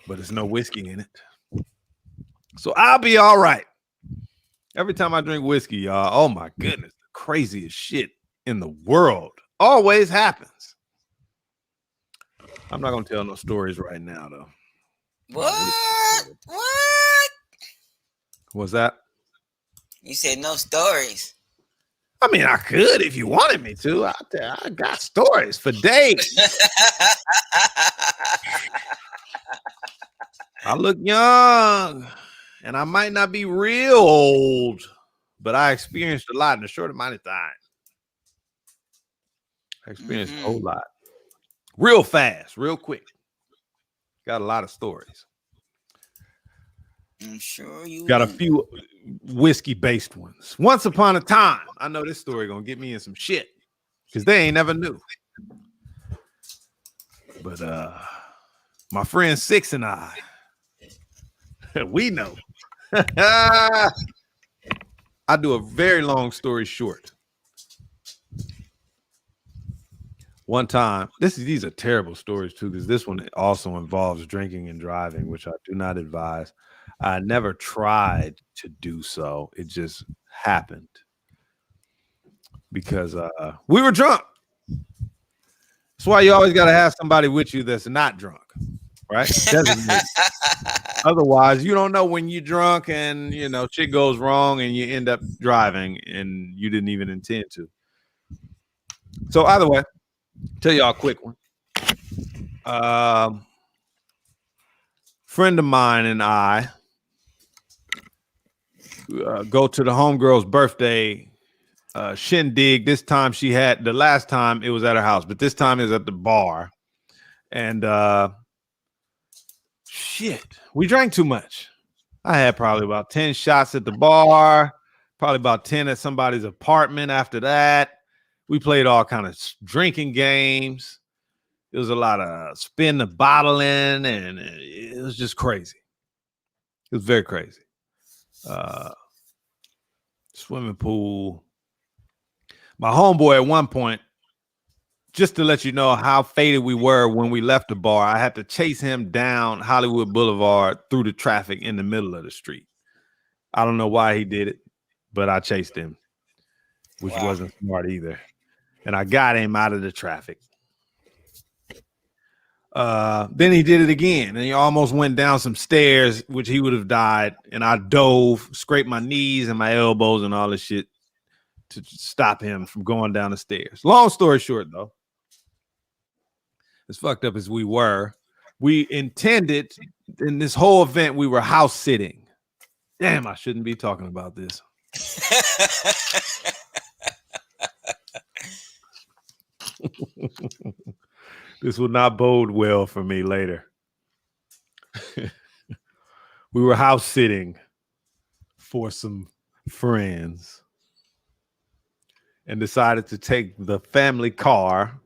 But there's no whiskey in it. So I'll be all right. Every time I drink whiskey, y'all, oh my goodness, the craziest shit in the world always happens. I'm not gonna tell no stories right now, though. What? What's that? You said no stories. I mean, I could if you wanted me to. I got stories for days. I look young, and I might not be real old, but I experienced a lot in a short amount of time. I experienced a whole lot. Real fast, real quick. Got a lot of stories. I'm sure you got a few whiskey-based ones. Once upon a time, I know this story gonna get me in some shit because they ain't never knew. But my friend Six and I, we know. I do a very long story short. One time, these are terrible stories too, because this one also involves drinking and driving, which I do not advise. I never tried to do so. It just happened because we were drunk. That's why you always got to have somebody with you that's not drunk, right? Otherwise, you don't know when you're drunk and, you know, shit goes wrong and you end up driving and you didn't even intend to. So either way, tell y'all a quick one. Friend of mine and I go to the homegirl's birthday shindig. This time the last time it was at her house, but this time it was at the bar. And we drank too much. I had probably about 10 shots at the bar, probably about 10 at somebody's apartment after that. We played all kind of drinking games. It was a lot of spin the bottle in, and it was just crazy. It was very crazy. Swimming pool. My homeboy at one point, just to let you know how faded we were when we left the bar, I had to chase him down Hollywood Boulevard through the traffic in the middle of the street. I don't know why he did it, but I chased him, which wasn't smart either. And I got him out of the traffic. Then he did it again, and he almost went down some stairs, which he would have died. And I dove, scraped my knees and my elbows and all this shit to stop him from going down the stairs. Long story short, though, as fucked up as we were, we intended in this whole event, we were house sitting. Damn, I shouldn't be talking about this. This will not bode well for me later. We were house sitting for some friends and decided to take the family car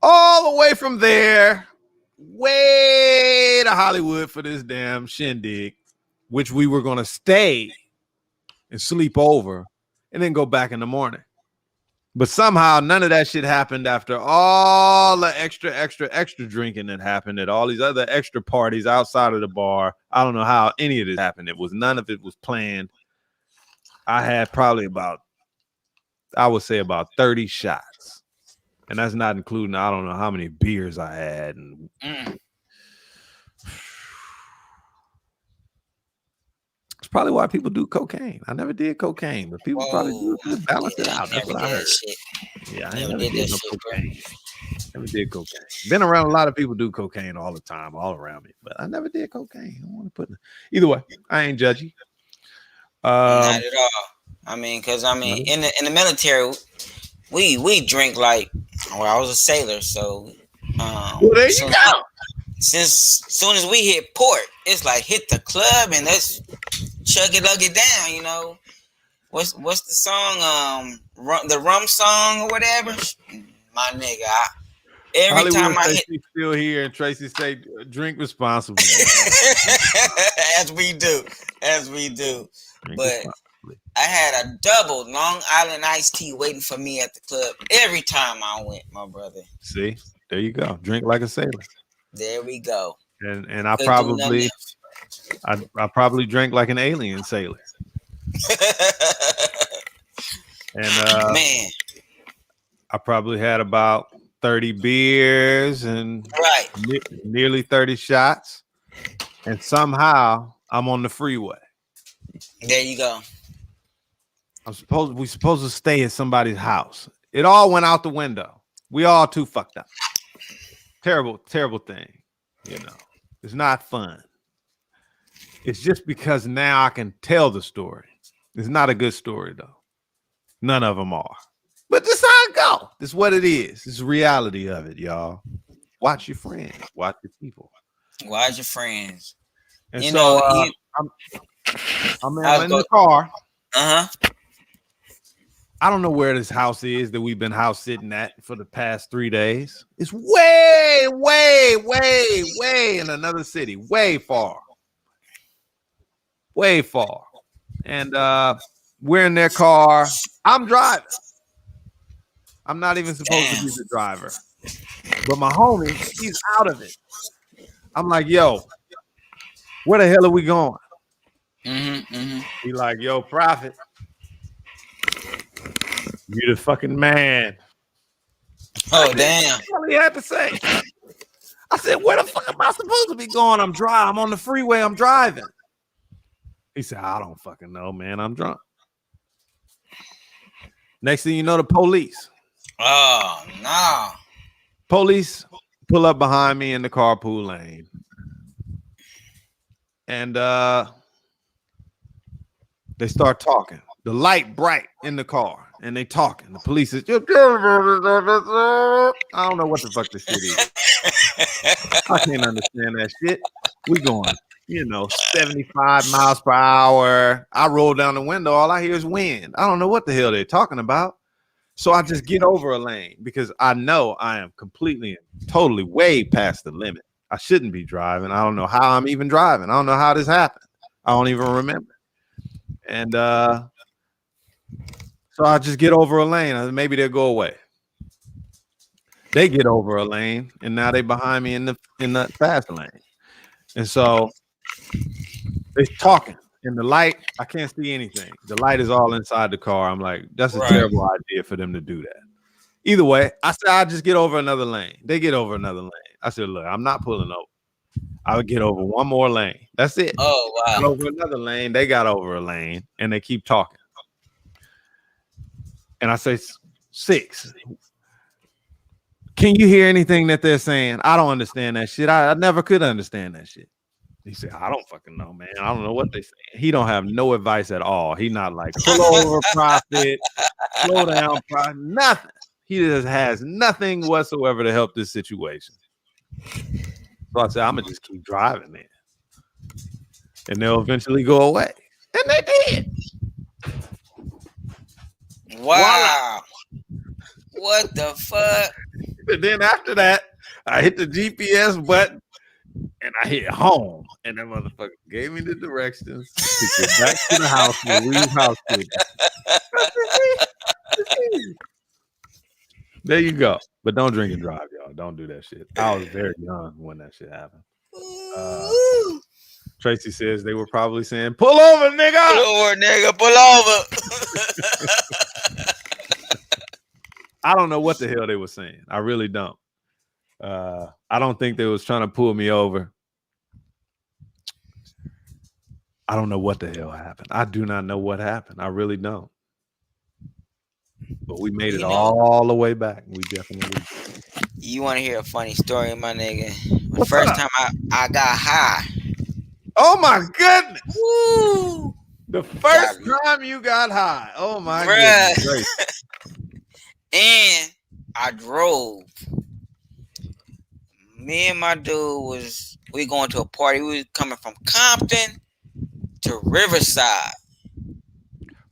all the way from there, way to Hollywood for this damn shindig, which we were going to stay and sleep over and then go back in the morning. But somehow none of that shit happened after all the extra drinking that happened at all these other extra parties outside of the bar. I don't know how any of this happened. None of it was planned. I had probably about 30 shots. And that's not including, I don't know how many beers I had. And it's probably why people do cocaine. I never did cocaine, but people probably do it to balance it out. That's what I heard. Yeah, I never did no cocaine. Never did cocaine. Been around a lot of people do cocaine all the time, all around me, but I never did cocaine. I don't want to put either way. I ain't judgy. Not at all. I mean, because in the military, we drink like. Well, I was a sailor, so. Well, there you go. Since soon as we hit port, it's like hit the club and let's chug it, lug it down. You know, what's the song? The rum song or whatever. My nigga, every Hollywood time I hit, still here, and Tracy say, "Drink responsibly." as we do. Drink but I had a double Long Island iced tea waiting for me at the club every time I went, my brother. See, there you go. Drink like a sailor. There we go. And I probably drank like an alien sailor. And man, I probably had about 30 beers and nearly 30 shots. And somehow I'm on the freeway. There you go. We supposed to stay at somebody's house. It all went out the window. We all too fucked up. Terrible, terrible thing. You know, it's not fun. It's just because now I can tell the story. It's not a good story though. None of them are. But this is how it go. This is what it is. This is the reality of it, y'all. Watch your friends. Watch your people. Watch your friends. And I'm in the car. I don't know where this house is that we've been house sitting at for the past 3 days. It's way in another city. Way far. And we're in their car. I'm driving. I'm not even supposed to be the driver. But my homie, he's out of it. I'm like, yo, where the hell are we going? He like, yo, Prophet, you the fucking man. Oh, damn. That's all he had to say. I said, where the fuck am I supposed to be going? I'm on the freeway. I'm driving. He said, I don't fucking know, man. I'm drunk. Next thing you know, the police. Oh, no. Police pull up behind me in the carpool lane. And they start talking. The light bright in the car. And they talking. The police is, I don't know what the fuck this shit is. I can't understand that shit. We going, 75 miles per hour. I roll down the window. All I hear is wind. I don't know what the hell they're talking about. So I just get over a lane because I know I am completely and totally way past the limit. I shouldn't be driving. I don't know how I'm even driving. I don't know how this happened. I don't even remember. And so I just get over a lane. Maybe they'll go away. They get over a lane, and now they behind me in the fast lane. And so they're talking. In the light, I can't see anything. The light is all inside the car. I'm like, that's a terrible idea for them to do that. Either way, I said, I'll just get over another lane. They get over another lane. I said, look, I'm not pulling over. I would get over one more lane. That's it. Oh, wow. Got over another lane. They got over a lane, and they keep talking. And I say, 6. Can you hear anything that they're saying? I don't understand that shit. I never could understand that shit. He said, I don't fucking know, man. I don't know what they say. He don't have no advice at all. He not like, pull over, Prophet, slow down, Prophet, nothing. He just has nothing whatsoever to help this situation. So I said, I'm going to just keep driving, man. And they'll eventually go away. And they did. Wow. What the fuck? And then after that, I hit the GPS button and I hit home. And that motherfucker gave me the directions to get back to the house and leave house. There you go. But don't drink and drive, y'all. Don't do that shit. I was very young when that shit happened. Tracy says they were probably saying, pull over, nigga. Pull over, nigga. Pull over. I don't know what the hell they were saying. I really don't. I don't think they was trying to pull me over. I don't know what the hell happened. I do not know what happened. I really don't. But we made it all the way back. We definitely did. You want to hear a funny story, my nigga? The first time I got high. Oh, my goodness. Woo. The first time you got high. Oh, my goodness. And I drove. Me and my dude we going to a party. We was coming from Compton to Riverside.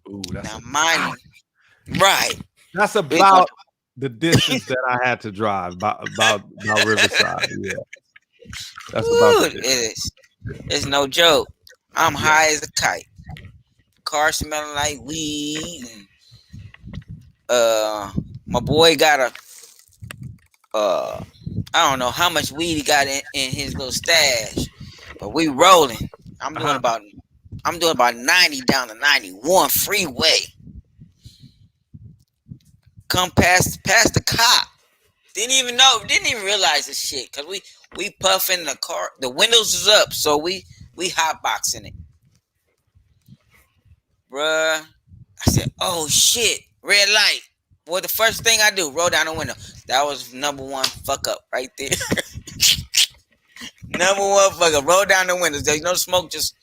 Ooh, that's now, mind you, right. That's about the distance that I had to drive, about Riverside. Yeah. That's about it is. It's no joke. I'm high as a kite. Car smelling like weed. And, my boy got I don't know how much weed he got in his little stash, but we rolling. I'm doing about I'm doing about 90 down the 91 freeway. Come past the cop. Didn't even realize this shit. Cause we puffing the car. The windows is up, so we hotboxing it. Bruh. I said, oh shit, red light. Well, the first thing I do, roll down the window. That was number one fuck up right there. Number one fuck up. Roll down the windows. There's no smoke, just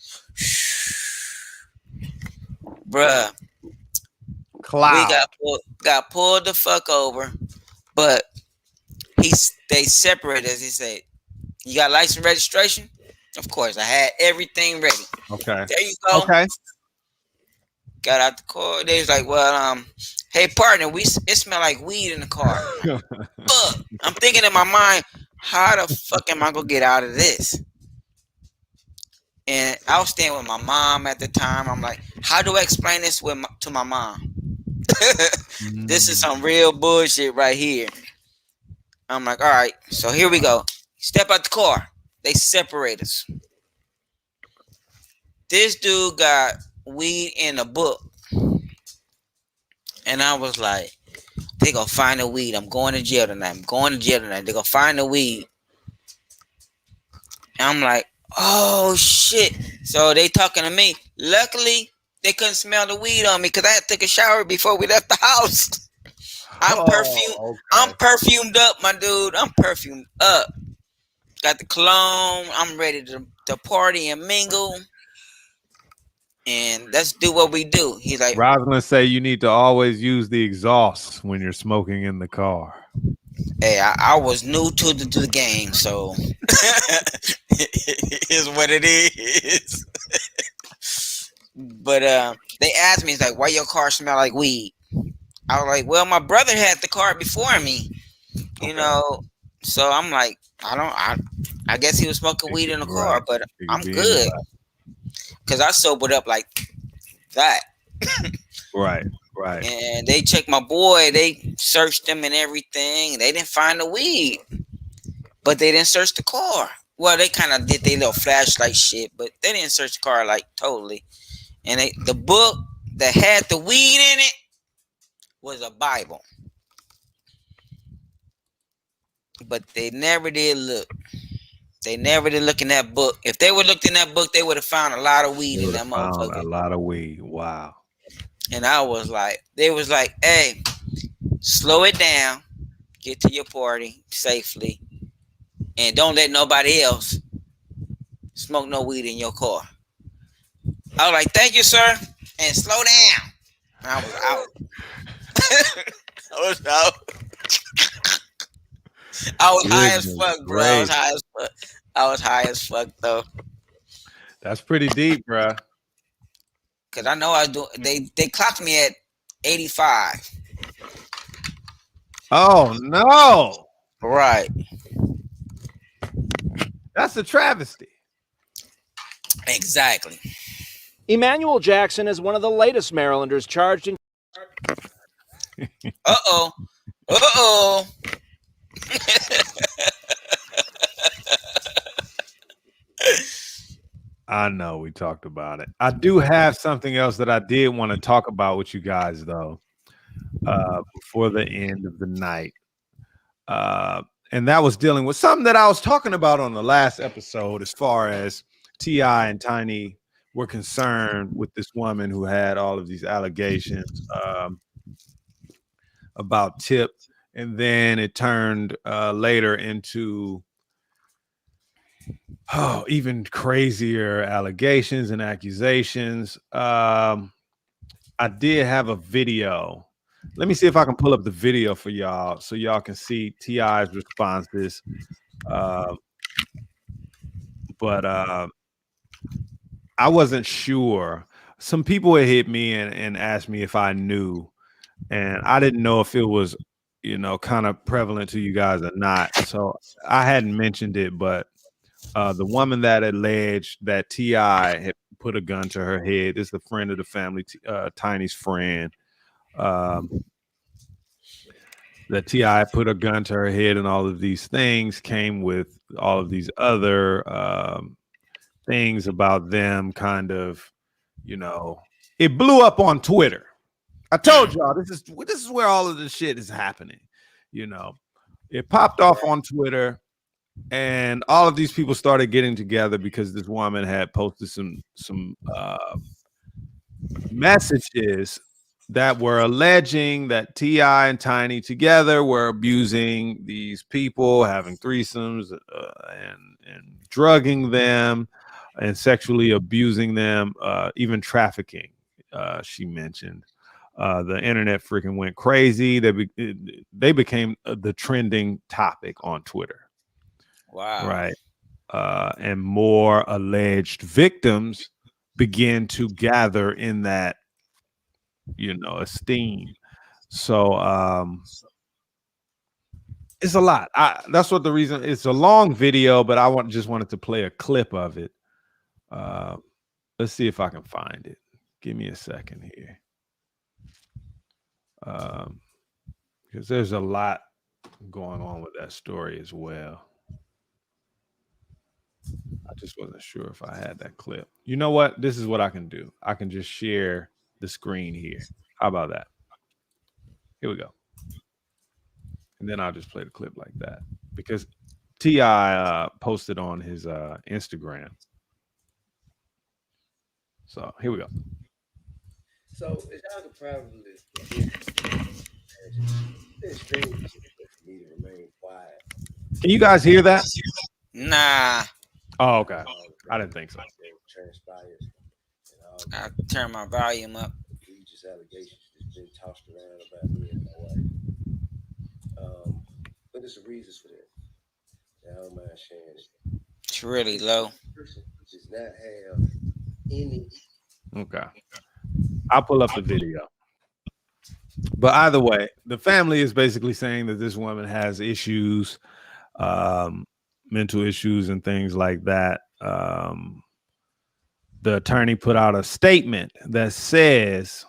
bruh. Cloud. We got pulled the fuck over, but they separated us. He said, you got license registration? Of course, I had everything ready. Okay. There you go. Okay. Got out the car. They was like, well, hey partner, it smell like weed in the car. I'm thinking in my mind, how the fuck am I gonna get out of this? And I was staying with my mom at the time. I'm like, how do I explain this to my mom? This is some real bullshit right here. I'm like, all right, so here we go. Step out the car. They separate us. This dude got weed in a book. And I was like, they gonna find the weed. I'm going to jail tonight. They're gonna find the weed. And I'm like, oh shit. So they talking to me. Luckily, they couldn't smell the weed on me because I had to take a shower before we left the house. I'm perfumed. Okay. I'm perfumed up, my dude. I'm perfumed up. Got the cologne. I'm ready to party and mingle. And let's do what we do. He's like, Rosalind say you need to always use the exhaust when you're smoking in the car. Hey, I was new to the game, so it is what it is. But they asked me, it's like, why your car smell like weed? I was like, well, my brother had the car before me, you know. So I'm like, I guess he was smoking weed in the car, but I'm good. Because I sobered up like that. Right. And they checked my boy. They searched him and everything. They didn't find the weed. But they didn't search the car. Well, they kind of did their little flashlight shit, but they didn't search the car like totally. And the book that had the weed in it was a Bible. But they never did look. They never did look in that book. If they would looked in that book, they would have found a lot of weed in that motherfucker. A lot of weed. Wow. And I was like, they was like, hey, slow it down, get to your party safely, and don't let nobody else smoke no weed in your car. I was like, thank you, sir, and slow down. And I was out. I was high as fuck, bro. I was high as fuck, though. That's pretty deep, bro. Cause I know I do. They clocked me at 85. Oh no! Right. That's a travesty. Exactly. Emmanuel Jackson is one of the latest Marylanders charged in. Uh-oh. I know we talked about it. I do have something else that I did want to talk about with you guys, though, before the end of the night. And that was dealing with something that I was talking about on the last episode as far as T.I. and Tiny were concerned with this woman who had all of these allegations about Tip. And then it turned later into even crazier allegations and accusations. I did have a video. Let me see if I can pull up the video for y'all so y'all can see T.I.'s responses. But I wasn't sure. Some people had hit me and asked me if I knew, and I didn't know if it was, kind of prevalent to you guys or not. So I hadn't mentioned it, but the woman that alleged that T.I. had put a gun to her head is the friend of the family, Tiny's friend. That T.I. put a gun to her head, and all of these things came with all of these other things about them kind of You know, it blew up on Twitter. I told y'all this is where all of this shit is happening. You know, it popped off on Twitter, and all of these people started getting together because this woman had posted some messages that were alleging that T.I. and Tiny together were abusing these people, having threesomes, and drugging them, and sexually abusing them, even trafficking. She mentioned. The internet freaking went crazy. They became the trending topic on Twitter. Wow. Right. And more alleged victims begin to gather in that, you know, esteem. So it's a lot. That's what the reason. It's a long video, but I just wanted to play a clip of it. Let's see if I can find it. Give me a second here. Because there's a lot going on with that story as well. I just wasn't sure if I had that clip. You know what? This is what I can do. I can just share the screen here. How about that? Here we go. And then I'll just play the clip like that because T.I. posted on his Instagram. So here we go. So as y'all can probably it's extremely difficult for me to remain quiet. Can you guys hear that? Nah. Oh, okay. I didn't think so. Transpires. I turn my volume up. Egregious allegations that's been tossed around about me and my wife. But there's some reasons for that. I don't mind sharing it. It's really low. Person does not have any. Okay. I'll pull up the video. But either way, the family is basically saying that this woman has issues, mental issues and things like that. The attorney put out a statement that says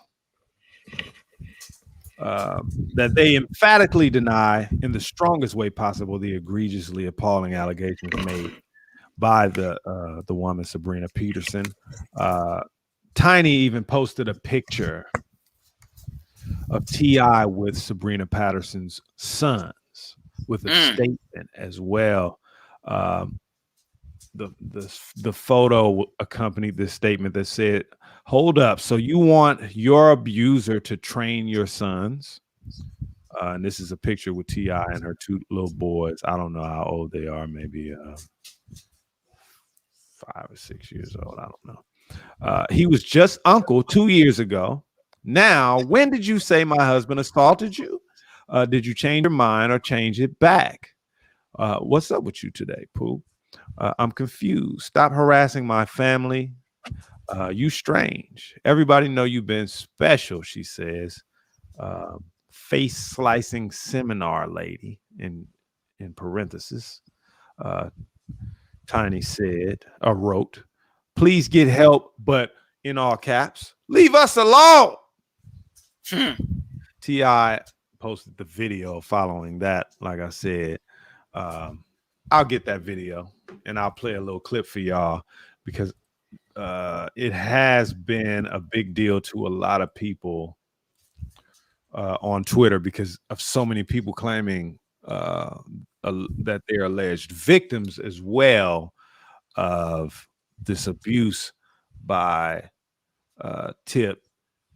that they emphatically deny in the strongest way possible the egregiously appalling allegations made by the woman, Sabrina Peterson. Tiny even posted a picture of T.I. with Sabrina Patterson's sons with a statement as well. The photo accompanied this statement that said, "Hold up, so you want your abuser to train your sons?" And this is a picture with T.I. and her two little boys. I don't know how old they are, maybe 5 or 6 years old. I don't know. He was just uncle 2 years ago. Now, when did you say my husband assaulted you? Did you change your mind or change it back? What's up with you today, Pooh? I'm confused. Stop harassing my family. You strange. Everybody know you've been special, she says. Face slicing seminar lady in parentheses. Tiny said or wrote, "Please get help," but in all caps, "Leave us alone." T.I. posted the video following that. Like I said, I'll get that video and I'll play a little clip for y'all because it has been a big deal to a lot of people on Twitter because of so many people claiming that they're alleged victims as well of this abuse by Tip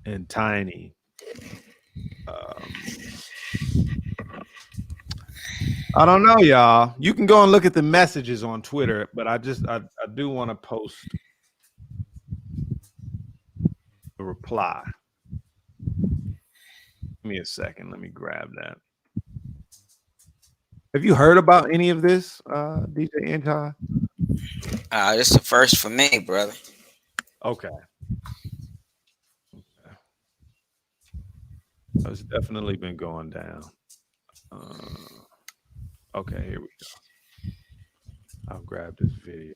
and Tiny. I don't know, y'all. You can go and look at the messages on Twitter, but I do want to post a reply. Give me a second. Let me grab that. Have you heard about any of this, DJ Anti? This is the first for me, brother. Okay. It's definitely been going down. Okay, here we go. I'll grab this video.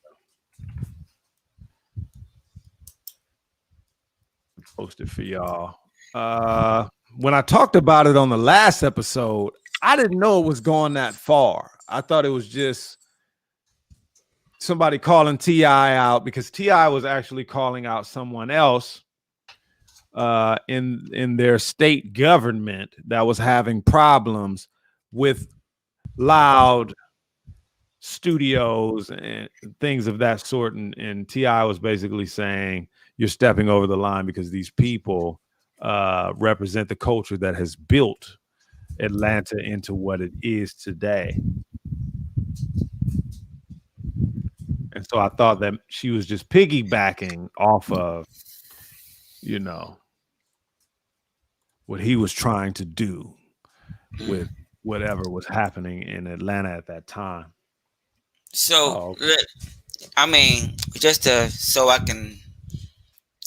Post it for y'all. When I talked about it on the last episode, I didn't know it was going that far. I thought it was just somebody calling T.I. out because T.I. was actually calling out someone else in their state government that was having problems with loud studios and things of that sort. And T.I. was basically saying, you're stepping over the line because these people represent the culture that has built Atlanta into what it is today. And so I thought that she was just piggybacking off of, you know, what he was trying to do with whatever was happening in Atlanta at that time. So, I mean, so I can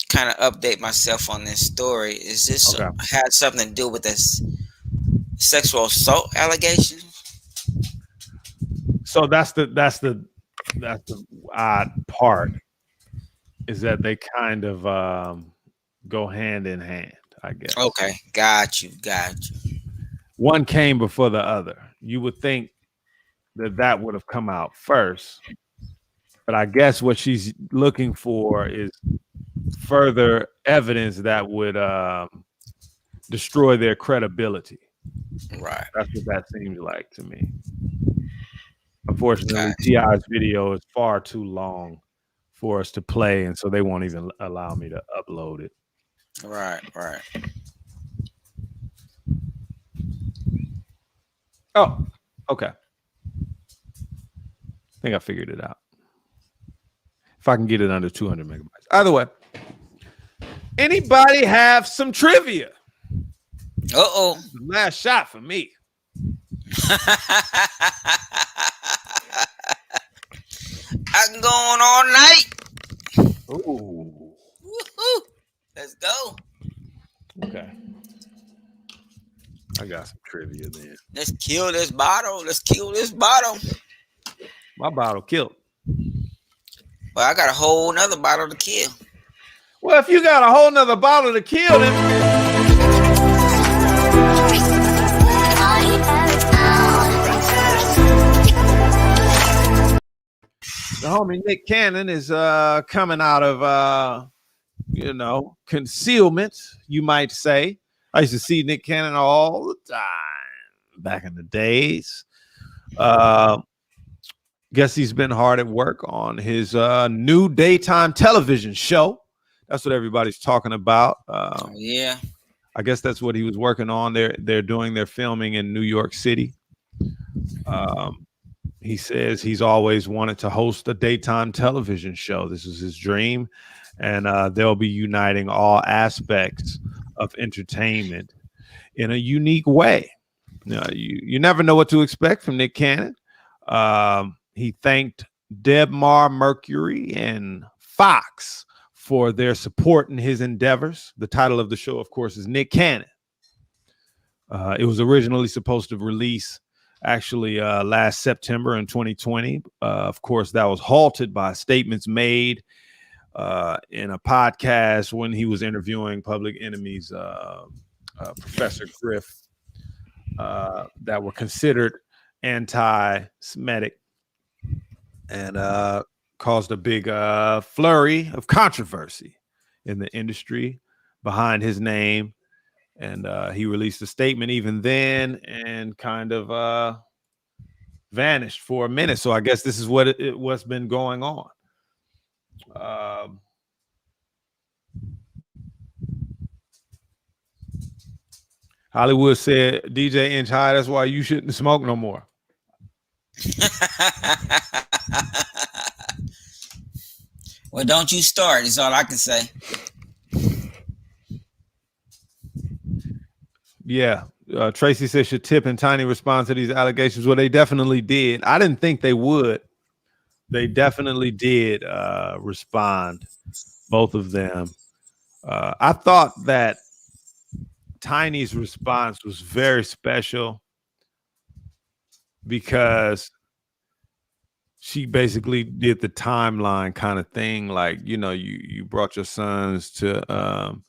kind of update myself on this story. Is this had something to do with this sexual assault allegation? So that's the odd part, is that they kind of go hand in hand, I guess. Okay, got you. One came before the other. You would think that would have come out first, but I guess what she's looking for is further evidence that would destroy their credibility. Right. That's what that seems like to me. Unfortunately, T.I.'s video is far too long for us to play, and so they won't even allow me to upload it. Right. Oh, okay. I think I figured it out. If I can get it under 200 megabytes. Either way, anybody have some trivia? Last shot for me. I can go on all night. Ooh. Woo-hoo. Let's go. Okay. I got some trivia then. Let's kill this bottle. My bottle killed. Well, I got a whole nother bottle to kill. Well, if you got a whole nother bottle to kill, then the homie Nick Cannon is coming out of concealment, you might say. I used to see Nick Cannon all the time back in the days. Guess he's been hard at work on his new daytime television show. That's what everybody's talking about. Yeah. I guess that's what he was working on. They're doing their filming in New York City. He says he's always wanted to host a daytime television show. This is his dream. And they'll be uniting all aspects of entertainment in a unique way. You never know what to expect from Nick Cannon. He thanked Debmar Mercury and Fox for their support in his endeavors. The title of the show, of course, is Nick Cannon. It was originally supposed to release actually last September in 2020. Of course, that was halted by statements made in a podcast when he was interviewing Public Enemy's Professor Griff that were considered anti-Semitic and caused a big flurry of controversy in the industry behind his name. And he released a statement even then and kind of vanished for a minute. So I guess this is what's been going on. Hollywood said, DJ Inch High, that's why you shouldn't smoke no more. Well, don't you start, is all I can say. Yeah. Tracy says, should Tip and Tiny respond to these allegations? Well, they definitely did. I didn't think they would. They definitely did respond, both of them. I thought that Tiny's response was very special because she basically did the timeline kind of thing. Like, you brought your sons to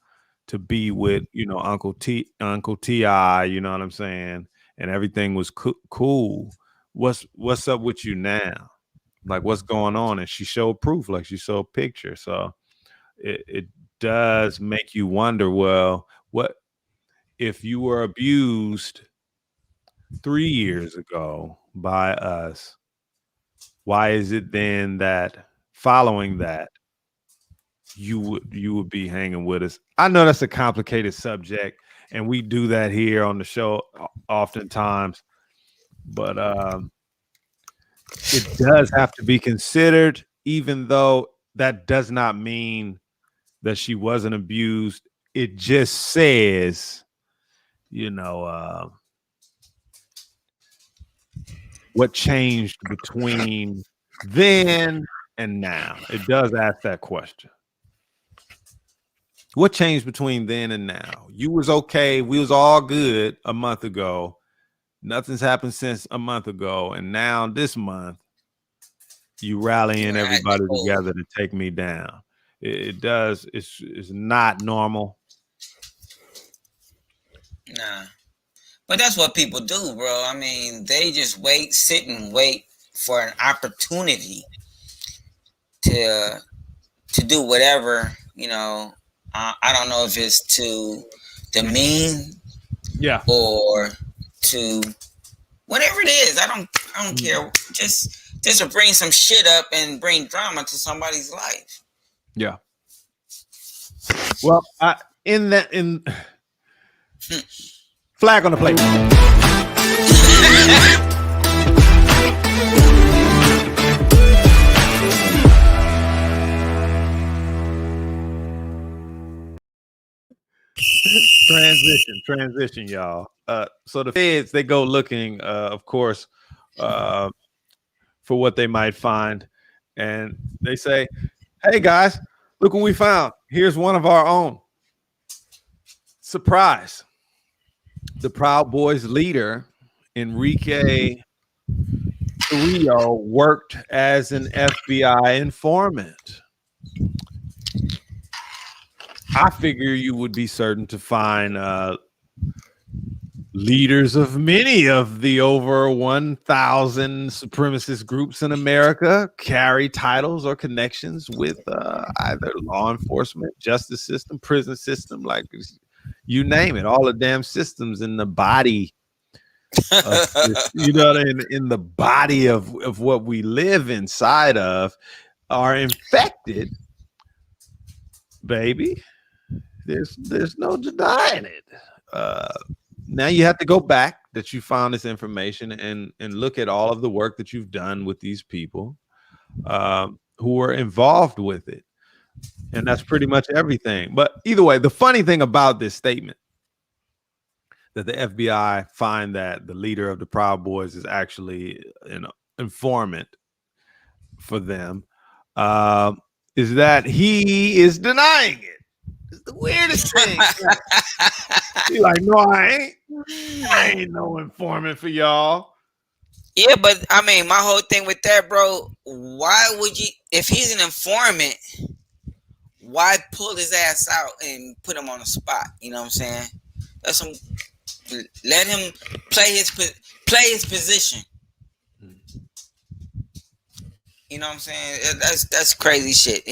be with, Uncle T.I., you know what I'm saying? And everything was cool. What's up with you now? like what's going on, and she showed proof, like she showed a picture. So it does make you wonder, well, what if you were abused 3 years ago by us? Why is it then that following that you would be hanging with us? I know that's a complicated subject, and we do that here on the show oftentimes, but it does have to be considered, even though that does not mean that she wasn't abused. It just says, what changed between then and now. It does ask that question. What changed between then and now? You was okay. We was all good a month ago. Nothing's happened since a month ago. And now this month, you rallying everybody together to take me down. It does. It's not normal. Nah. But that's what people do, bro. I mean, they just sit and wait for an opportunity to do whatever, I don't know if it's to demean, or to whatever it is. I don't care. Just to bring some shit up and bring drama to somebody's life. Yeah. Well, in flag on the plate. Transition, y'all. So the feds, they go looking, of course, for what they might find, and they say, "Hey guys, look what we found. Here's one of our own." Surprise! The Proud Boys leader, Enrique Carrillo, worked as an FBI informant. I figure you would be certain to find leaders of many of the over 1,000 supremacist groups in America carry titles or connections with either law enforcement, justice system, prison system, like you name it, all the damn systems in the body of this, in the body of what we live inside of are infected, baby. There's no denying it. Now you have to go back that you found this information and look at all of the work that you've done with these people who were involved with it. And that's pretty much everything. But either way, the funny thing about this statement that the FBI find that the leader of the Proud Boys is actually an informant for them is that he is denying it. It's the weirdest thing. He's like, no, I ain't no informant for y'all. Yeah, but I mean, my whole thing with that, bro, why would you, if he's an informant, why pull his ass out and put him on the spot? You know what I'm saying? Let him play his position. You know what I'm saying? That's crazy shit.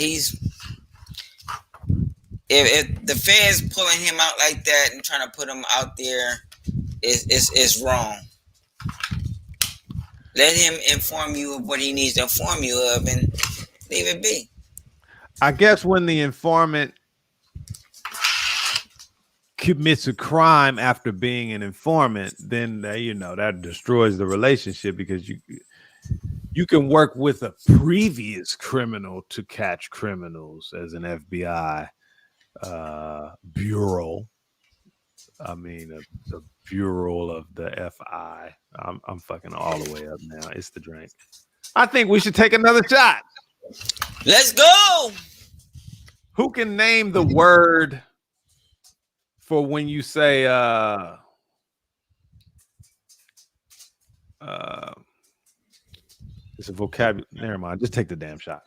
If the feds pulling him out like that and trying to put him out there is wrong. Let him inform you of what he needs to inform you of and leave it be. I guess when the informant commits a crime after being an informant, then that destroys the relationship, because you can work with a previous criminal to catch criminals as an FBI bureau. I mean, the bureau of the FI. I'm fucking all the way up now. It's the drink. I think we should take another shot. Let's go. Who can name the word for when you say it's a vocabulary? Never mind. Just take the damn shot.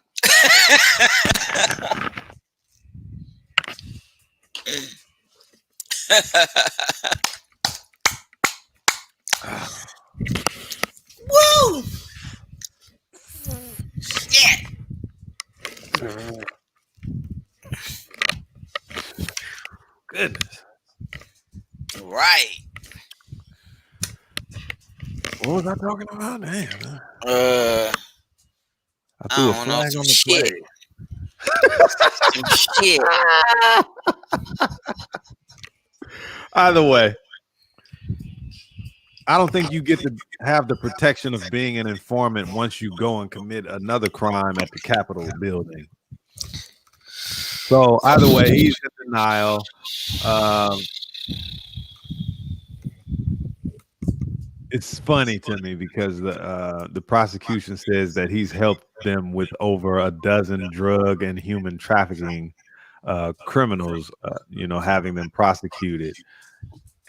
Woo! goodness. Right. What was I talking about? Damn. I I threw a don't know, flag some on the shit. play. Some shit. Either way, I don't think you get to have the protection of being an informant once you go and commit another crime at the Capitol building. So either way, he's in denial. It's funny to me because the prosecution says that he's helped them with over a dozen drug and human trafficking criminals, having them prosecuted.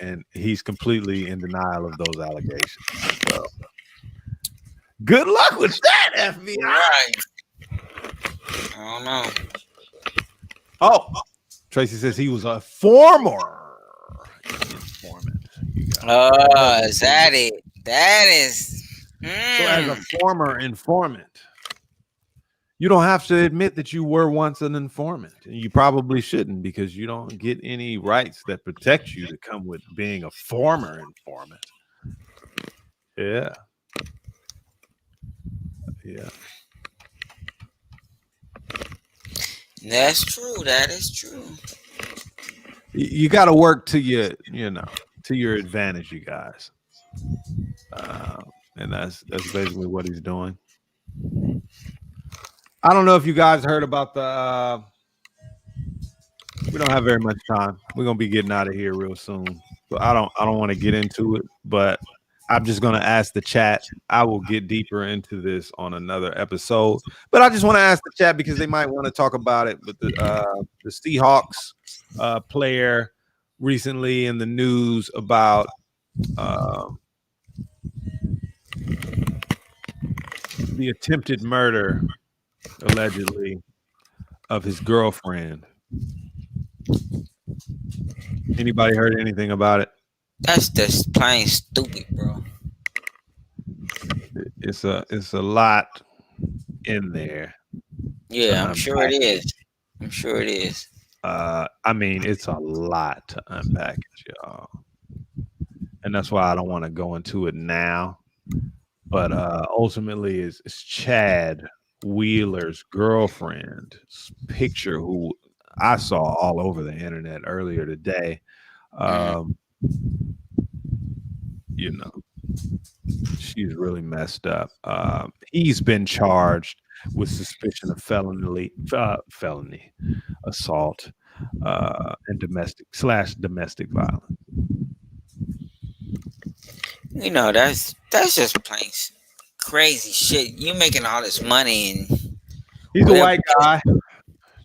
And he's completely in denial of those allegations. So, good luck with that, FBI. Right. I don't know. Oh, Tracy says he was a former informant. Is that it? That is. So as a former informant, you don't have to admit that you were once an informant. And you probably shouldn't, because you don't get any rights that protect you to come with being a former informant. Yeah. Yeah. That's true. That is true. You got to work to your advantage, you guys. And that's basically what he's doing. I don't know if you guys heard about we don't have very much time. We're gonna be getting out of here real soon. So I don't want to get into it, but I'm just gonna ask the chat. I will get deeper into this on another episode. But I just want to ask the chat because they might want to talk about it. But the Seahawks player recently in the news about the attempted murder, allegedly, of his girlfriend. Anybody heard anything about it? That's just plain stupid, bro. It's a lot in there. Yeah, I'm sure it is. I'm sure it is. I mean, it's a lot to unpack, y'all. And that's why I don't want to go into it now. But ultimately, it's Chad Wheeler's girlfriend's picture, who I saw all over the internet earlier today. She's really messed up. He's been charged with suspicion of felony assault and domestic violence. That's just plain crazy shit. You making all this money and he's a white guy.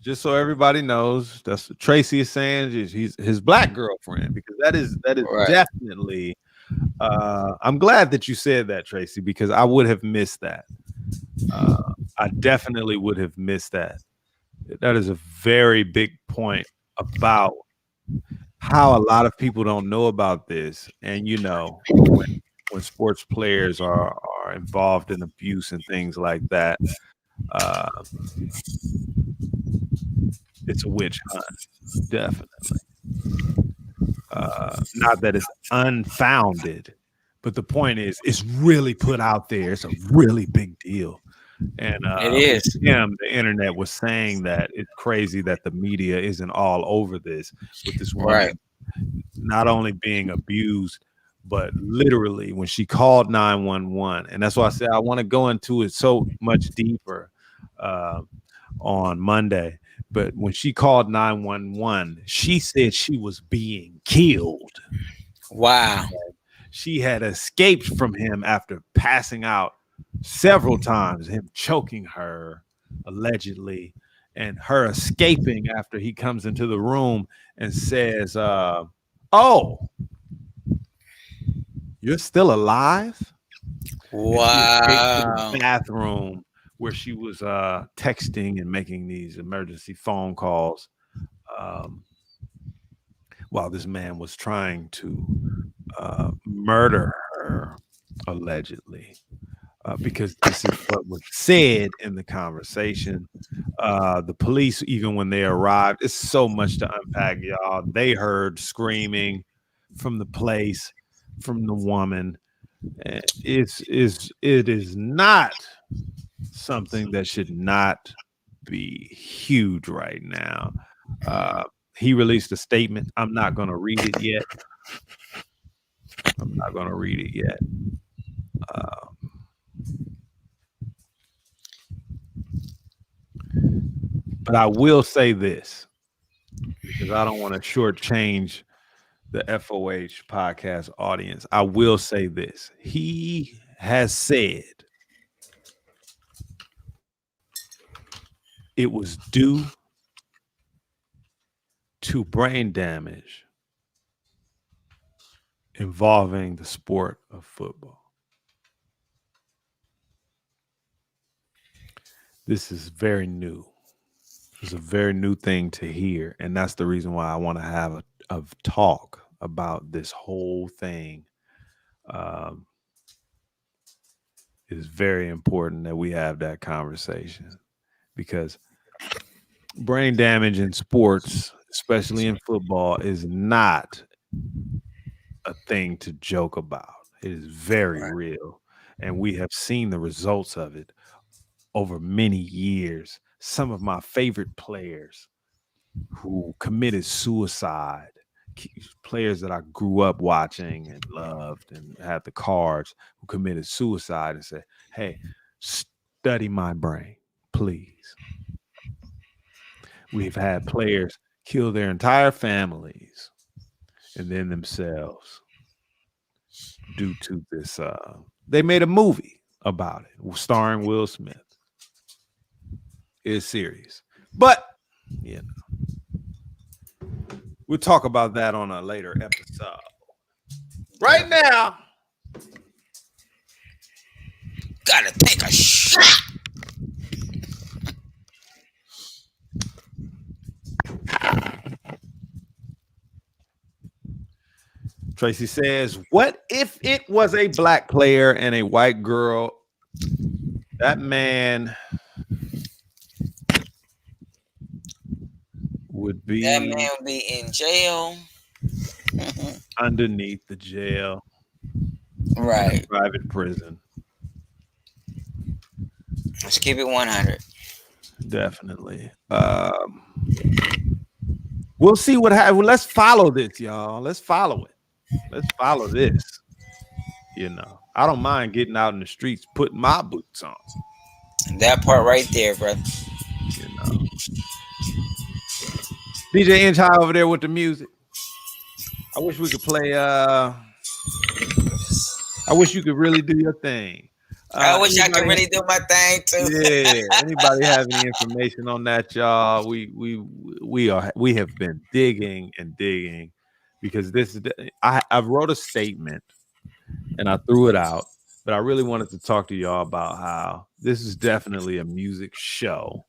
Just so everybody knows, that's what Tracy is saying. He's his black girlfriend, because that is right. Definitely. I'm glad that you said that, Tracy, because I would have missed that. I definitely would have missed that. That is a very big point about how a lot of people don't know about this. And when sports players are involved in abuse and things like that, it's a witch hunt, definitely. Not that it's unfounded, but the point is, it's really put out there. It's a really big deal. And it is. The internet was saying that it's crazy that the media isn't all over this, with this woman not only being abused, but literally when she called 911. And that's why I said I want to go into it so much deeper on Monday. But when she called 911, she said she was being killed. Wow. She had escaped from him after passing out several times, him choking her, allegedly, and her escaping after he comes into the room and says, oh, you're still alive? Wow. The bathroom where she was texting and making these emergency phone calls while this man was trying to murder her, allegedly, because this is what was said in the conversation. The police, even when they arrived, it's so much to unpack, y'all. They heard screaming from the place, from the woman. It is not something that should not be huge right now. He released a statement. I'm not going to read it yet. But I will say this, because I don't want to shortchange the FOH podcast audience. I will say this. He has said it was due to brain damage involving the sport of football. This is very new. It's a very new thing to hear, and that's the reason why I want to have a talk about this whole thing. It's very important that we have that conversation, because brain damage in sports, especially in football, is not a thing to joke about. It is very real, and we have seen the results of it over many years. Some of my favorite players who committed suicide, players that I grew up watching and loved and had the cards, who committed suicide and said, hey, study my brain, please. We've had players kill their entire families and then themselves due to this. They made a movie about it starring Will Smith. It's serious, but you know, we'll talk about that on a later episode. Right now, gotta take a shot. Tracy says, what if it was a black player and a white girl? That man would be in jail. Underneath the jail. Right. Private prison. Let's keep it 100. Definitely. We'll see what happens. Let's follow this, y'all. Let's follow it. Let's follow this. You know, I don't mind getting out in the streets, putting my boots on. That part right there, brother. You know. DJ Inch High over there with the music. I wish we could play. I wish you could really do your thing. I wish I could really do my thing too. Yeah. Anybody have any information on that, y'all? We have been digging and digging, because this is I wrote a statement and I threw it out, but I really wanted to talk to y'all about how this is definitely a music show.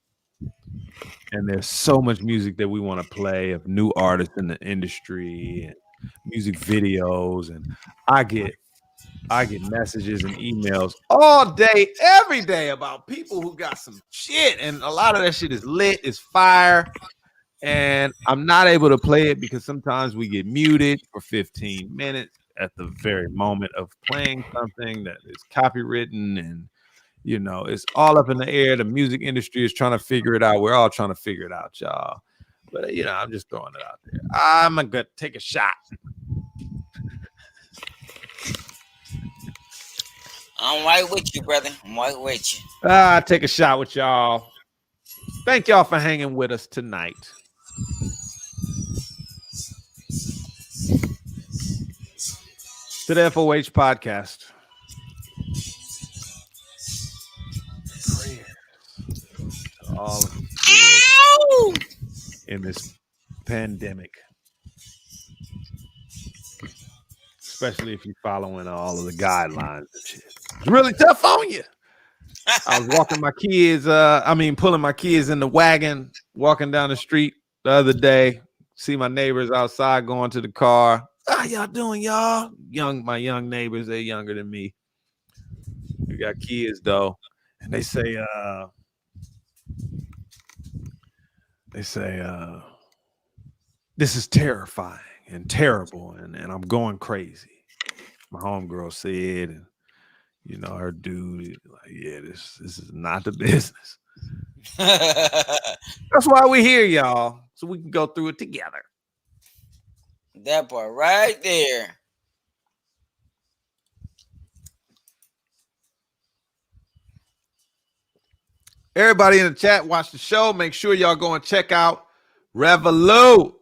And there's so much music that we want to play of new artists in the industry and music videos. And I get messages and emails all day, every day about people who got some shit. And a lot of that shit is lit, is fire. And I'm not able to play it because sometimes we get muted for 15 minutes at the very moment of playing something that is copywritten, and you know, it's all up in the air. The music industry is trying to figure it out. We're all trying to figure it out, y'all. But you know, I'm just throwing it out there. I'm gonna take a shot. I'm right with you, brother. I'm right with you. Take a shot with y'all. Thank y'all for hanging with us tonight. To the FOH podcast. Prayers to all of you in this pandemic. Especially if you're following all of the guidelines and shit. It's really tough on you. I was walking my kids, pulling my kids in the wagon, walking down the street the other day. See my neighbors outside going to the car. How y'all doing, y'all? My young neighbors, they're younger than me. We got kids though. And they say, They say, this is terrifying and terrible, and I'm going crazy. My homegirl said, and you know, her dude, like, yeah, this is not the business. That's why we're here, y'all, so we can go through it together. That part right there. Everybody in the chat, watch the show. Make sure y'all go and check out Revolut.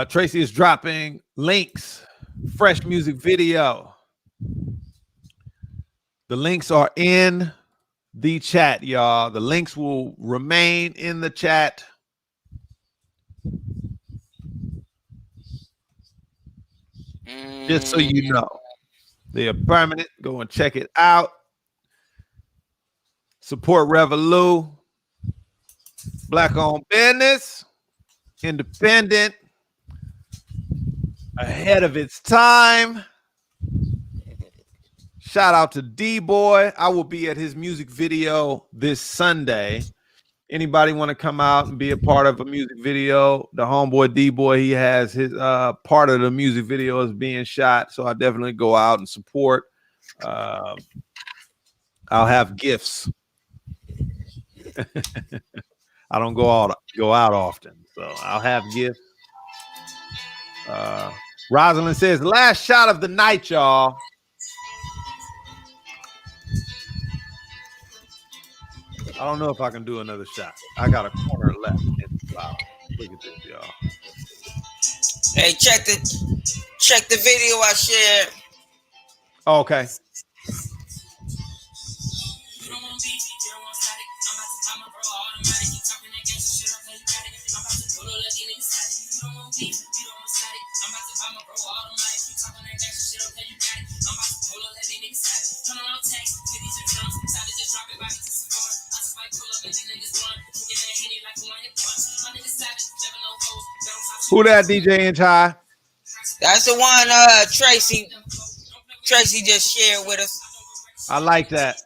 Tracy is dropping links, fresh music video. The links are in the chat, y'all. The links will remain in the chat. Just so you know, they are permanent. Go and check it out. Support Revolut. Black-owned business. Independent. Ahead of its time. Shout out to D-Boy. I will be at his music video this Sunday. Anybody want to come out and be a part of a music video? The homeboy D-Boy, he has his part of the music video is being shot. So I definitely go out and support. I'll have gifts. I don't go out often, so I'll have gifts. Rosalind says, last shot of the night, y'all. I don't know if I can do another shot. I got a corner left. Wow. Look at this, y'all. Hey, check the video I shared. Oh, okay. Who that, DJ Inch High? That's the one Tracy just shared with us. I like that.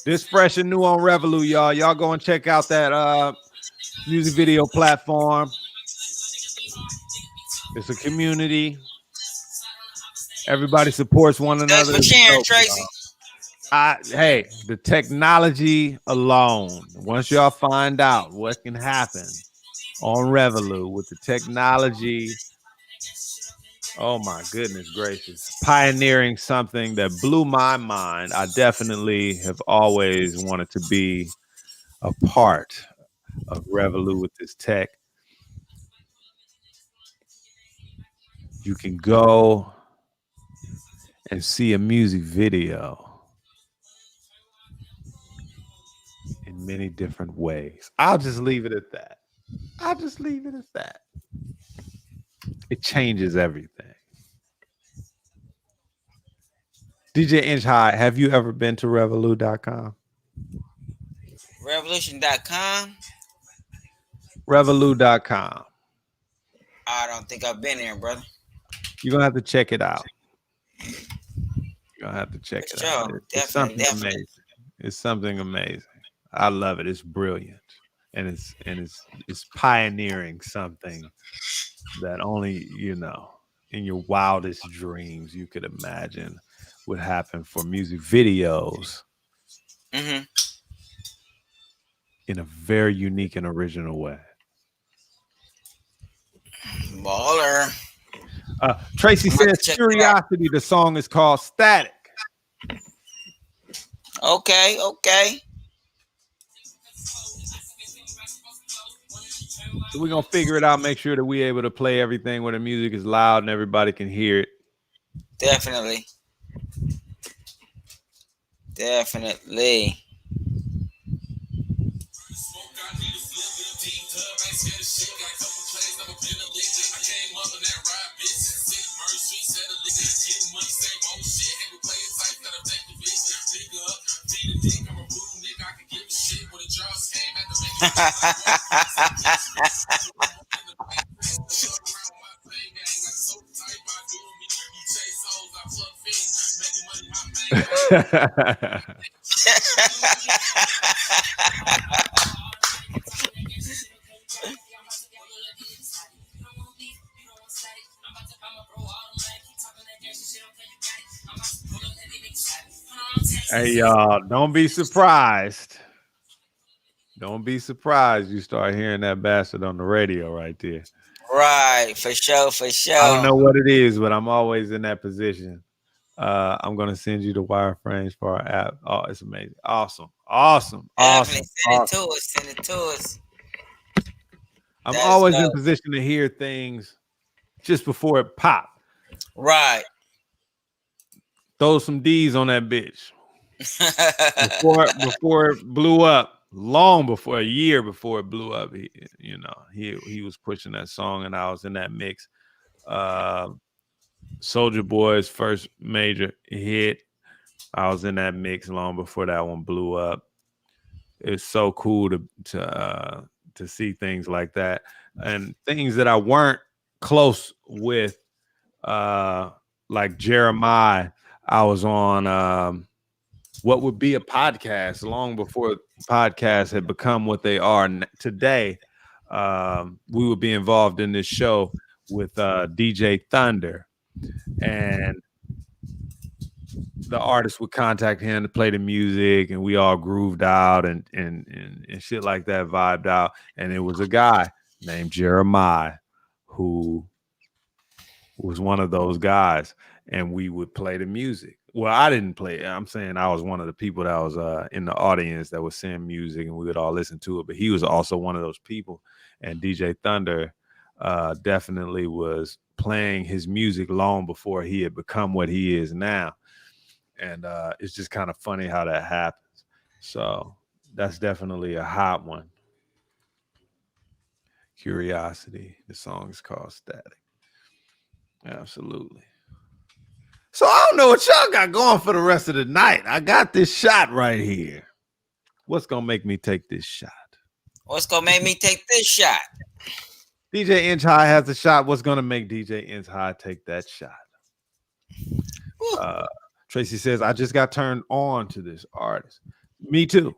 This fresh and new on Revolut, y'all. Y'all go and check out that music video platform. It's a community. Everybody supports one another. Thanks for sharing, Tracy. Hey, the technology alone, once y'all find out what can happen on Revolut with the technology, oh my goodness gracious, pioneering something that blew my mind. I definitely have always wanted to be a part of Revolut with this tech. You can go and see a music video in many different ways. I'll just leave it at that. It changes everything. DJ Inch High, have you ever been to Revolut.com? Revolution.com? Revolut.com. I don't think I've been there, brother. You're going to have to check it out. Out. It's something amazing. It's something amazing. I love it. It's brilliant. And it's pioneering something that only, you know, in your wildest dreams you could imagine would happen for music videos in a very unique and original way. Baller. Tracy says Curiosity, the song is called Static. Okay. So we're going to figure it out, make sure that we're able to play everything where the music is loud and everybody can hear it. Definitely. Hey, y'all, don't be surprised. Don't be surprised you start hearing that bastard on the radio right there. Right, for sure, for sure. I don't know what it is, but I'm always in that position. I'm gonna send you the wireframes for our app. Oh, it's amazing. Awesome. Definitely send it to us. Send it to us. I'm always in position to hear things just before it pop. Right. Throw some D's on that bitch. before it blew up. Long before, a year before it blew up, he was pushing that song, and I was in that mix. Soulja Boy's first major hit, I was in that mix long before that one blew up. It's so cool to see things like that, and things that I weren't close with, like Jeremiah. I was on what would be a podcast long before podcasts had become what they are today. We would be involved in this show with DJ Thunder, and the artist would contact him to play the music, and we all grooved out and shit like that, vibed out. And it was a guy named Jeremiah who was one of those guys, and we would play the music. Well, I didn't play it. I'm saying I was one of the people that was in the audience that would send music, and we would all listen to it. But he was also one of those people. And DJ Thunder definitely was playing his music long before he had become what he is now. And it's just kind of funny how that happens. So that's definitely a hot one. Curiosity. The song is called Static. Absolutely. So I don't know what y'all got going for the rest of the night. I got this shot right here. What's going to make me take this shot? What's going to make me take this shot? DJ Inch High has a shot. What's going to make DJ Inch High take that shot? Tracy says, I just got turned on to this artist. Me too.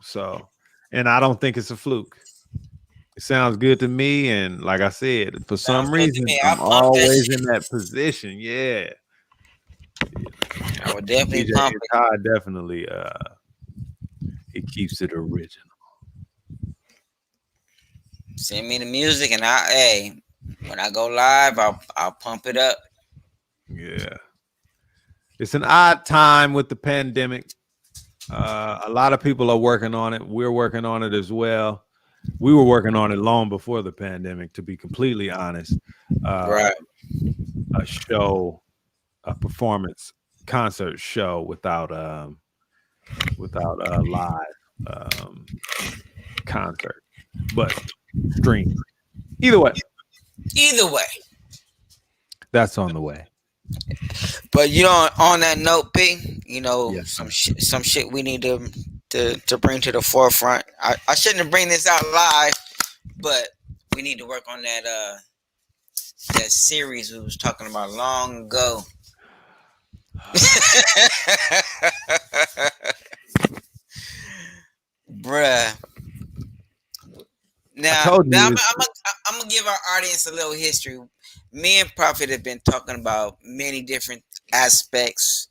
So, and I don't think it's a fluke. It sounds good to me, and like I said, for some reason, I'm always in that position. Yeah, I would definitely DJ pump it. Definitely, it keeps it original. Send me the music, and when I go live, I'll pump it up. Yeah, it's an odd time with the pandemic. A lot of people are working on it. We're working on it as well. We were working on it long before the pandemic, to be completely honest. Right. A performance concert show without a live concert, but stream. Either way, that's on the way. But on that note, P, some shit we need to bring to the forefront. I shouldn't bring this out live, but we need to work on that series we was talking about long ago. Bruh. Now I'm gonna give our audience a little history. Me and Prophet have been talking about many different aspects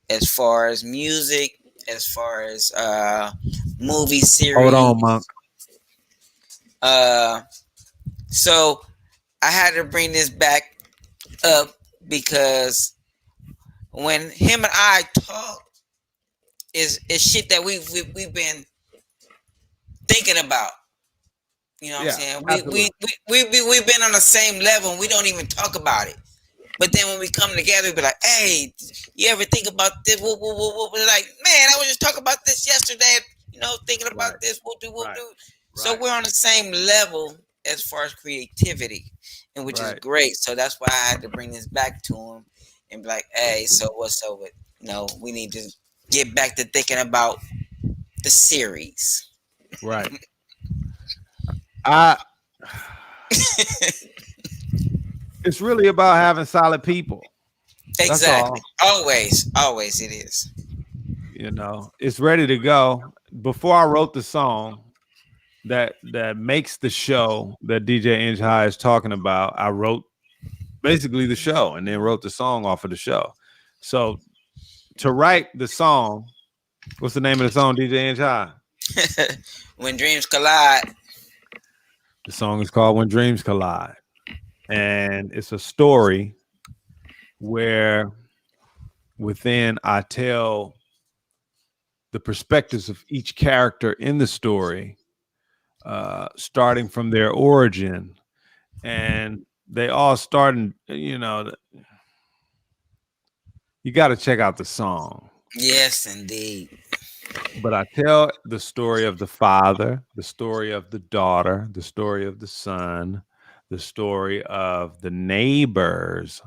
as far as music, as far as movie series. Hold on, Monk. So I had to bring this back up because when him and I talk, is shit that we've been thinking about. You know what I'm saying? We've been on the same level, and we don't even talk about it. But then when we come together, we be like, hey, you ever think about this? We're like, man, I was just talking about this yesterday, thinking about this. We'll do. So we're on the same level as far as creativity, and which is great. So that's why I had to bring this back to him and be like, hey, so what's up with, we need to get back to thinking about the series. Right. It's really about having solid people. Exactly. Always it is. It's ready to go. Before I wrote the song that makes the show that DJ Inch High is talking about, I wrote basically the show and then wrote the song off of the show. So to write the song, what's the name of the song, DJ Inch High? When Dreams Collide. The song is called When Dreams Collide. And it's a story where within I tell the perspectives of each character in the story, starting from their origin. And they all starting, you got to check out the song. Yes, indeed. But I tell the story of the father, the story of the daughter, the story of the son, the story of the neighbor's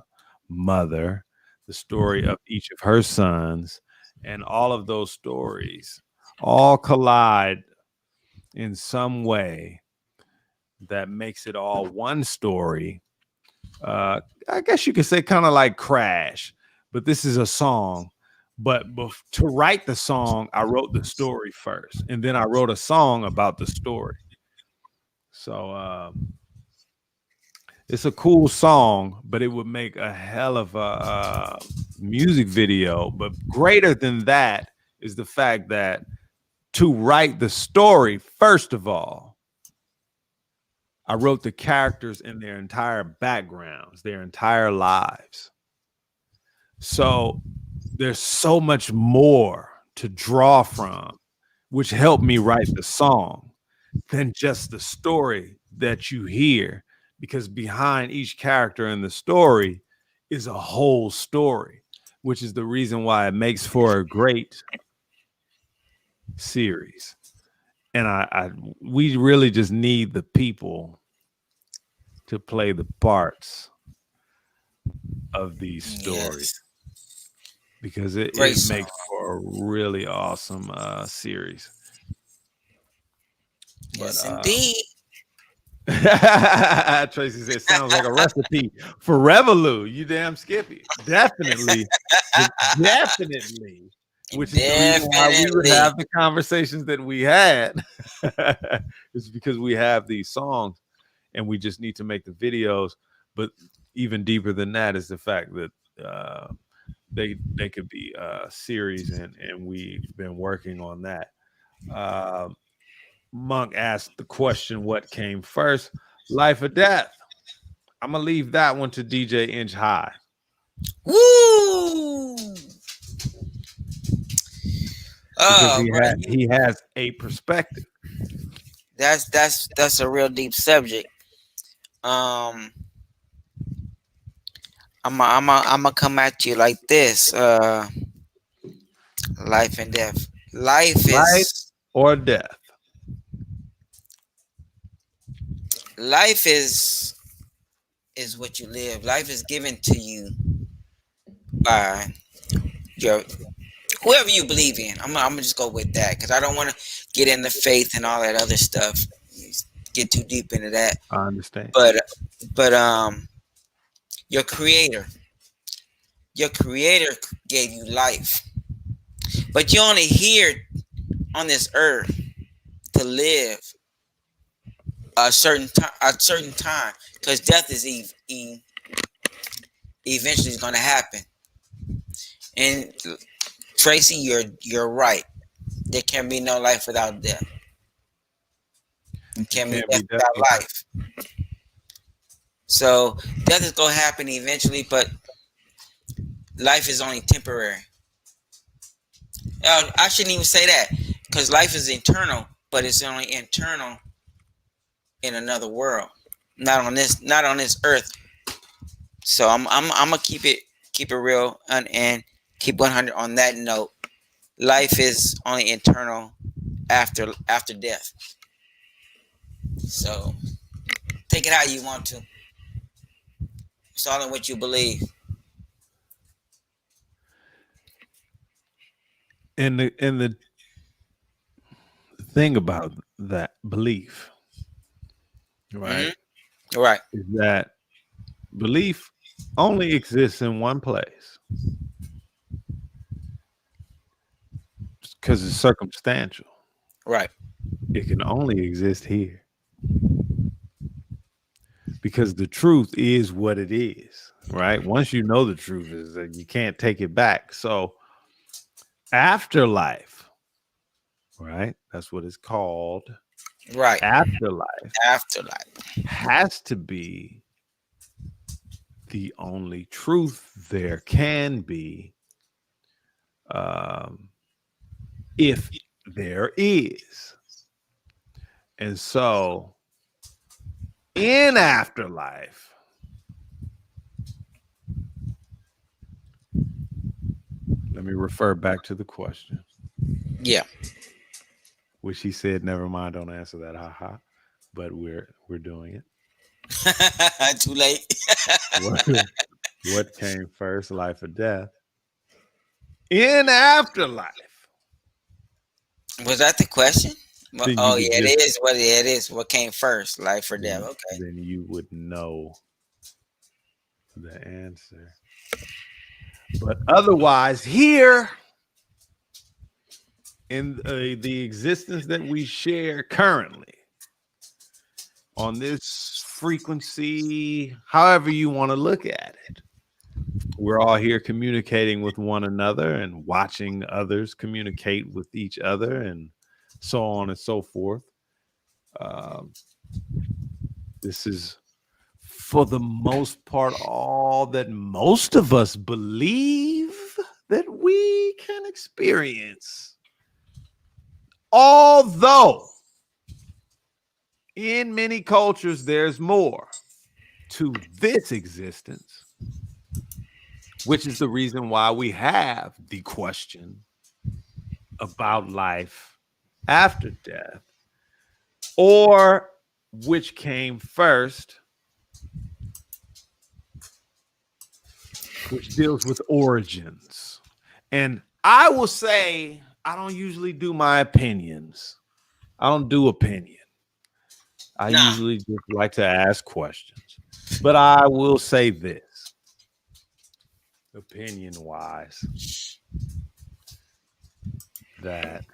mother, the story of each of her sons, and all of those stories all collide in some way that makes it all one story. I guess you could say kind of like Crash, but this is a song. But to write the song, I wrote the story first, and then I wrote a song about the story. So it's a cool song, but it would make a hell of a music video. But greater than that is the fact that to write the story, first of all, I wrote the characters in their entire backgrounds, their entire lives. So there's so much more to draw from, which helped me write the song, than just the story that you hear, because behind each character in the story is a whole story, which is the reason why it makes for a great series. And we really just need the people to play the parts of these stories. Yes. Because it makes for a really awesome series. Yes, indeed. Tracy said, sounds like a recipe for Revolute. You damn Skippy. Definitely. Definitely. Which is the reason why we would have the conversations that we had. It's because we have these songs and we just need to make the videos. But even deeper than that is the fact that they could be a series, and we've been working on that. Monk asked the question, what came first, life or death? I'm gonna leave that one to DJ Inch High. Woo! Because he has a perspective. That's a real deep subject. I'm gonna come at you like this. Life and death. Life or death. Life is what you live. Life is given to you by your whoever you believe in. I'm gonna just go with that because I don't want to get into faith and all that other stuff. Get too deep into that. I understand. But your creator gave you life, but you're only here on this earth to live a certain time, because death is eventually is going to happen. And Tracy, you're right. There can be no life without death. It can't be death without life. So death is going to happen eventually, but life is only temporary. I shouldn't even say that, because life is eternal, but it's only eternal in another world, not on this earth. So I'm gonna keep it real and keep 100 on that note. Life is only eternal after death. So take it how you want to. It's all in what you believe. And the thing about that belief, right? Mm-hmm. Right. Is that belief only exists in one place. Because it's circumstantial. Right. It can only exist here. Because the truth is what it is, right? Once you know the truth is that you can't take it back. So afterlife, right? That's what it's called. Right. Afterlife has to be the only truth there can be, if there is. And so in afterlife, let me refer back to the question. Yeah. Which he said, never mind, don't answer that, haha. But we're doing it. Too late. What came first, life or death? In afterlife. Was that the question? Then Oh yeah, it is. What it is. What came first, life or death? Okay. Then you would know the answer. But otherwise, here in the existence that we share currently on this frequency, however you want to look at it, we're all here communicating with one another and watching others communicate with each other and so on and so forth. This is, for the most part, all that most of us believe that we can experience. Although in many cultures, there's more to this existence, which is the reason why we have the question about life after death, or which came first, which deals with origins. And I will say, I don't usually do my opinions. I don't do opinion. I usually just like to ask questions. But I will say this, opinion-wise, that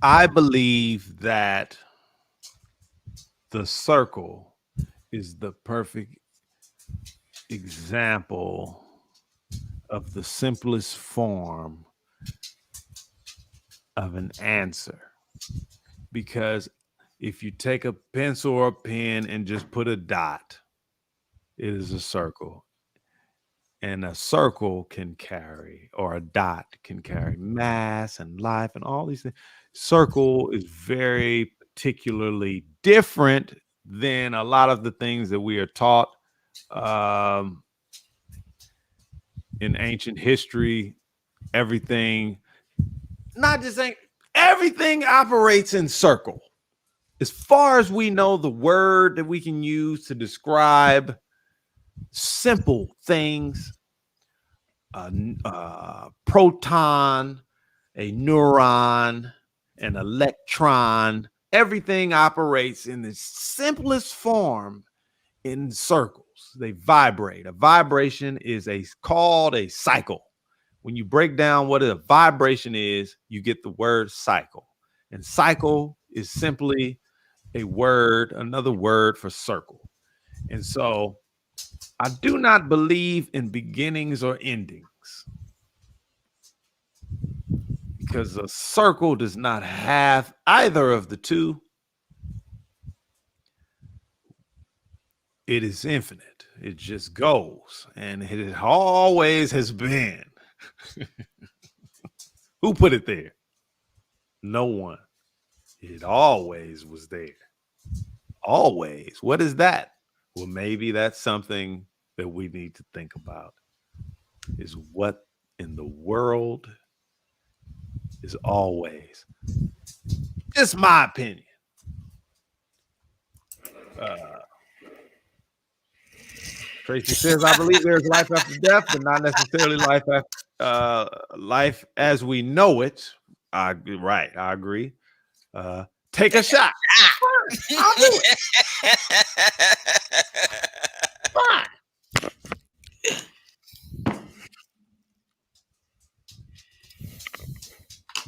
I believe that the circle is the perfect example of the simplest form of an answer. Because if you take a pencil or a pen and just put a dot, it is a circle. And a circle can carry, or a dot can carry, mass and life and all these things. Circle is very particularly different than a lot of the things that we are taught in ancient history. Everything, not just everything operates in circle. As far as we know, the word that we can use to describe simple things, a proton, a neuron, an electron, everything operates in the simplest form in circles. They vibrate. A vibration is called a cycle. When you break down what a vibration is, you get the word cycle. And cycle is simply a word, another word for circle. And so I do not believe in beginnings or endings, because a circle does not have either of the two. It is infinite. It just goes, and it always has been. Who put it there? No one. It always was there. Always. What is that? Well, maybe that's something that we need to think about, is what in the world is always. Just my opinion. Tracy says, I believe there's life after death, but not necessarily life as we know it. I agree. Take a shot. I'll do it. Fine.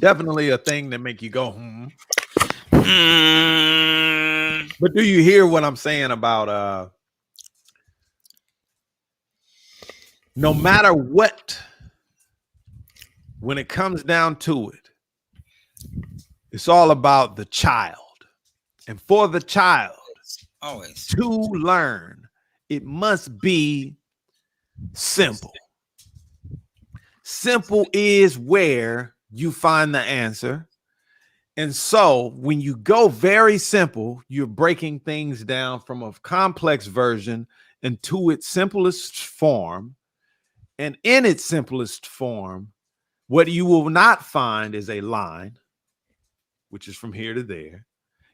Definitely a thing that make you go, But do you hear what I'm saying about no matter what, when it comes down to it, it's all about the child. And for the child always to learn, it must be simple. Simple is where you find the answer. And so when you go very simple, you're breaking things down from a complex version into its simplest form. And in its simplest form, what you will not find is a line, which is from here to there.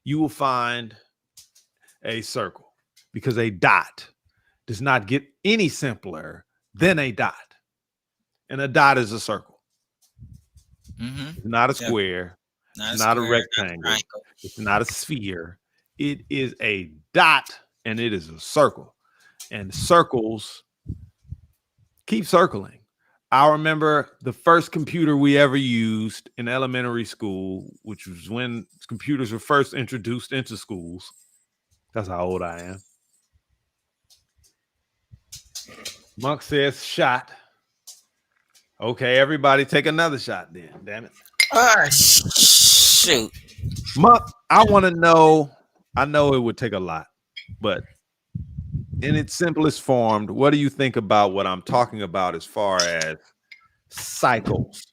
You will find a circle, because a dot does not get any simpler than a dot. And a dot is a circle. It's not a square. It's not a rectangle. It's not a sphere. It is a dot, and it is a circle. And circles keep circling. I remember the first computer we ever used in elementary school, which was when computers were first introduced into schools. That's how old I am. Monk says shot. Okay, everybody take another shot then. Damn it. Shoot. Monk, I want to know. I know it would take a lot, but in its simplest form, what do you think about what I'm talking about as far as cycles?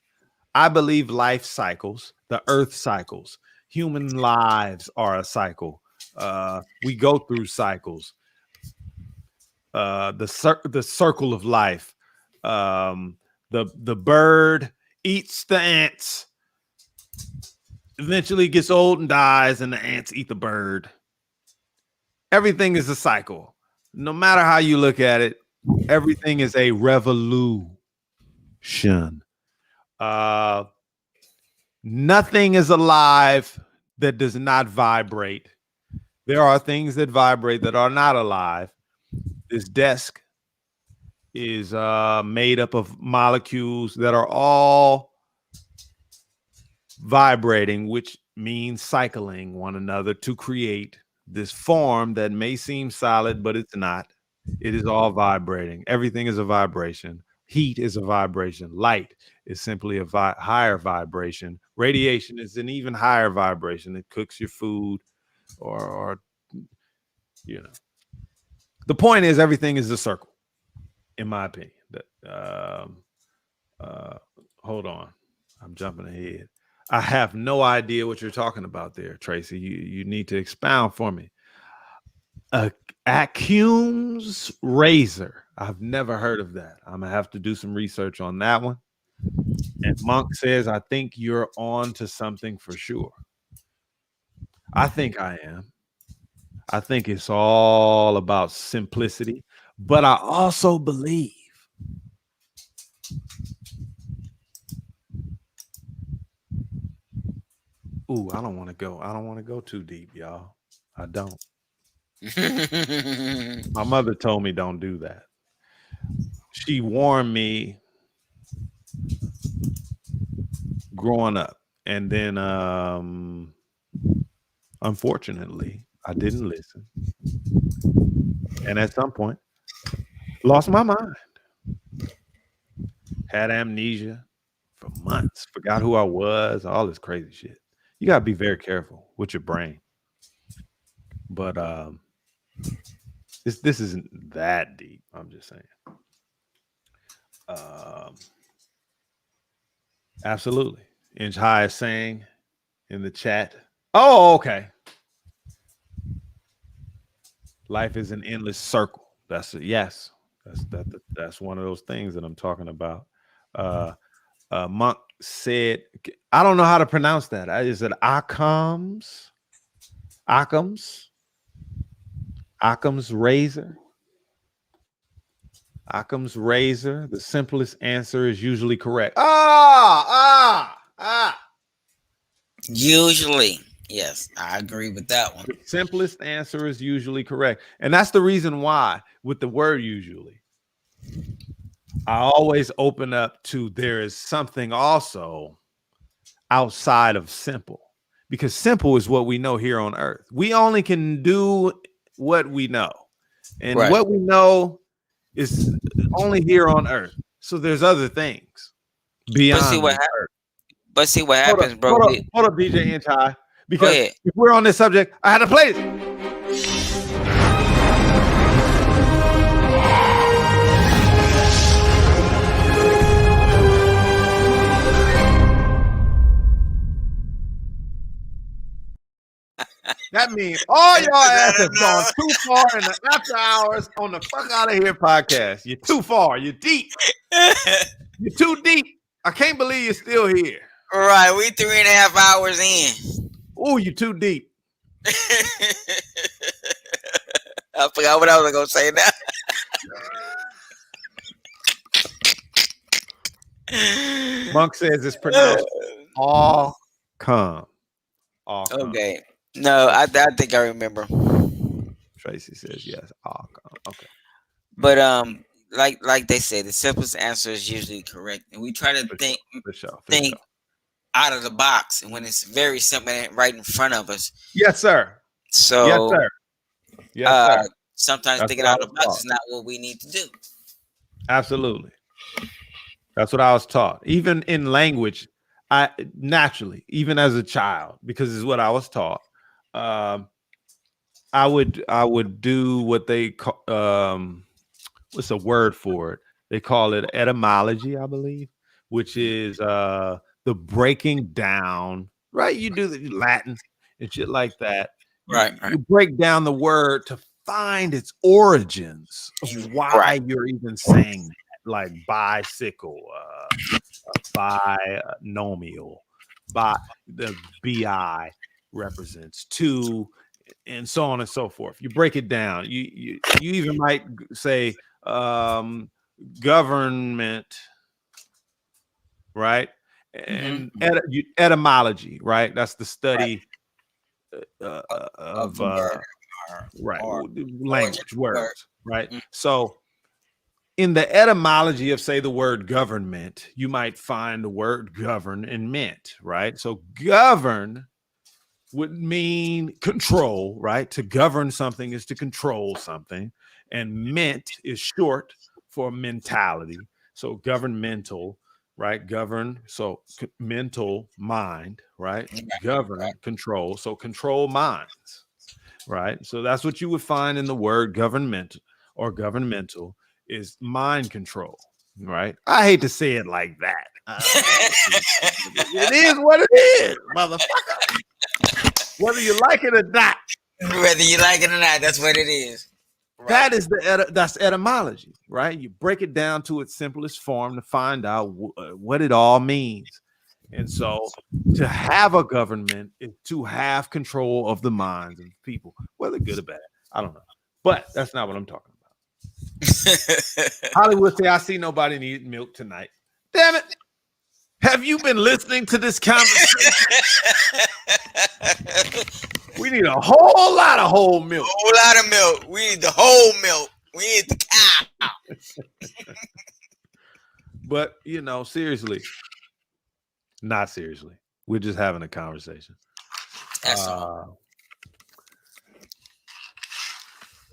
I believe life cycles, the earth cycles. Human lives are a cycle. We go through cycles. The circle of life. The bird eats the ants. Eventually gets old and dies, and the ants eat the bird. Everything is a cycle. No matter how you look at it, everything is a revolution. Nothing is alive that does not vibrate. There are things that vibrate that are not alive. This desk is made up of molecules that are all vibrating, which means cycling one another to create this form that may seem solid, but it's not. It is all vibrating. Everything is a vibration. Heat is a vibration. Light is simply a higher vibration. Radiation is an even higher vibration. It cooks your food, or you know. The point is, everything is a circle, in my opinion. Hold on, I'm jumping ahead. I have no idea what you're talking about there, Tracy. You need to expound for me. Acume's razor. I've never heard of that. I'm gonna have to do some research on that one. And Monk says, I think you're on to something for sure. I think I am. I think it's all about simplicity, but I also believe I don't want to go too deep, y'all. I don't. My mother told me don't do that. She warned me growing up, and then unfortunately I didn't listen, and at some point lost my mind, had amnesia for months, forgot who I was, all this crazy shit. You got to be very careful with your brain. But this isn't that deep. I'm just saying. Absolutely. Inch High is saying in the chat. Oh, okay. Life is an endless circle. That's it. Yes. That's one of those things that I'm talking about. Monk said, I don't know how to pronounce that. Is it Occam's razor? Occam's razor. The simplest answer is usually correct. Usually. Yes, I agree with that one. The simplest answer is usually correct. And that's the reason why with the word usually, I always open up to there is something also outside of simple, because simple is what we know here on earth. We only can do what we know, and what we know is only here on earth. So there's other things beyond. But see what happens, bro. Hold up, DJ Inch High, because if we're on this subject, I had to play it. That means all y'all ass have gone too far in the after hours on the Fuck Out of Here podcast. You're too far. You're deep. You're too deep. I can't believe you're still here. Right, we 3.5 hours in. Oh, you're too deep. I forgot what I was gonna say now. Monk says it's pronounced all come. All come. Okay. No, I think I remember. Tracy says yes. All come. Okay. But like they say, the simplest answer is usually correct, and we try to think out of the box, and when it's very simple and right in front of us. Yes, sir. So yes, sir. Yes, sir. Sometimes thinking out of the box is not what we need to do. Absolutely. That's what I was taught. Even in language, I naturally, even as a child, because it's what I was taught. I would do what they call what's the word for it? They call it etymology, I believe, which is the breaking down. Right? You do the Latin and shit like that. Right. You break down the word to find its origins of why you're even saying that, like bicycle, binomial, by the bi represents two, and so on and so forth. You break it down. You even might say government, right? And etymology, right? That's the study of language words, right? So in the etymology of, say, the word government, you might find the word govern and mint, right? So govern would mean control, right? To govern something is to control something. And mint is short for mentality. So governmental, right? Govern, so mental, mind, right? Govern, control. So control minds, right? So that's what you would find in the word government or governmental is mind control, right? I hate to say it like that. It is what it is, motherfucker. Whether you like it or not. Whether you like it or not, that's what it is. Right. That is that's etymology, right? You break it down to its simplest form to find out what it all means. And so to have a government is to have control of the minds of people, whether good or bad. I don't know. But that's not what I'm talking about. Hollywood say, I see nobody need milk tonight. Damn it. Have you been listening to this conversation? We need a whole lot of whole milk. A whole lot of milk. We need the whole milk. We need the cow. But, you know, seriously. Not seriously. We're just having a conversation. That's all.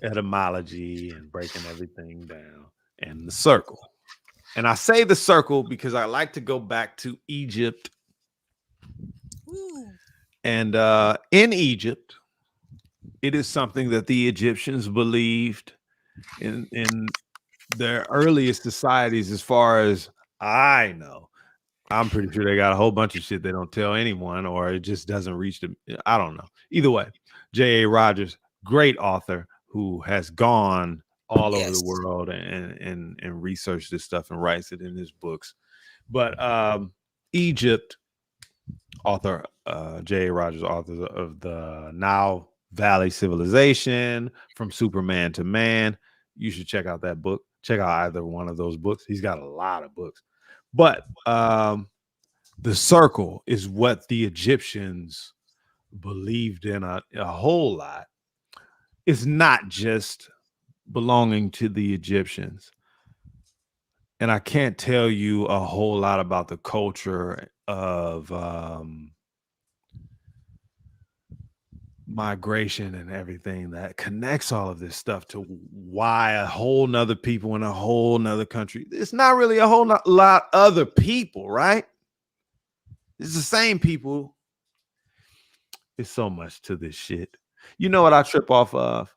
Etymology and breaking everything down. And the circle. And I say the circle because I like to go back to Egypt. Ooh. And in Egypt, it is something that the Egyptians believed in their earliest societies, as far as I know. I'm pretty sure they got a whole bunch of shit they don't tell anyone, or it just doesn't reach them. I don't know. Either way, J.A. Rogers, great author who has gone all over the world and researched this stuff and writes it in his books. But Egypt, author J.A. Rogers, author of the Nile Valley Civilization, From Superman to Man. You should check out that book. Check out either one of those books. He's got a lot of books. But the circle is what the Egyptians believed in a whole lot. It's not just belonging to the Egyptians. And I can't tell you a whole lot about the culture of migration and everything that connects all of this stuff to why a whole nother people in a whole nother country. It's not really a whole lot other people, right? It's the same people. It's so much to this shit. You know what I trip off of?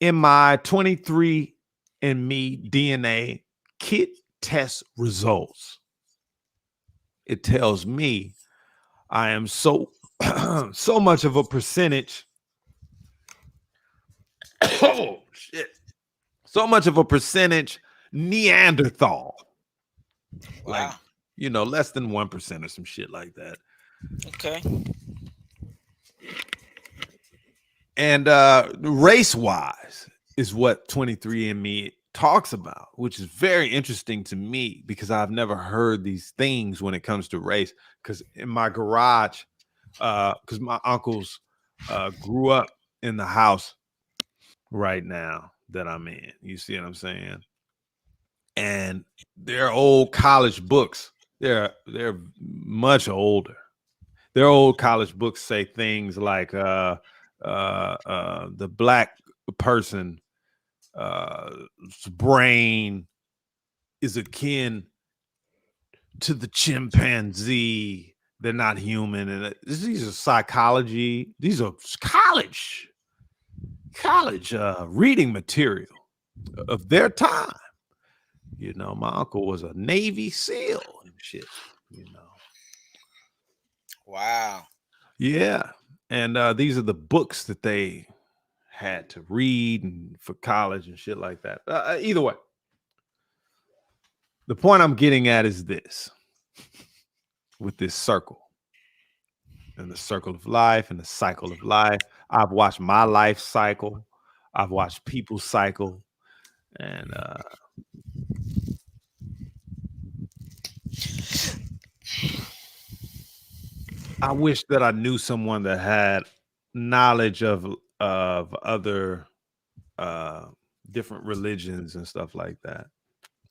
In my 23andMe DNA kit test results, it tells me I am so much of a percentage. Oh shit! So much of a percentage Neanderthal. Wow. Like, less than 1% or some shit like that. Okay. And race-wise is what 23andMe talks about, which is very interesting to me because I've never heard these things when it comes to race. Because in my garage, because my uncles grew up in the house right now that I'm in. You see what I'm saying? And they're old college books. They're much older. Their old college books say things like the black person brain is akin to the chimpanzee. They're not human. And these are psychology. These are college reading material of their time. My uncle was a Navy SEAL and shit, Wow. Yeah. And these are the books that they had to read and for college and shit like that. Either way, the point I'm getting at is this: with this circle and the circle of life and the cycle of life, I've watched my life cycle. I've watched people cycle. And I wish that I knew someone that had knowledge of other different religions and stuff like that.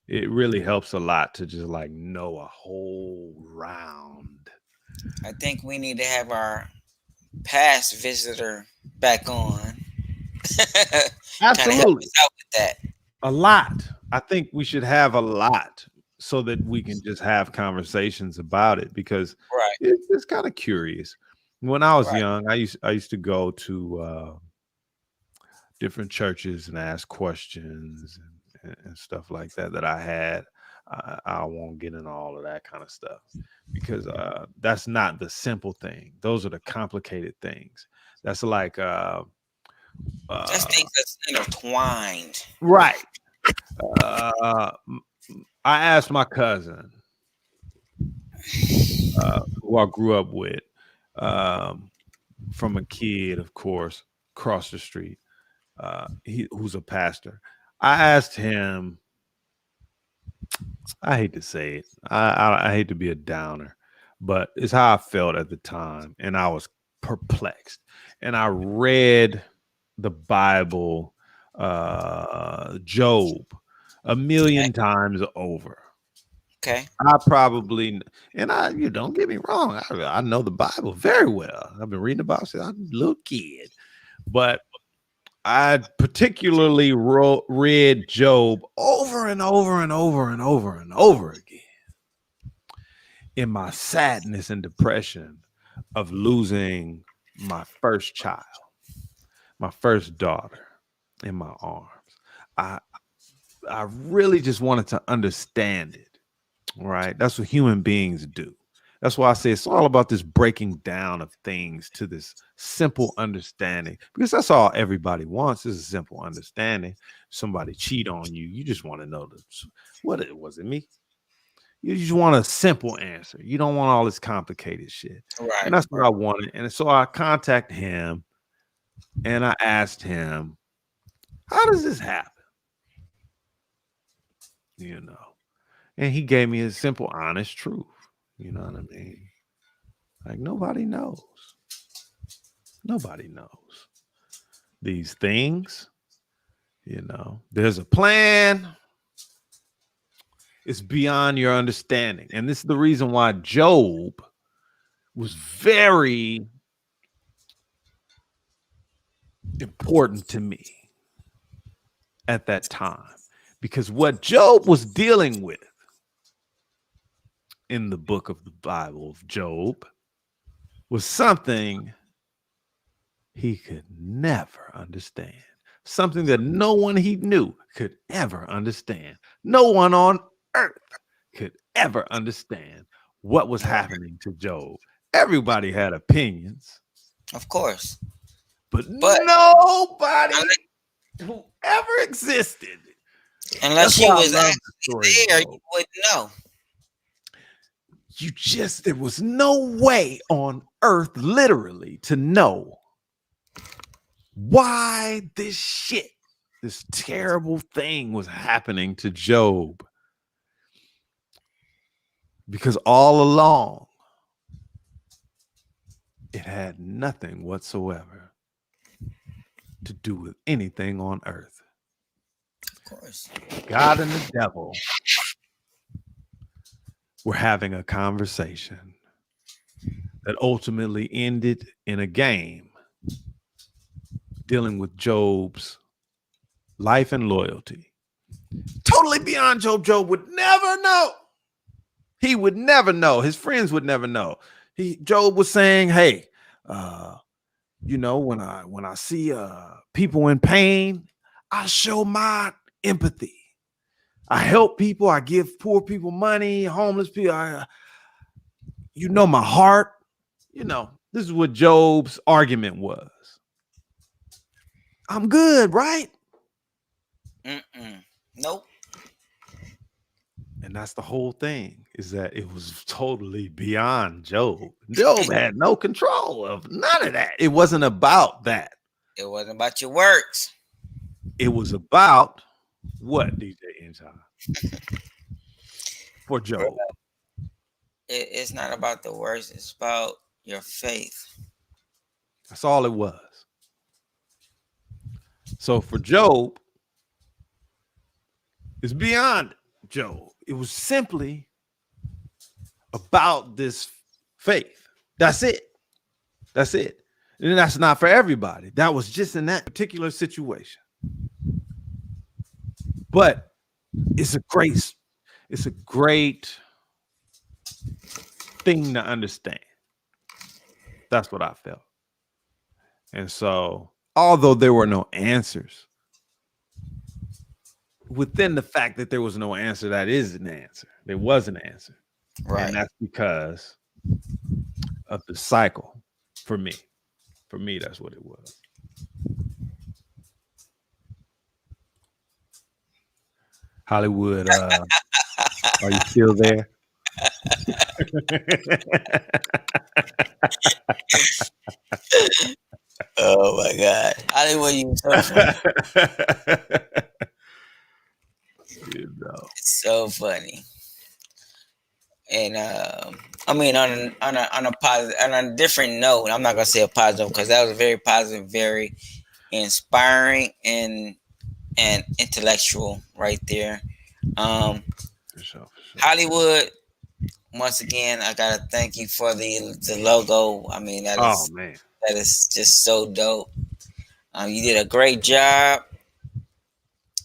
It really helps a lot to just like know a whole round. I think we need to have our past visitor back on. Absolutely. Out with that. A lot. I think we should have a lot so that we can just have conversations about it, because it's kind of curious. When I was young, I used to go to different churches and ask questions and stuff like that I had. I won't get into all of that kind of stuff because that's not the simple thing. Those are the complicated things. That's like that's things that's intertwined. Right. I asked my cousin who I grew up with from a kid, of course, across the street, who's a pastor. I asked him, I hate to say it, I hate to be a downer, but it's how I felt at the time, and I was perplexed. And I read the Bible, Job, 1,000,000 times over. Okay. I probably, and you don't get me wrong, I know the Bible very well. I've been reading the Bible since I was a little kid, but I particularly read Job over and over and over and over and over again in my sadness and depression of losing my first child, my first daughter in my arms. I really just wanted to understand it, right? That's what human beings do. That's why I say it's all about this breaking down of things to this simple understanding, because that's all everybody wants is a simple understanding. Somebody cheat on you, you just want to know what it was. It me? You just want a simple answer. You don't want all this complicated shit. Right. And that's what I wanted. And so I contacted him and I asked him, how does this happen? And he gave me a simple, honest truth. You know what I mean? Like nobody knows. Nobody knows these things. There's a plan. It's beyond your understanding. And this is the reason why Job was very important to me at that time, because what Job was dealing with in the book of the Bible of Job was something he could never understand, something that no one he knew could ever understand. No one on earth could ever understand what was happening to Job. Everybody had opinions, of course, but nobody who ever existed, unless you was actually there, you wouldn't know. There was no way on earth, literally, to know why this terrible thing was happening to Job. Because all along, it had nothing whatsoever to do with anything on earth. Of course. God and the devil were having a conversation that ultimately ended in a game dealing with Job's life and loyalty. Totally beyond Job. Job would never know. He would never know. His friends would never know. Job was saying, hey, when I see people in pain, I show my empathy. I help people. I give poor people money, homeless people. My heart. This is what Job's argument was. I'm good, right? Nope. And that's the whole thing, is that it was totally beyond Job. Job had no control of none of that. It wasn't about that. It wasn't about your works. It was about what, DJ Inshine? For Job. It's not about the works. It's about your faith. That's all it was. So for Job, it's beyond Job. It was simply about this faith. That's it. That's it. And that's not for everybody. That was just in that particular situation. But it's a great thing to understand. That's what I felt. And so, although there were no answers, within the fact that there was no answer, that is an answer. There was an answer. Right. And that's because of the cycle for me. For me, that's what it was. Hollywood, are you still there? Oh my God. Hollywood, you so funny. It's so funny. And on a different note, I'm not gonna say a positive, because that was very positive, very inspiring and intellectual right there. For sure. Hollywood, once again, I gotta thank you for the logo. I mean, that is just so dope. You did a great job,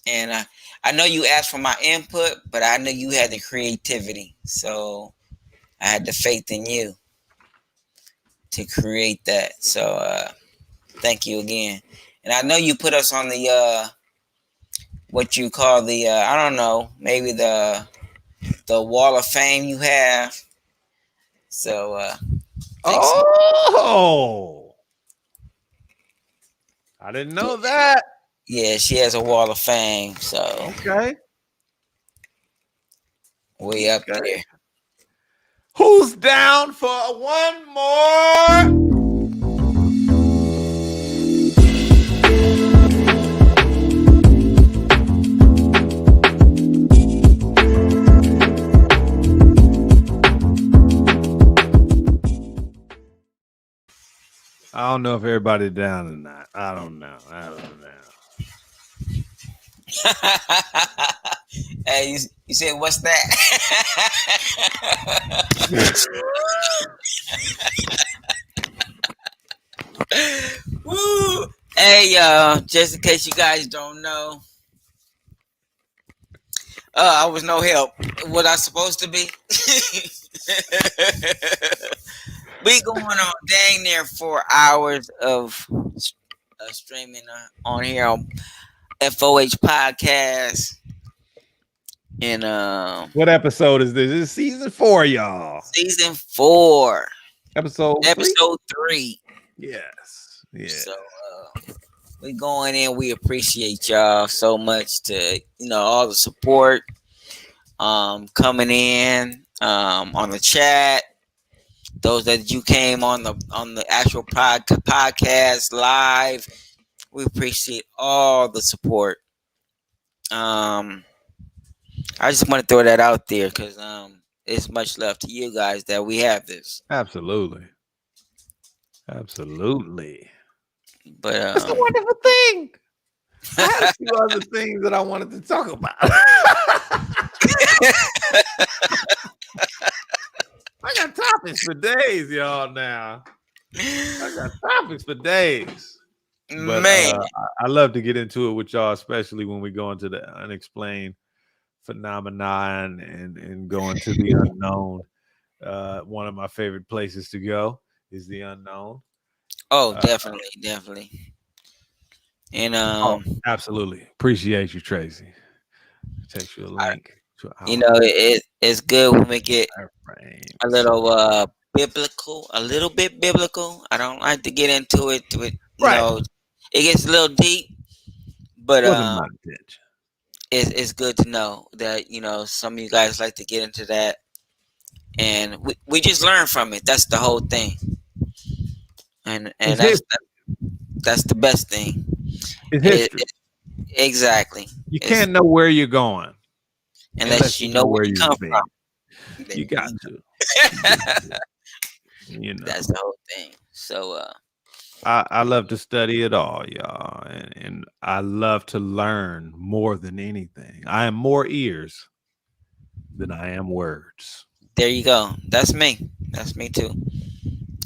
and I know you asked for my input, but I know you had the creativity, so I had the faith in you to create that. So thank you again. And I know you put us on the what you call the I don't know, maybe the wall of fame you have. So I didn't know that. Yeah, she has a wall of fame. So okay, way up there. Who's down for one more? I don't know if everybody's down or not. I don't know. Hey, you said, what's that? Woo! Hey, just in case you guys don't know, I was no help. Was I supposed to be? We going on dang near 4 hours of streaming on here on FOH podcast. And What episode is this? This is season 4, y'all. Season 4. Episode 3. Yes. Yeah. So we going in. We appreciate y'all so much to all the support coming in on the chat. Those that you came on the actual podcast live, we appreciate all the support. I just want to throw that out there because it's much love to you guys that we have this. Absolutely. But that's a wonderful thing. I had a few other things that I wanted to talk about. I got topics for days, y'all. Now I got topics for days. But, man, I love to get into it with y'all, especially when we go into the unexplained phenomenon and go into the unknown. One of my favorite places to go is the unknown. Oh, definitely. And absolutely appreciate you, Tracy. Text you a link. It's good when we get a little biblical, a little bit biblical. I don't like to get into it. You know, it gets a little deep, but it's good to know that some of you guys like to get into that, and we just learn from it. That's the whole thing, and that's the best thing. It's history. Exactly. You can't know where you're going unless you know where you come from. You got to. That's the whole thing. So I love to study it all, y'all, and I love to learn more than anything. I am more ears than I am words. There you go. That's me. That's me too.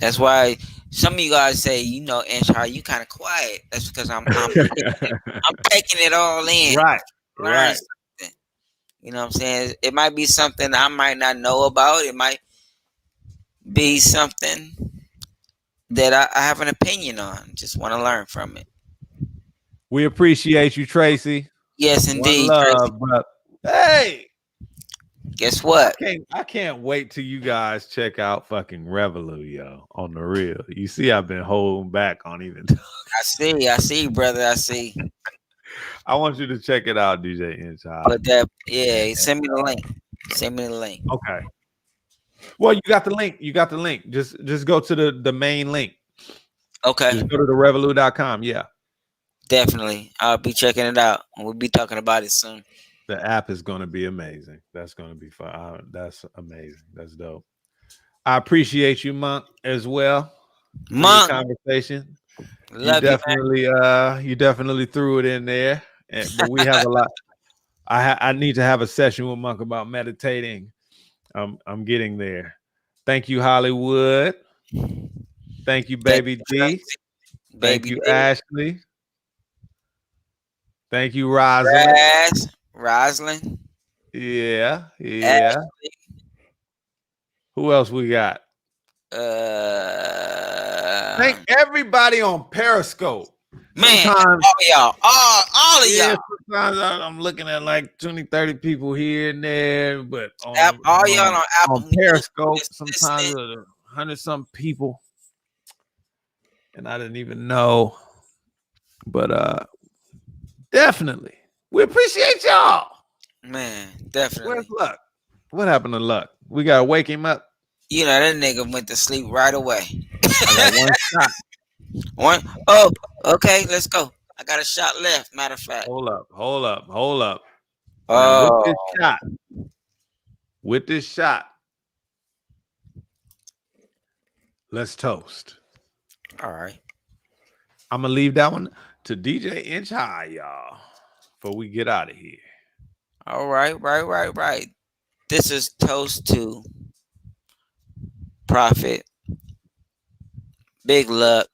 That's why some of you guys say, Anshar, you kind of quiet. That's because I'm taking it all in. Right. Something. You know what I'm saying? It might be something I might not know about. It might be something that I have an opinion on. Just want to learn from it. We appreciate you, Tracy. Yes, indeed. One love, but hey, guess what? I can't wait till you guys check out fucking Revolut, yo, on the real. You see, I've been holding back on even. I see, brother. I see. I want you to check it out, DJ Inside. But send me the link. Okay. Well, you got the link. Just go to the main link. Okay. Just go to the Revolut.com. Yeah. Definitely. I'll be checking it out. We'll be talking about it soon. The app is going to be amazing. That's going to be fun. That's amazing. That's dope. I appreciate you, Monk, as well. Monk conversation. Love you definitely threw it in there. But we have a lot. I need to have a session with Monk about meditating. I'm getting there. Thank you, Hollywood. Thank you, Baby D. Thank you, Ashley. Thank you, Rosalind. Rosalind. Yeah. Ashley. Who else we got? Thank everybody on Periscope. Man, all y'all. All of y'all. Sometimes I'm looking at like 20, 30 people here and there, but all y'all on Apple on Periscope, sometimes 100-something people. And I didn't even know. But definitely. We appreciate y'all. Man, definitely. Where's Luck? What happened to Luck? We gotta wake him up. That nigga went to sleep right away. I got one shot. Oh, okay, let's go. I got a shot left. Matter of fact. Hold up. Oh, with this shot, let's toast. All right. I'm gonna leave that one to DJ Inch High, y'all, before we get out of here. All right, right. This is toast to Prophet, Big Luck,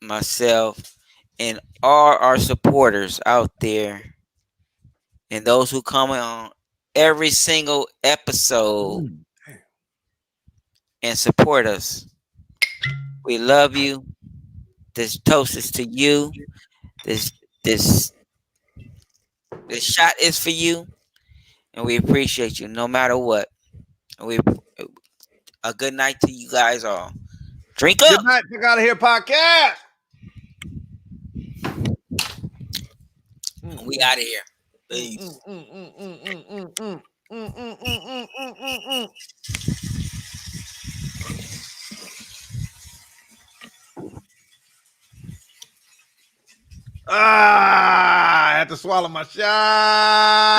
myself, and all our supporters out there, and those who comment on every single episode and support us. We love you. This toast is to you. This this shot is for you, and we appreciate you no matter what. And a good night to you guys all. Drink up. Good night. Check out of here podcast. We out of here. Peace. I had to swallow my shot.